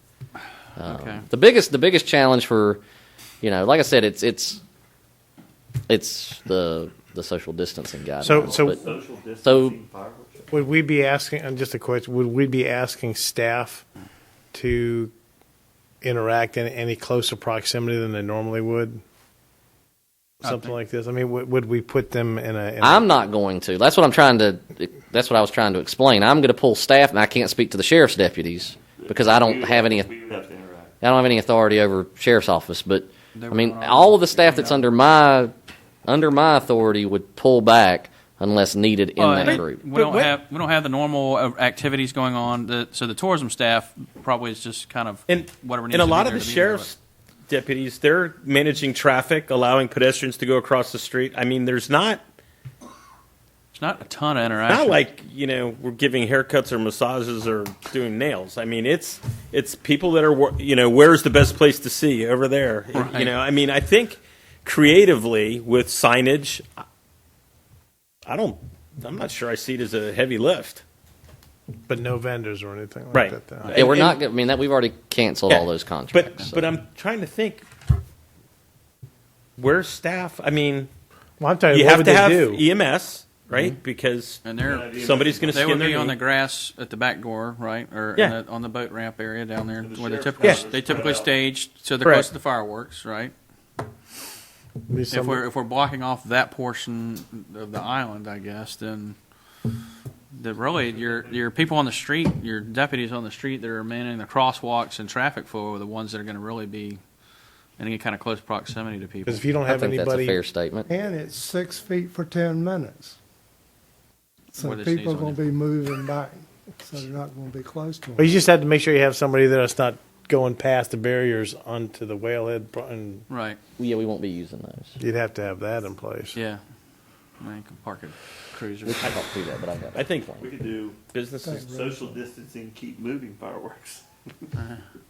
Okay. The biggest challenge for, like I said, it's the social distancing guidelines. So but- Social distancing So- fireworks. would we be asking, and just a question, would we be asking staff to interact in any closer proximity than they normally would? Something like this? I mean, would we put them in a I'm not going to. That's what I was trying to explain. I'm going to pull staff, and I can't speak to the sheriff's deputies because I don't have any. We would have to interact. I don't have any authority over sheriff's office. But They I mean, were all of the staff that's under my authority would pull back unless needed in that group. We don't have the normal activities going on. So the tourism staff probably is just kind of whatever needs And a to be lot of there the to be there, sheriff's deputies, they're managing traffic, allowing pedestrians to go across the street. I mean, there's not It's not a ton of interaction. not like we're giving haircuts or massages or doing nails. I mean, it's people that are where's the best place to see over there. Right. I mean, I think creatively with signage, I'm not sure I see it as a heavy lift. but no vendors or anything like Right. that? Though. Yeah, we're not. I mean, that we've already canceled all those contracts. But I'm trying to think. Where's staff? I mean, Well, I'm telling you you, what have would to they have do? EMS, right? Because and they're somebody's going to they skin would their be on knee. the grass at the back door, right, or Yeah. on the boat ramp area down there where they sheriff- typically stage, so they're Correct. close to the fireworks, right? Be If some- we're blocking off that portion of the island, I guess, then really your people on the street, your deputies on the street that are manning the crosswalks and traffic flow are the ones that are going to really be in any kind of close proximity to people. Because if you don't I have think that's a anybody, fair statement. And it's 6 feet for 10 minutes. So Where this people are needs going on to be moving back, so they're not going to be close to well, them. you just have to make sure you have somebody there that's not going past the barriers onto the whalehead, and Right? Yeah, we won't be using those. you'd have to have that in place. Yeah. I mean, you can park a cruiser. We can talk through that, but I got. I think We could do businesses. social distancing, keep moving fireworks.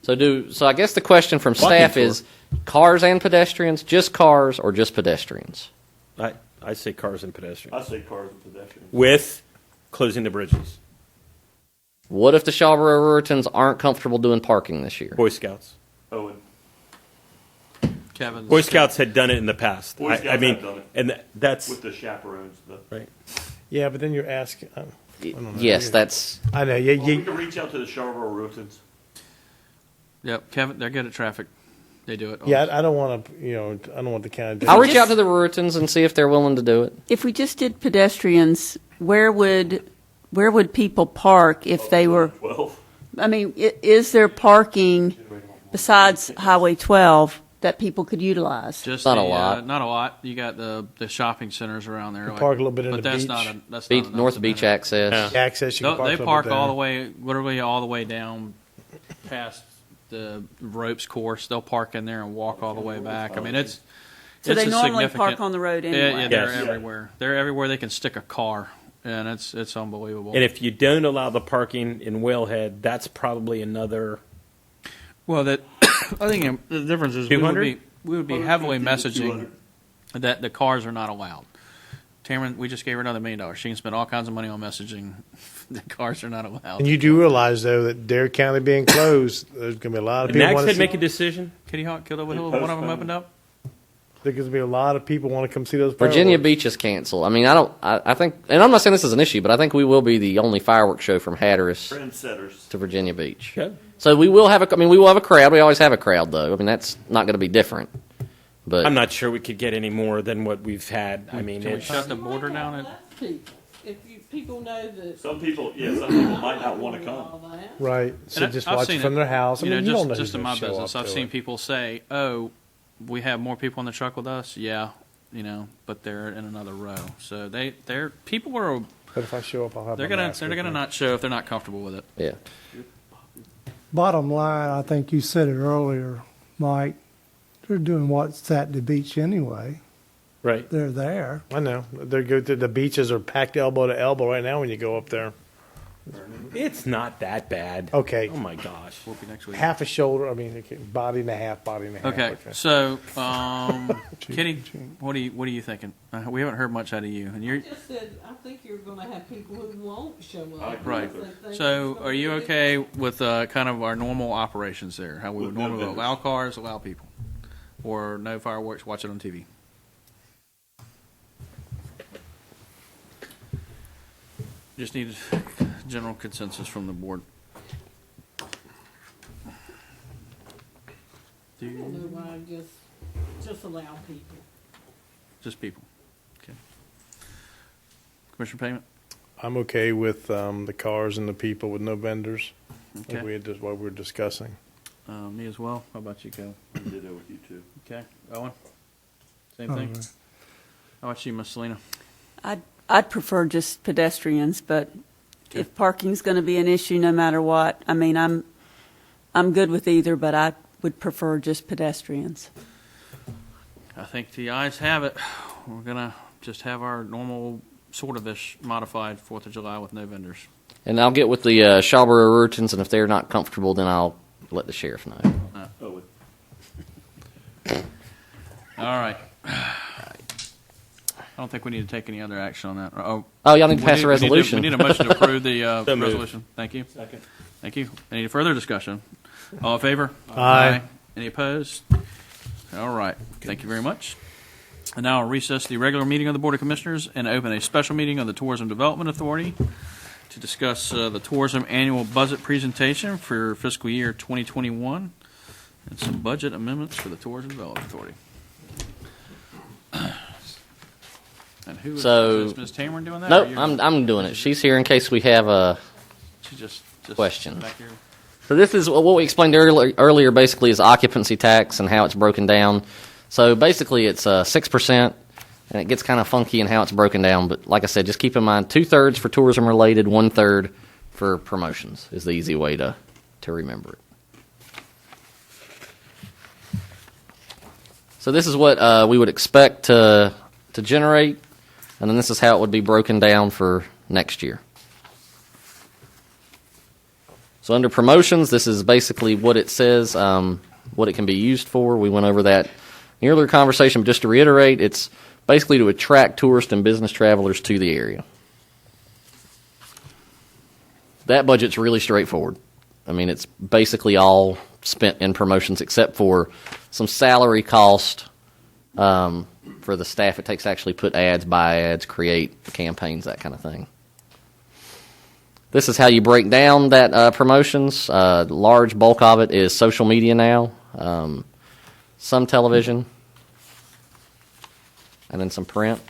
So I guess the question from staff tour. is: cars and pedestrians, just cars, or just pedestrians? I say cars and pedestrians I say cars and pedestrians. with closing the bridges. What if the Shawboro Ruritans aren't comfortable doing parking this year? Boy Scouts. Owen. Kevin. Boy Scouts had done it in the past. Boy Scouts I mean, have done it. and that's With the chaperones. right. Yeah, but then you're asking. Yes, that's. I know. Yeah, Well, we can reach out to the Charlevoix Rotans. Yep, Kevin, they're good at traffic. They do it. yeah. I don't want to. I don't want the county. I'll reach out to the Ruritans and see if they're willing to do it. If we just did pedestrians, where would people park if they were? 12. I mean, is there parking besides Highway 12 that people could utilize? Just Not a lot. Not a lot. You got the shopping centers around there. Park a little bit in but the that's beach. not that's Beach, not North Beach access. access. You can They a little park bit all there. the way, literally all the way down past the ropes course. They'll park in there and walk all the way back. I mean, it's So it's they a normally significant- park on the road Yeah, anyway. yeah, they're Yes. everywhere. They're everywhere they can stick a car, and it's unbelievable. And if you don't allow the parking in Whalehead, that's probably another. Well, that I think the difference is 200? we would be heavily messaging that the cars are not allowed. Tamron, we just gave her another $1 million. She can spend all kinds of money on messaging. The cars are not allowed. And you do realize, though, that Dare County being closed, there's going to be a lot of Did people Nags want to Head see. make a decision? Kitty Hawk killed over hill. One of them opened up. There's going to be a lot of people want to come see those. Virginia fireworks. Beach is canceled. I mean, I think, and I'm not saying this is an issue, but I think we will be the only fireworks show from Hatteras Trendsetters. to Virginia Beach. Okay. So we will have we will have a crowd. We always have a crowd, though. I mean, that's not going to be different. But I'm not sure we could get any more than what we've had. I mean, Can we it's, shut the border down? If people know that. Some people might not want to come. Right. So And just I've watch seen it from their house. I mean, you don't know just who's in gonna my show business, up I've to seen it. people say, "Oh, we have more people in the truck with us." Yeah, but they're in another row. So people are But if I show up, I'll have. they're my gonna mask they're with gonna me. not show if they're not comfortable with it. yeah, Bottom line, I think you said it earlier, Mike, they're doing what's at the beach anyway. right. They're there. I know. The beaches are packed elbow to elbow right now when you go up there. It's not that bad. Okay. Oh my gosh. We'll be next week. Half a shoulder. I mean, okay, body and a half, body and a half. Okay, so Kitty, what are you thinking? We haven't heard much out of you, and you're Just said, I think you're going to have people who won't show up. right. So, are you okay with kind of our normal operations there? How we would With no normally vendors. allow cars, allow people, or no fireworks? Watch it on TV. Just need general consensus from the board. I don't know why just allow people. Just people. Okay. Commissioner Payment. I'm okay with the cars and the people with no vendors. Okay. Like we had just what we were discussing. Me as well. How about you, Kevin? I did that with you too. Okay. Owen. Same thing. right. How about you, Miss Selena? I'd prefer just pedestrians, but if parking's going to be an issue no matter what, I mean, I'm good with either, but I would prefer just pedestrians. I think the ayes have it. We're gonna just have our normal sort of ish modified 4th of July with no vendors. and I'll get with the Shawboro Ruritans, and if they're not comfortable, then I'll let the sheriff know. Owen. All right. I don't think we need to take any other action on that. Oh, Oh, y'all need to we pass a resolution. We need a motion to approve the moved. resolution. Thank you. Second. Thank you. Any further discussion? All in favor? Aye. Any opposed? All right. Thank you very much. And now I'll recess the regular meeting of the Board of Commissioners and open a special meeting of the Tourism Development Authority to discuss the tourism annual budget presentation for fiscal year 2021 and some budget amendments for the Tourism Development Authority. And who is Ms. Tamron doing that? Nope, Or you? I'm doing it. She's here in case we have a. She just Question. back here. So this is what we explained earlier. Basically, is occupancy tax and how it's broken down. So basically, it's 6%, and it gets kind of funky in how it's broken down. But like I said, just keep in mind 2/3 for tourism related, 1/3 for promotions is the easy way to remember it. So this is what we would expect to generate, and then this is how it would be broken down for next year. So under promotions, this is basically what it says, what it can be used for. We went over that in the earlier conversation, but just to reiterate, it's basically to attract tourists and business travelers to the area. that budget's really straightforward. I mean, it's basically all spent in promotions except for some salary cost for the staff it takes to actually put ads, buy ads, create campaigns, that kind of thing. This is how you break down that promotions. Large bulk of it is social media now, some television, and then some print.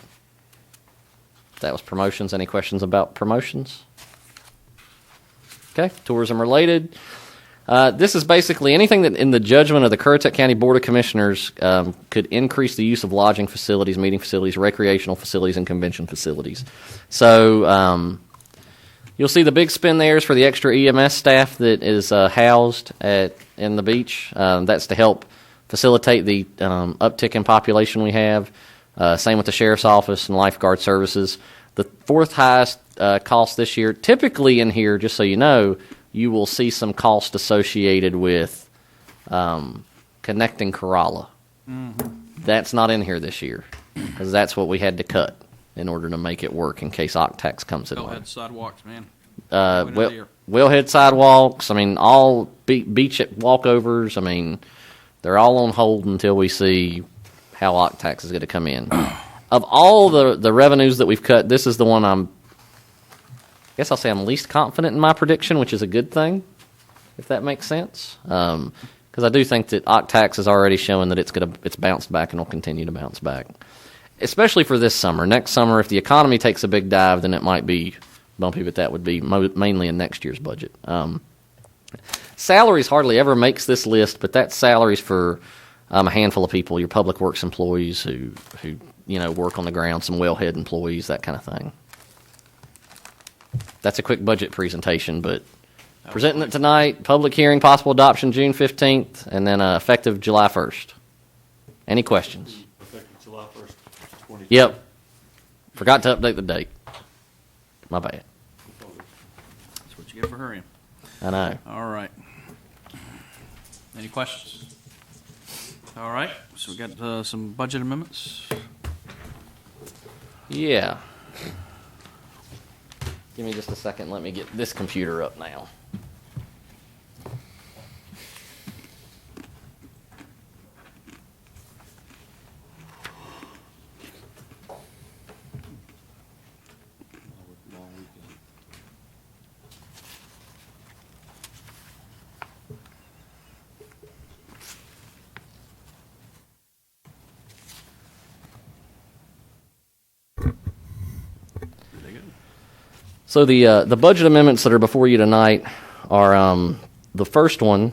That was promotions. Any questions about promotions? Okay, tourism related. This is basically anything that, in the judgment of the Currituck County Board of Commissioners, could increase the use of lodging facilities, meeting facilities, recreational facilities, and convention facilities. So you'll see the big spend there is for the extra EMS staff that is housed in the beach. That's to help facilitate the uptick in population we have. Same with the sheriff's office and lifeguard services. The fourth highest cost this year, typically in here, just so you know, you will see some cost associated with connecting Corolla. That's not in here this year because that's what we had to cut in order to make it work in case Octax comes in. Wellhead sidewalks, man. Wellhead sidewalks. I mean, all beach walkovers. I mean, they're all on hold until we see how Octax is going to come in. Of all the revenues that we've cut, this is the one I guess I'll say I'm least confident in my prediction, which is a good thing, if that makes sense. Because I do think that Octax is already showing that it's bounced back and will continue to bounce back, especially for this summer. Next summer, if the economy takes a big dive, then it might be bumpy, but that would be mainly in next year's budget. Salaries hardly ever makes this list, but that's salaries for a handful of people, your public works employees who work on the ground, some wellhead employees, that kind of thing. That's a quick budget presentation, but presenting it tonight, public hearing, possible adoption June 15th, and then effective July 1st. Any questions? Effective July 1st, 2020. Yep. Forgot to update the date. My bad. That's what you get for hurrying. I know. All right. Any questions? All right. So we got some budget amendments. Yeah. Give me just a second. Let me get this computer up now. So the budget amendments that are before you tonight are the first one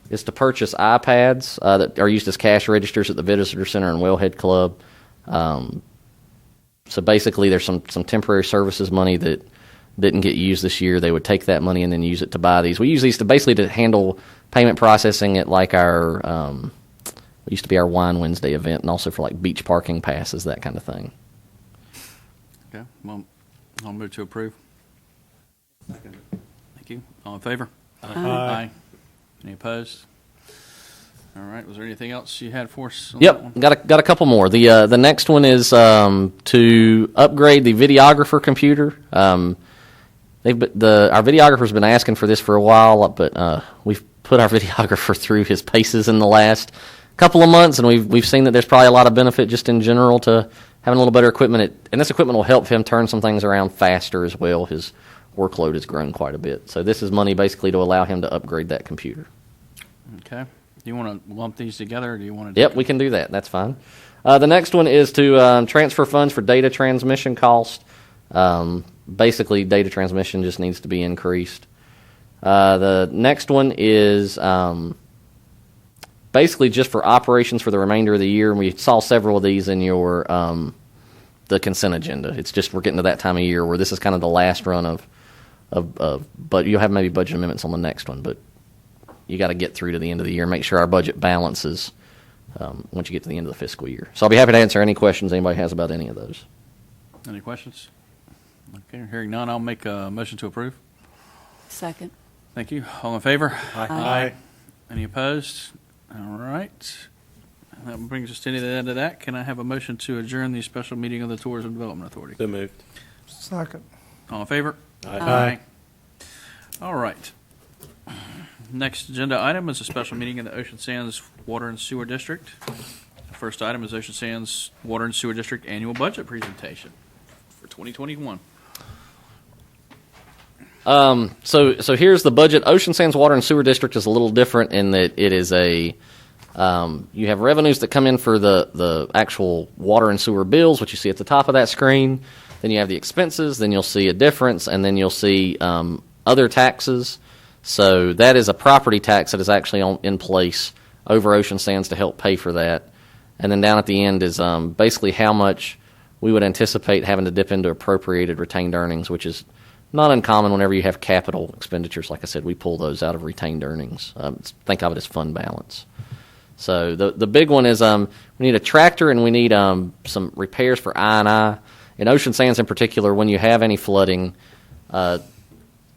is to purchase iPads that are used as cash registers at the Visitor Center and Wellhead Club. So basically, there's some temporary services money that didn't get used this year. They would take that money and then use it to buy these. We use these to handle payment processing at like our it used to be our Wine Wednesday event, and also for like beach parking passes, that kind of thing. Okay. Well, I'll move to approve. Second. Thank you. All in favor? Aye. Any opposed? All right. Was there anything else you had for us on that one? Yep. Got a couple more. The next one is to upgrade the videographer computer. Our videographer's been asking for this for a while, but we've put our videographer through his paces in the last couple of months, and we've seen that there's probably a lot of benefit just in general to having a little better equipment. And this equipment will help him turn some things around faster as well. His workload has grown quite a bit. So this is money basically to allow him to upgrade that computer. Okay. Do you want to lump these together, or do you want to? Yep, we can do that. That's fine. The next one is to transfer funds for data transmission cost. Basically, data transmission just needs to be increased. The next one is basically just for operations for the remainder of the year. And we saw several of these in your the consent agenda. It's just we're getting to that time of year where this is kind of the last run of but you'll have maybe budget amendments on the next one, but you got to get through to the end of the year and make sure our budget balances once you get to the end of the fiscal year. So I'll be happy to answer any questions anybody has about any of those. Any questions? Okay, hearing none, I'll make a motion to approve. Second. Thank you. All in favor? Aye. Any opposed? All right. That brings us to the end of that. Can I have a motion to adjourn the special meeting of the Tourism Development Authority? So moved. Second. All in favor? Aye. All right. Next agenda item is a special meeting in the Ocean Sands Water and Sewer District. The first item is Ocean Sands Water and Sewer District Annual Budget Presentation for 2021. So here's the budget. Ocean Sands Water and Sewer District is a little different in that it is you have revenues that come in for the actual water and sewer bills, which you see at the top of that screen. Then you have the expenses. Then you'll see a difference, and then you'll see other taxes. So that is a property tax that is actually in place over Ocean Sands to help pay for that. And then down at the end is basically how much we would anticipate having to dip into appropriated retained earnings, which is not uncommon whenever you have capital expenditures. Like I said, we pull those out of retained earnings. Think of it as fund balance. So the big one is we need a tractor and we need some repairs for I&I. In Ocean Sands in particular, when you have any flooding,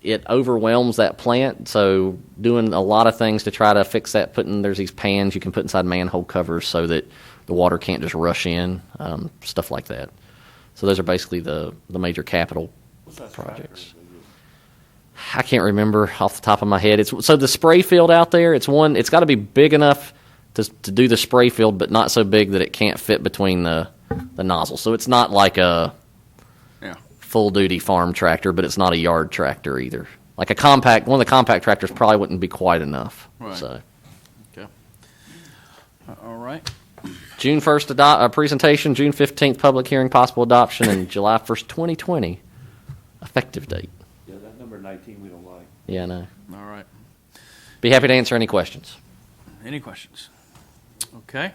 it overwhelms that plant. So doing a lot of things to try to fix that. There's these pans you can put inside manhole covers so that the water can't just rush in, stuff like that. So those are basically the major capital projects. I can't remember off the top of my head. So the spray field out there, it's got to be big enough to do the spray field, but not so big that it can't fit between the nozzles. So it's not like a full-duty farm tractor, but it's not a yard tractor either. Like one of the compact tractors probably wouldn't be quite enough. Right. So. Okay. All right. June 1st presentation, June 15th public hearing, possible adoption, and July 1st, 2020 effective date. Yeah, that number 19 we don't like. Yeah, I know. All right. Be happy to answer any questions. Any questions? Okay.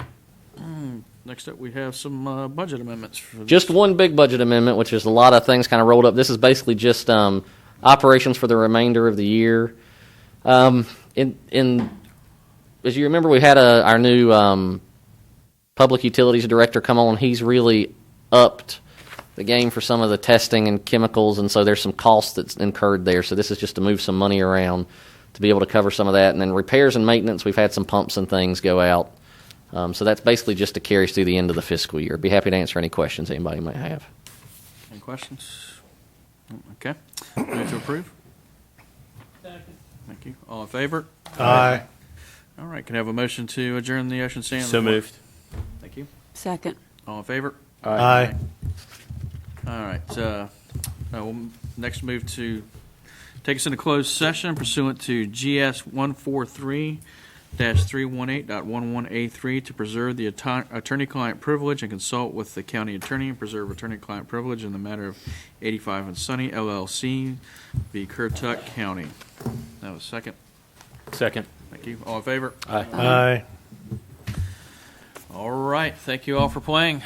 Next up, we have some budget amendments. For Just one big budget amendment, which is a lot of things kind of rolled up. This is basically just operations for the remainder of the year. As you remember, we had our new public utilities director come on. He's really upped the game for some of the testing and chemicals, and so there's some costs that's incurred there. So this is just to move some money around to be able to cover some of that. And then repairs and maintenance, we've had some pumps and things go out. So that's basically just to carry us through the end of the fiscal year. Be happy to answer any questions anybody might have. Any questions? Okay. Move to approve. Second. Thank you. All in favor? Aye. All right. Can I have a motion to adjourn the Ocean Sands? So moved. Thank you. Second. All in favor? Aye. All right. We'll next move to take us into closed session pursuant to GS 143-318.11A3 to preserve the attorney-client privilege and consult with the county attorney and preserve attorney-client privilege in the matter of 85 and Sunny LLC v. Currituck County. That was second. Second. Thank you. All in favor? Aye. Aye. All right. Thank you all for playing.